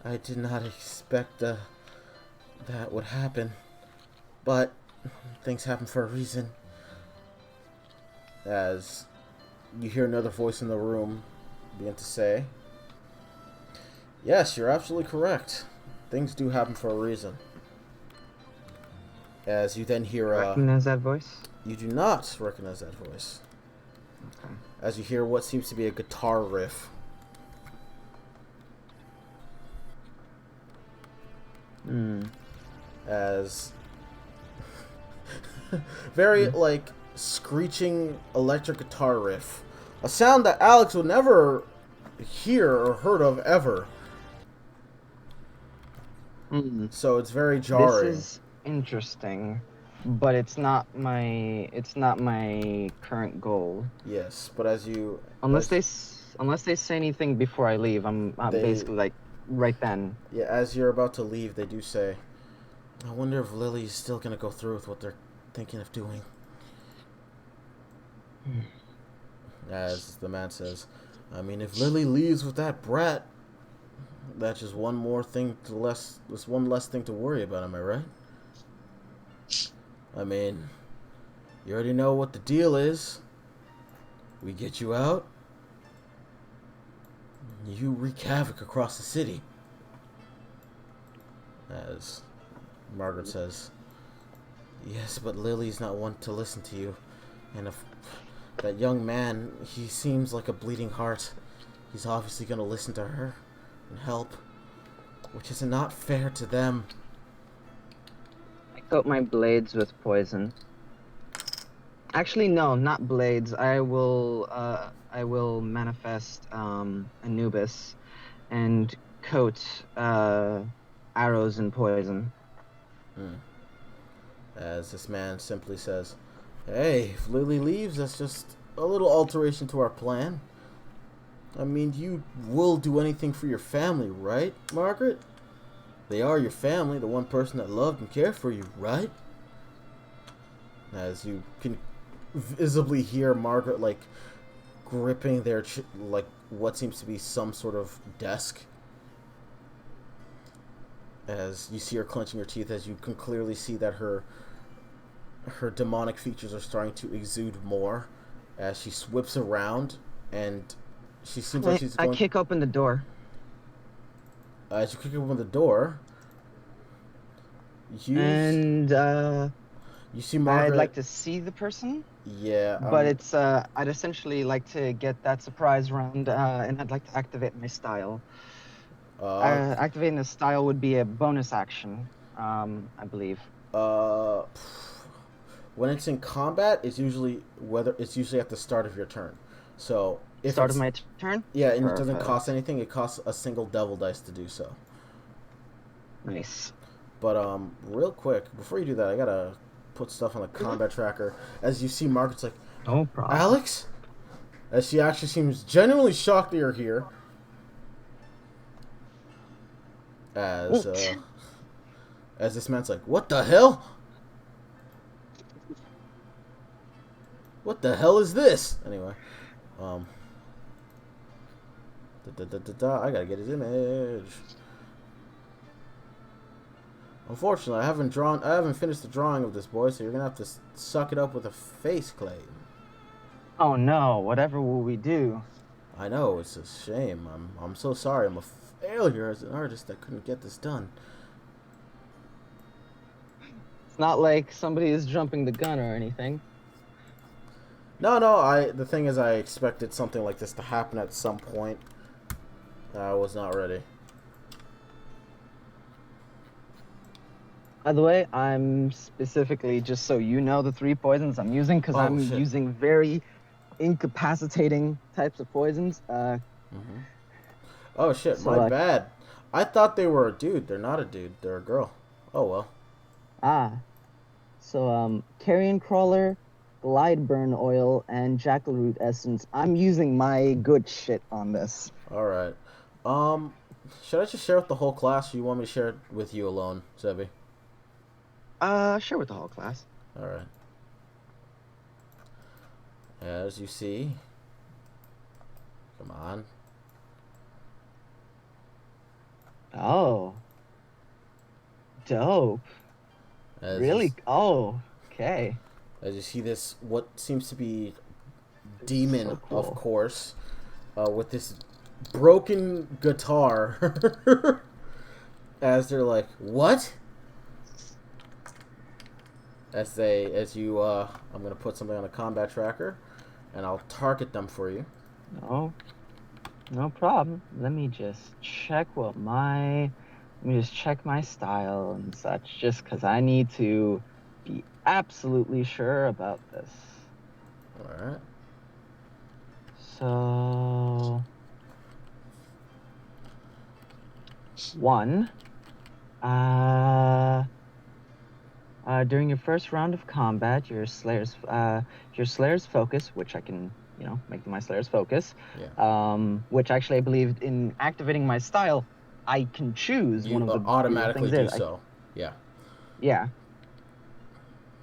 I did not expect that would happen. But things happen for a reason. As you hear another voice in the room begin to say, yes, you're absolutely correct. Things do happen for a reason. As you then hear recognize that voice? You do not recognize that voice. Okay. As you hear what seems to be a guitar riff. As very like screeching electric guitar riff. A sound that Alex would never hear or heard of ever. So it's very jarring. This is interesting, but it's not my current goal. Yes, but as you unless they say anything before I leave, I'm basically like right then. Yeah, as you're about to leave, they do say, I wonder if Lily's still gonna go through with what they're thinking of doing. As the man says, I mean, if Lily leaves with that brat, that's just one more thing that's one less thing to worry about, am I right? I mean, you already know what the deal is. We get you out, you wreak havoc across the city. As Margaret says, yes, but Lily's not one to listen to you. And if that young man, he seems like a bleeding heart. He's obviously going to listen to her and help, which is not fair to them. I coat my blades with poison. Actually, no, not blades. I will manifest Anubis and coat arrows in poison. As this man simply says, hey, if Lily leaves, that's just a little alteration to our plan. I mean, you will do anything for your family, right, Margaret? They are your family, the one person that loved and cared for you, right? As you can visibly hear Margaret, like, gripping their, like, what seems to be some sort of desk. As you see her clenching her teeth, as you can clearly see that her demonic features are starting to exude more. As she whips around, and she seems like she's going... I kick open the door. As you kick open the door, you see Margaret... I'd like to see the person. Yeah. But it's, I'd essentially like to get that surprise round, and I'd like to activate my style. Activating the style would be a bonus action, I believe. When it's in combat, it's usually at the start of your turn. So if start of my turn? Yeah, and it doesn't cost anything. It costs a single devil dice to do so. Nice. But real quick, before you do that, I gotta put stuff on the combat tracker. As you see, Margaret's like, no problem. Alex? As she actually seems genuinely shocked that you're here. As this man's like, what the hell? What the hell is this? Anyway, I gotta get his image. Unfortunately, I haven't finished the drawing of this boy, so you're gonna have to suck it up with a face clay. Oh no! Whatever will we do? I know, it's a shame. I'm so sorry. failure as an artist that couldn't get this done. It's not like somebody is jumping the gun or anything. No, the thing is, I expected something like this to happen at some point. I was not ready. By the way, I'm specifically, just so you know, the 3 poisons I'm using, because I'm using very incapacitating types of poisons. Oh shit, So, my bad. I thought they were a dude. They're not a dude. They're a girl. Oh well. So, Carrion Crawler, Glide Burn Oil, and Jackaloot Essence. I'm using my good shit on this. Alright. Should I just share with the whole class, or you want me to share it with you alone, Sebi? Share with the whole class. Alright. As you see. Come on. Oh. Dope. Really? Oh, okay. As you see this, what seems to be demon, so cool. of course, with this broken guitar. As they're like, what? I'm gonna put something on a combat tracker, and I'll target them for you. No problem. Let me just check my style and such, just because I need to be absolutely sure about this. Alright. So, 1, during your first round of combat, your Slayer's focus, which I can, make my Slayer's focus, which actually I believe in activating my style, I can choose one of the automatically things do so. Yeah. Yeah.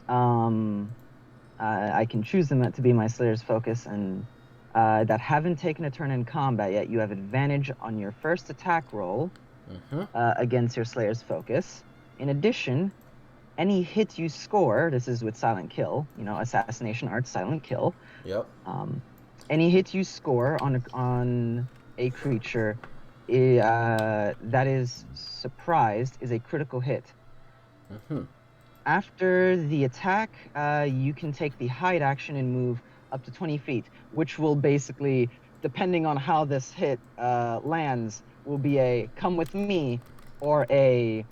I can choose them to be my Slayer's focus, and that haven't taken a turn in combat yet, you have advantage on your first attack roll against your Slayer's focus. In addition, any hit you score, this is with Silent Kill, Assassination Arts Silent Kill. Yep. Any hit you score on a creature that is surprised is a critical hit. After the attack, you can take the hide action and move up to 20 feet, which will basically, depending on how this hit lands, will be a come with me or a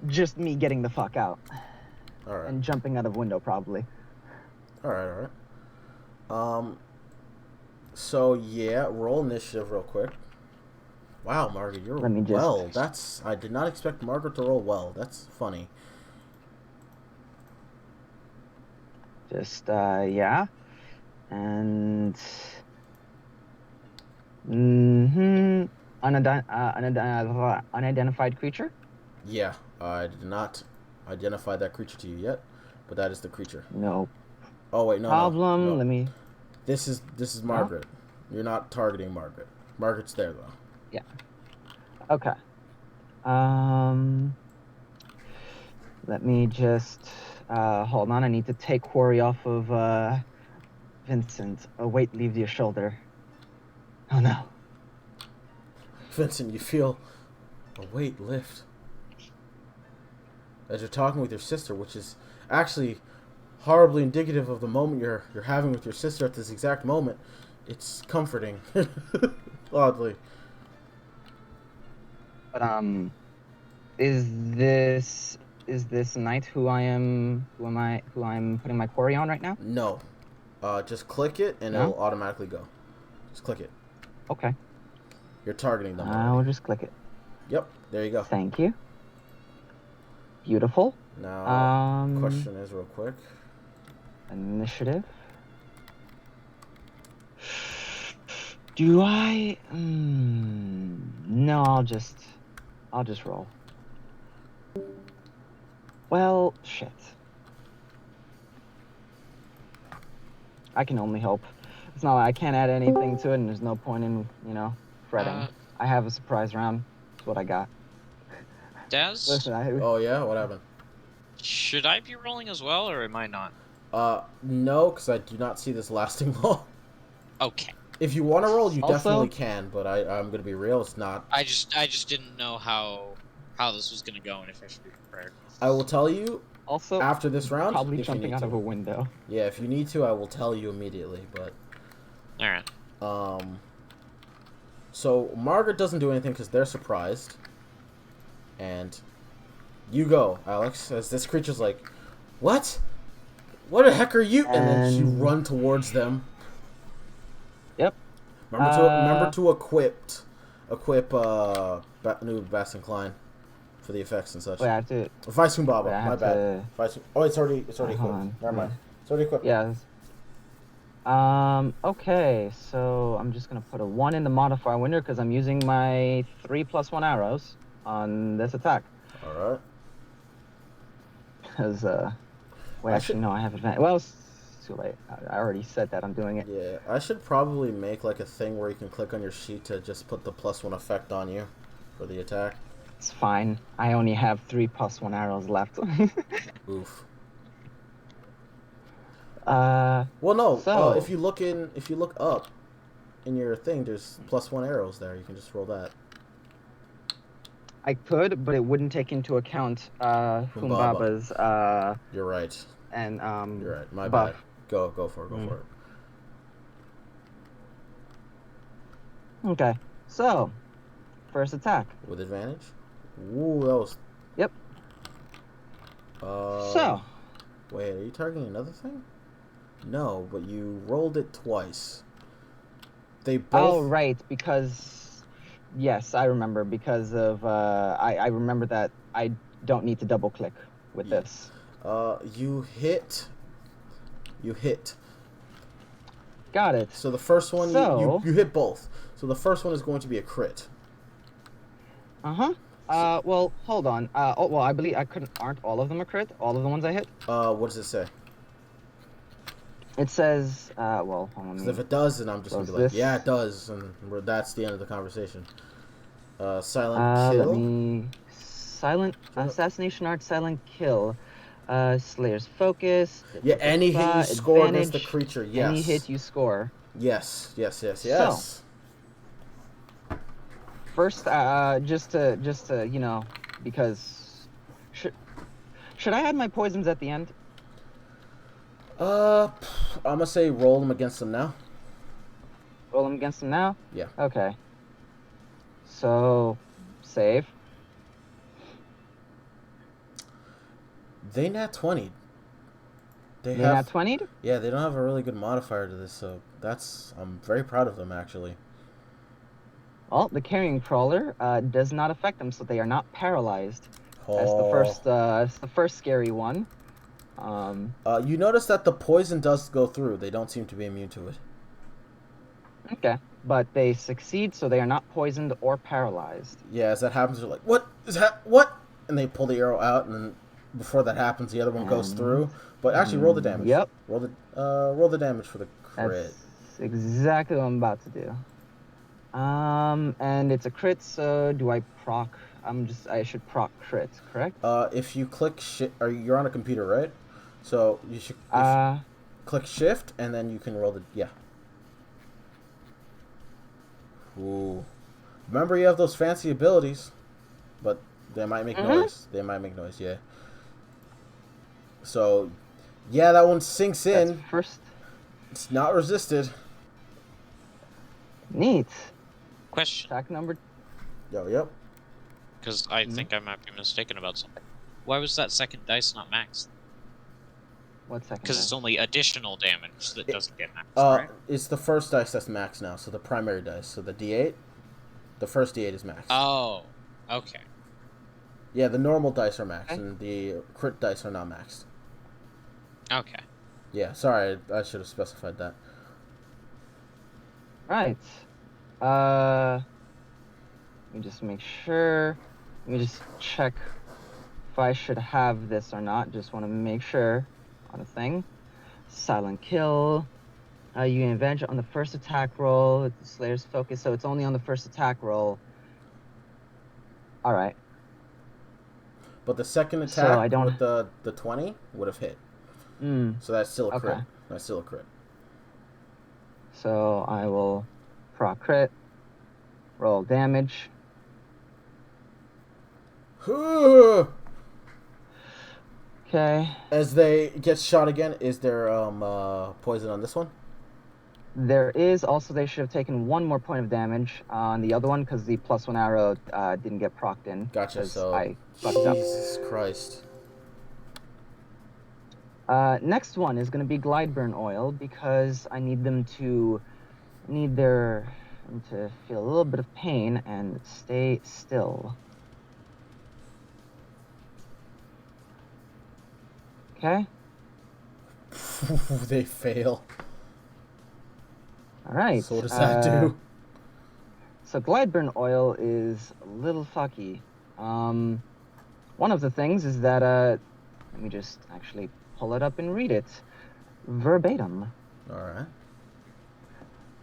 just me getting the fuck out. All right. And jumping out of window, probably. All right. So yeah, roll initiative real quick. Wow, Margaret, you're well. I did not expect Margaret to roll well. That's funny. Yeah. And unidentified creature? Yeah, I did not identify that creature to you yet, but that is the creature. No. Oh wait, no. Problem. No. Let me. This is Margaret. No? You're not targeting Margaret. Margaret's there though. Yeah. Okay. Let me just hold on. I need to take quarry off of Vincent. Oh wait, leave your shoulder. Oh no. Vincent, you feel a weight lift as you're talking with your sister, which is actually horribly indicative of the moment you're having with your sister at this exact moment. It's comforting, oddly. But is this knight who I'm putting my quarry on right now? No, just click it and it'll automatically go. Just click it. Okay. You're targeting them. I will just click it. Yep, there you go. Thank you. Beautiful. Now, question is real quick. Initiative. Do I? No, I'll just roll. Well, shit. I can only hope. It's not like I can't add anything to it, and there's no point in, fretting. I have a surprise round. That's what I got. Daz? Listen, Oh yeah, what happened? Should I be rolling as well, or am I not? No, because I do not see this lasting long. Okay. If you want to roll, you Also- definitely can. But I'm gonna be real. It's not. I just didn't know how this was gonna go and if I should be prepared. I will tell you Also, after this round. probably if you jumping need out to. of a window. Yeah, if you need to, I will tell you immediately. But All right. So Margaret doesn't do anything because they're surprised. And you go, Alex, as this creature's like, what? What the heck are you? And then you And- run towards them. Yep. Remember to equip new Bass Incline for the effects and such. Wait, I have to. Vice Humbaba, Wait, I my have bad. to- Oh, it's already Hold equipped. on. Never mind. It's already equipped. Yes. Okay, so I'm just gonna put a 1 in the modifier window because I'm using my 3+1 arrows on this attack. Alright. Because, wait, I actually, should- no, I have advantage. Well, it's too late. I already said that I'm doing it. Yeah, I should probably make like a thing where you can click on your sheet to just put the +1 effect on you for the attack. It's fine. I only have 3+1 arrows left. Oof. uh, Well, no. So- If you look up in your thing, there's +1 arrows there. You can just roll that. I could, but it wouldn't take into account Humbaba's You're right. and You're right. My buff. bad. Go for it. Go Mm. for it. Okay, so first attack. With advantage. Ooh, that was. Yep. So Wait, are you targeting another thing? No, but you rolled it twice. They both. oh right, because yes, I remember because of I remember that I don't need to double click with Yeah. this. You hit. Got it. So the first one, So- you hit both. So the first one is going to be a crit. Well, hold on. Well, I believe aren't all of them a crit? All of the ones I hit? What does it say? It says, well, hold on. Because if it does, then I'm just going to be like, Does yeah, this- it does. And that's the end of the conversation. Silent kill. Let me... Silent... Assassination art, silent kill. Slayer's focus. Yeah, any hit you score against the advantage, creature, yes. Any hit you score. Yes. First, just to you know, because... Should I add my poisons at the end? I'm gonna say roll them against them now. Roll them against them now? Yeah. Okay. So, save. They nat 20. They They have nat 20'd? Yeah, they don't have a really good modifier to this, so I'm very proud of them actually. Well, the carrying crawler does not affect them, so they are not paralyzed. That's Oh. the first scary one. You notice that the poison does go through. They don't seem to be immune to it. Okay, but they succeed, so they are not poisoned or paralyzed. Yeah, as that happens, they're like, "What is that? What?" And they pull the arrow out, and then before that happens, the other one goes through. But actually, roll the damage. Yep. Roll the damage for the crit. That's exactly what I'm about to do. And it's a crit, so do I proc? I should proc crit, correct? If you click you're on a computer, right? So you should click shift, and then you can roll yeah. Ooh. Remember, you have those fancy abilities, but they might make noise. They might make noise, yeah. So, yeah, that one sinks in. That's first. It's not resisted. Neat. Question, Attack number. Yep. because I think I might be mistaken about something. Why was that second dice not maxed? What second? Because it's die? only additional damage that doesn't get maxed, right? It's the first dice that's maxed now, so the primary dice. So the D8, the first D8 is maxed. Oh, okay. Yeah, the normal dice are maxed, Okay. and the crit dice are not maxed. Okay. Yeah, sorry, I should have specified that. Right. Let me just make sure. Let me just check if I should have this or not. Just want to make sure on a thing. Silent kill. You gain advantage on the first attack roll. It's the Slayer's focus, so it's only on the first attack roll. All right. But the second So attack I don't- with the 20 would have hit. Hmm. So that's still a crit. Okay. That's still a crit. So I will proc crit, roll damage. Okay. As they get shot again, is there poison on this one? There is also, they should have taken 1 more point of damage on the other one because the +1 arrow didn't get procced in. Gotcha. So I fucked up. Jesus Christ. Next one is going to be Glideburn Oil because I need them to to feel a little bit of pain and stay still. Okay. They fail. All right. So what does that do? So Glideburn Oil is a little fucky. One of the things is that let me just actually pull it up and read it verbatim. All right.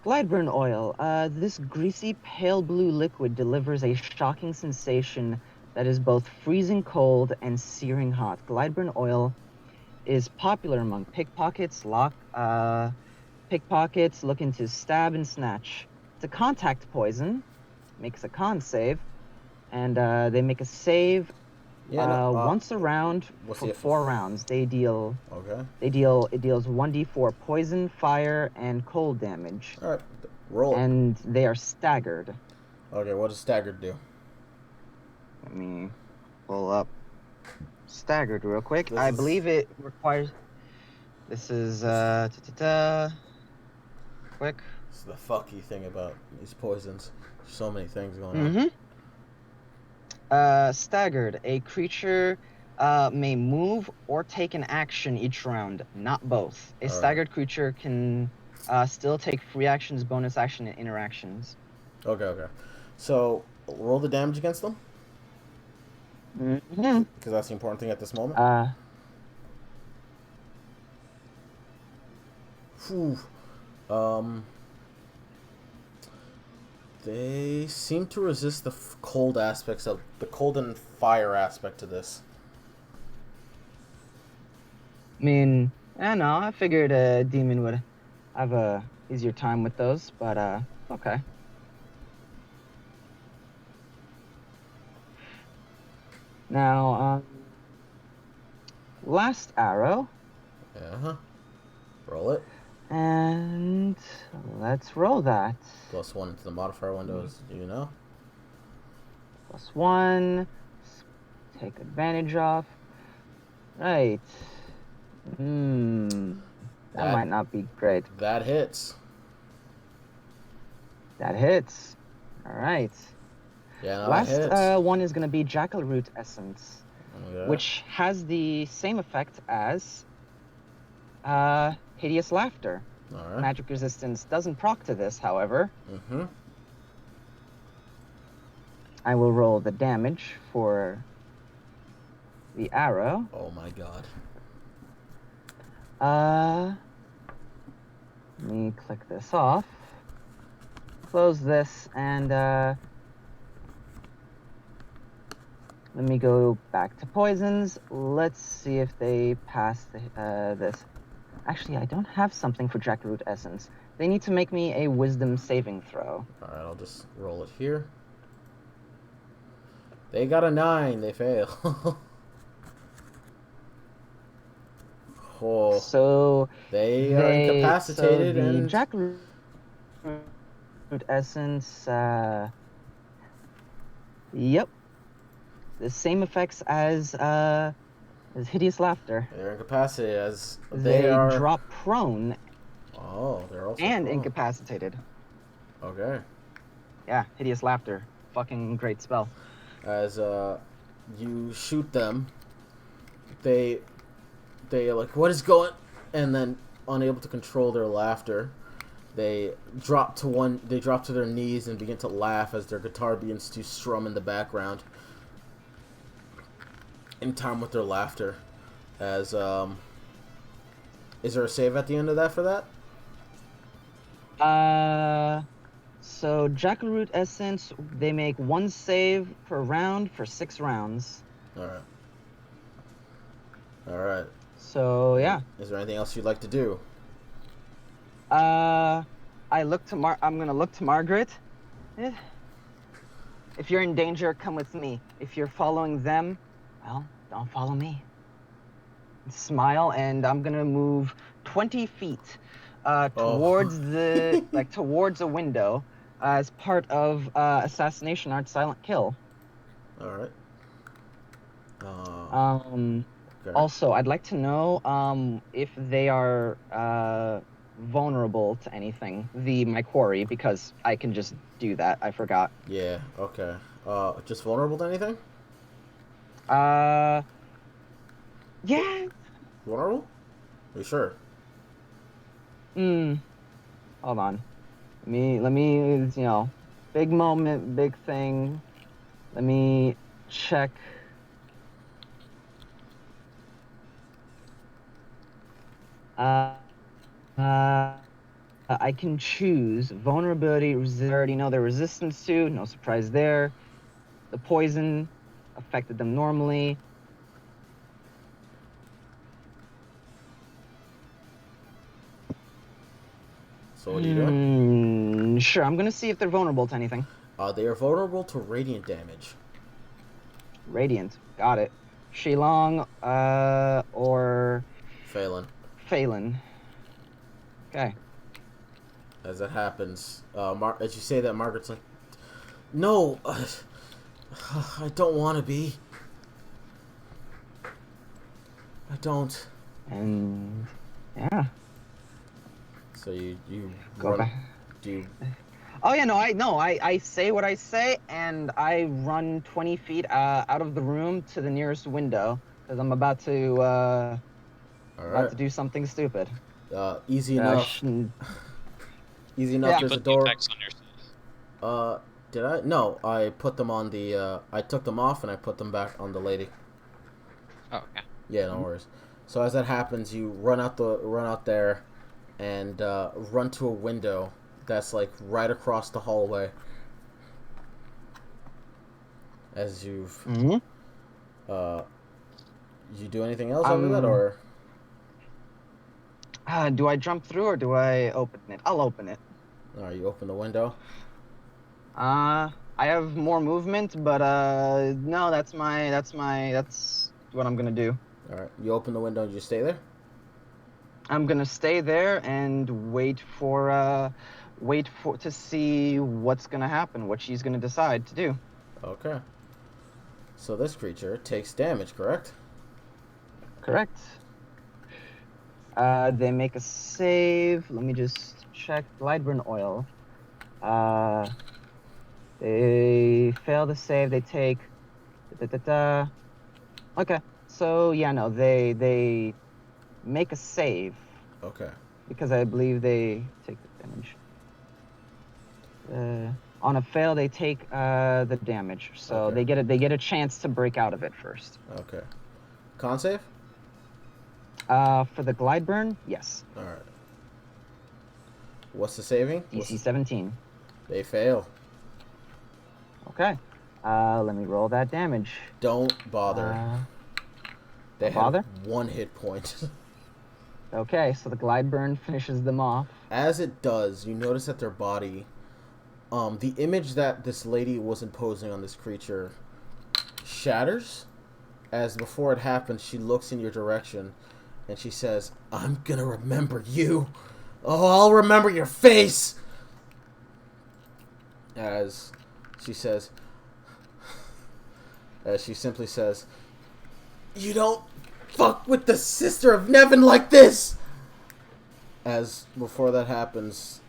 Glideburn Oil. This greasy pale blue liquid delivers a shocking sensation that is both freezing cold and searing hot. Glideburn Oil is popular among pickpockets looking to stab and snatch. It's a contact poison, makes a con save, and they make a save once a round for 4 rounds. It deals 1d4 poison, fire, and cold damage. All right, roll. And they are staggered. Okay, what does staggered do? Let me pull up staggered real quick. I believe it requires. This is quick. This is the fucky thing about these poisons. There's so many things going on. Staggered. A creature may move or take an action each round, not both. A staggered creature can still take free actions, bonus action, and interactions. Okay. So, roll the damage against them? Mm-hmm. Because that's the important thing at this moment. They seem to resist the cold aspects of the cold and fire aspect to this. I mean, I know. I figured a demon would have a easier time with those, but okay. Now, last arrow. Yeah. Roll it. And let's roll that. +1 into the modifier windows, do you know? +1. Take advantage of. Right. That might not be great. That hits. That hits. All right. Yeah, no, last that hits. one is going to be Jackal-Root Essence, which has the same effect as Hideous Laughter. All right. Magic resistance doesn't proc to this, however. Mm-hmm. I will roll the damage for the arrow. Oh my god. Let me click this off. Close this, and let me go back to poisons. Let's see if they pass this. Actually, I don't have something for Jackroot Essence. They need to make me a Wisdom saving throw. Alright, I'll just roll it here. They got a 9. They fail. Oh. So they are incapacitated, so the and Jackroot Essence, yep, the same effects as Hideous Laughter. they're incapacitated as They are drop prone. Oh, they're also and prone. incapacitated. Okay. Yeah, Hideous Laughter, fucking great spell. As you shoot them, they are like, what is going? And then, unable to control their laughter, they drop to their knees and begin to laugh as their guitar begins to strum in the background, in time with their laughter. As is there a save at the end of that for that? So Jackal-Root Essence, they make 1 save per round for 6 rounds. Alright. So, yeah. Is there anything else you'd like to do? I'm gonna look to Margaret. If you're in danger, come with me. If you're following them, well, don't follow me. Smile, and I'm gonna move 20 feet towards towards a window as part of Assassination Art Silent Kill. All right. Okay. Also, I'd like to know if they are vulnerable to anything, my quarry, because I can just do that. I forgot. Yeah. Okay. Just vulnerable to anything? Yeah. Vulnerable? Are you sure? Hold on. Let me, big moment, big thing. Let me check. I can choose vulnerability. I already know their resistance to. No surprise there. The poison affected them normally. So what are you doing? Sure, I'm gonna see if they're vulnerable to anything. They are vulnerable to radiant damage. Radiant, got it. Shilong, or Phelan. Okay. As that happens, as you say that, Margaret's like, "No, I don't want to be. I don't." And yeah. So you Go run. back. Do you? Oh yeah, I say what I say, and I run 20 feet out of the room to the nearest window because I'm about to do something stupid. Easy enough. Easy enough. Yeah. There's You a put the door. effects on yourself. Did I? No, I put them on the. I took them off and I put them back on the lady. Oh, okay. Yeah, no worries. So as that happens, you run out there, and run to a window that's like right across the hallway. As you've. You do anything else after that, or? Do I jump through or do I open it? I'll open it. All right, you open the window. I have more movement, but no, that's what I'm gonna do. All right, you open the window and you stay there. I'm gonna stay there and wait to see what's gonna happen, what she's gonna decide to do. Okay. So this creature takes damage, correct? Correct. They make a save. Let me just check. Lightburn oil. They fail the save. They take. Okay. So yeah, no, they make a save. Okay. Because I believe they take the damage. On a fail, they take the damage. So Okay. they get a chance to break out of it first. Okay. Con save? For the glide burn, yes. All right. What's the saving? DC 17. They fail. Okay. Let me roll that damage. Don't bother. They bother? have 1 hit point. Okay, so the glide burn finishes them off. As it does, you notice that their body, the image that this lady was imposing on this creature shatters. As before it happens, she looks in your direction and she says, "I'm gonna remember you. Oh, I'll remember your face." As she simply says, "You don't fuck with the sister of Nevin like this." As before that happens,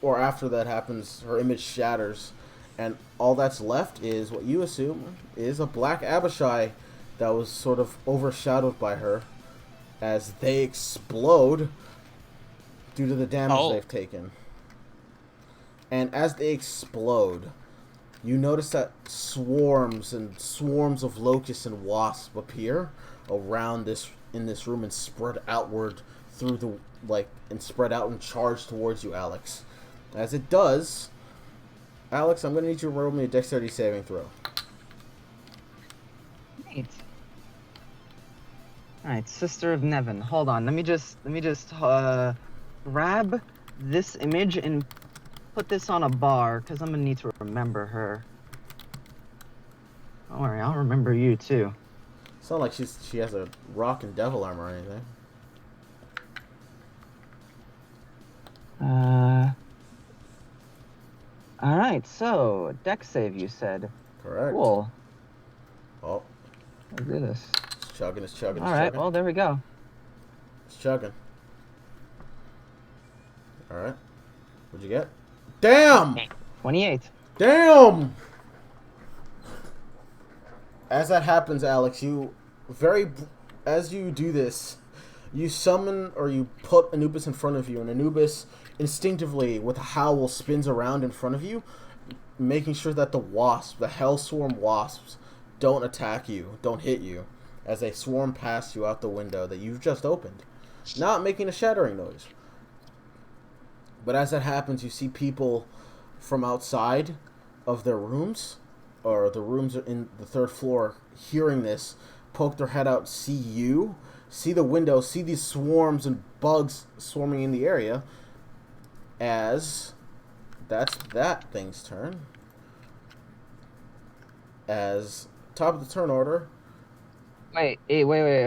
or after that happens, her image shatters, and all that's left is what you assume is a black Abishai that was sort of overshadowed by her, as they explode due to the damage they've taken. And as they explode, you notice that swarms and swarms of locusts and wasps appear around in this room and spread outward through and spread out and charge towards you, Alex. As it does, Alex, I'm gonna need you to roll me a dexterity saving throw. Alright, Sister of Nevin. Hold on, let me just grab this image and put this on a bar because I'm gonna need to remember her. Don't worry, I'll remember you too. It's not like she has a rock and devil arm or anything. All right. So deck save, you said. Correct. Cool. Oh, Let's do this. it's chugging, it's chugging, All it's right. chugging. Well, there we go. It's chugging. All right. What'd you get? Damn! 28. Damn! As that happens, Alex, as you do this, you summon or you put Anubis in front of you, and Anubis instinctively, with a howl, spins around in front of you, making sure that the Hellswarm wasps, don't attack you, don't hit you, as they swarm past you out the window that you've just opened, not making a shattering noise. But as that happens, you see people from outside of their rooms, or the rooms in the third floor, hearing this, poke their head out, see you, see the window, see these swarms and bugs swarming in the area, as that's that thing's turn. As top of the turn order. Wait,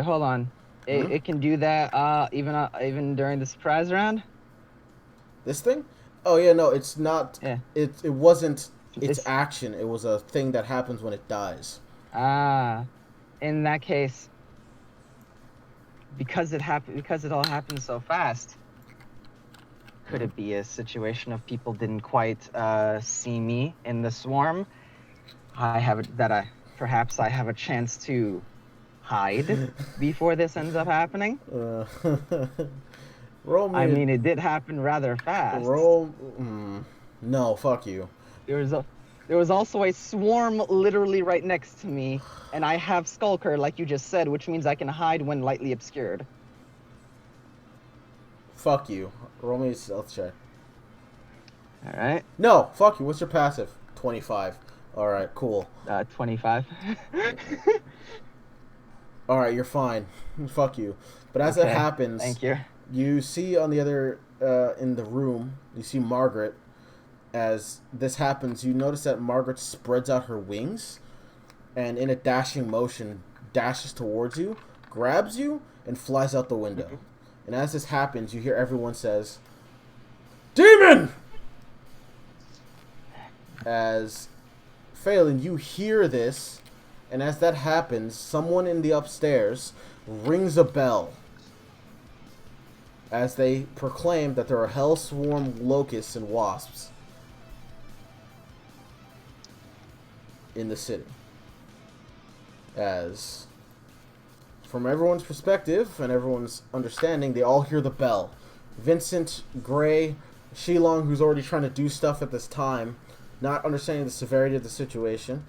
hold on. It can do that even during the surprise round? This thing? Oh yeah, no, it's not. Yeah. It wasn't its action. It was a thing that happens when it dies. In that case, because it all happened so fast, could it be a situation of people didn't quite see me in the swarm? Perhaps I have a chance to hide before this ends up happening. Roll me. I mean, it did happen rather fast. No, fuck you. There was also a swarm literally right next to me, and I have Skulker, like you just said, which means I can hide when lightly obscured. Fuck you. Roll me a stealth check. All right. No, fuck you. What's your passive? 25. All right, cool. 25. All right, you're fine. Fuck you. But as that happens, thank you. You see on the other in the room, you see Margaret. As this happens, you notice that Margaret spreads out her wings, and in a dashing motion, dashes towards you, grabs you, and flies out the window. And as this happens, you hear everyone says, "Demon!" As Phelan, you hear this, and as that happens, someone in the upstairs rings a bell, as they proclaim that there are Hellswarm locusts and wasps in the city. As, from everyone's perspective and everyone's understanding, they all hear the bell. Vincent, Gray, Shilong, who's already trying to do stuff at this time, not understanding the severity of the situation,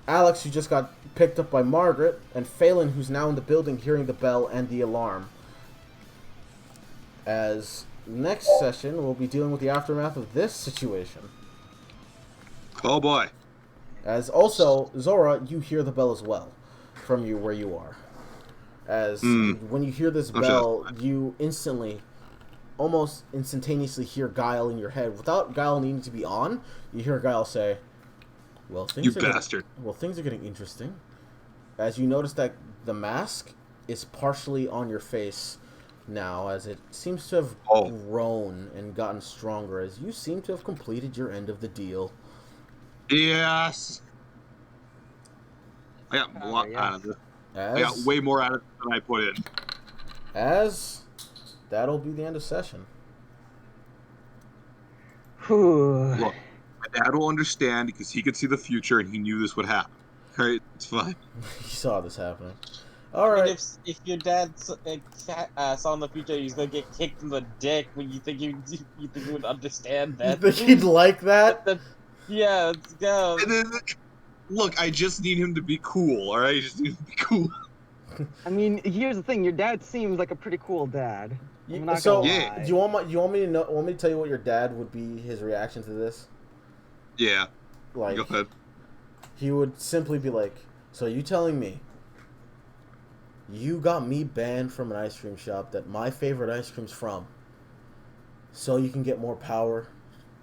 Alex, who just got picked up by Margaret, and Phelan, who's now in the building hearing the bell and the alarm. As next session, we'll be dealing with the aftermath of this situation. Oh boy. As also, Zora, you hear the bell as well, from you where you are. As when you hear this bell, you almost instantaneously hear Guile in your head. Without Guile needing to be on, you hear Guile say, "Well, things are getting interesting." As you notice that the mask is partially on your face now, as it seems to have grown and gotten stronger, as you seem to have completed your end of the deal. Yes. I got a lot out of it. I got way more out of it than I put in. As that'll be the end of session. Look, my dad will understand because he could see the future and he knew this would happen. All right, it's fine. He saw this happening. All right. I mean, if your dad saw in the future he's gonna get kicked in the dick, would you think you would understand that? You think he'd like that? Yeah, let's go. Look, I just need him to be cool. All right, I just need him to be cool. I mean, here's the thing. Your dad seems like a pretty cool dad. I'm not so, gonna lie. do you want me to tell you what your dad would be, his reaction to this? Yeah. Like, go ahead. He would simply be like, "So you telling me you got me banned from an ice cream shop that my favorite ice cream's from, so you can get more power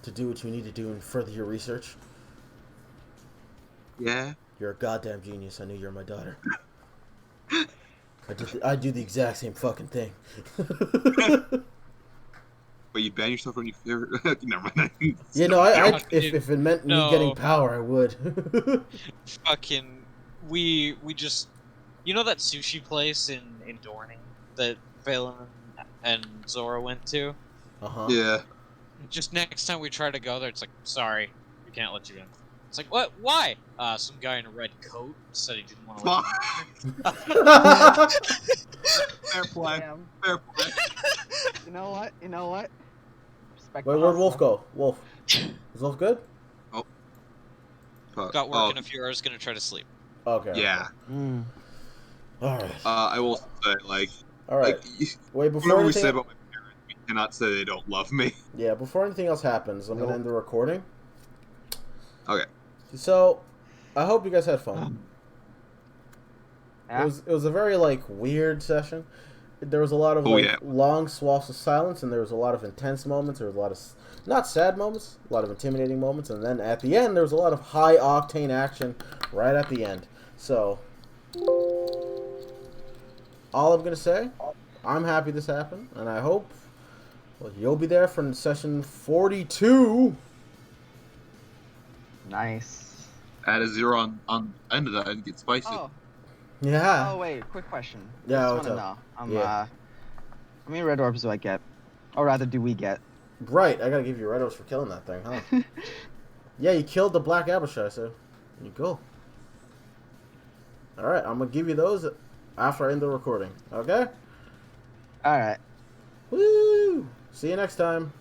to do what you need to do and further your research. Yeah. You're a goddamn genius. I knew you were my daughter. I do the exact same fucking thing. But you ban yourself from your favorite. Never mind. Yeah, no, if it meant me No. getting power, I would. Fucking, we just, you know that sushi place in Dorning that Valen and Zora went to? Uh-huh. Yeah. Just next time we try to go there, it's like, sorry, we can't let you in. It's like, what? Why? Some guy in a red coat said he didn't want to let you Fair play. Damn. Fair play. You know what? You know what? Respect Wait, the where'd Wolf hustle. go? Wolf. Is Wolf good? Fuck. Got work in a few hours, gonna try to sleep. Okay. Yeah. Mm. Alright. I will say, like, Alright. Wait, before whatever we say anything... about my parents, we cannot say they don't love me. Yeah, before anything else happens, I'm going to end the recording. Okay. So, I hope you guys had fun. Yeah. It was a very, like, weird session. There was a lot of, long swaths of silence, and there was a lot of intense moments. There was a lot of, not sad moments, a lot of intimidating moments, and then at the end, there was a lot of high-octane action right at the end. So, all I'm going to say, I'm happy this happened, and I hope you'll be there for session 42. Nice. Add a 0 on end of that and get spicy. Oh. Yeah. Oh wait, quick question. Yeah, I just what's want to up? know. Yeah. How many red orbs do I get? Or rather, do we get? Right, I gotta give you red orbs for killing that thing, huh? Yeah, you killed the black Abishai, so you go. Alright, I'm gonna give you those after I end the recording, okay? All right. Woo! See you next time.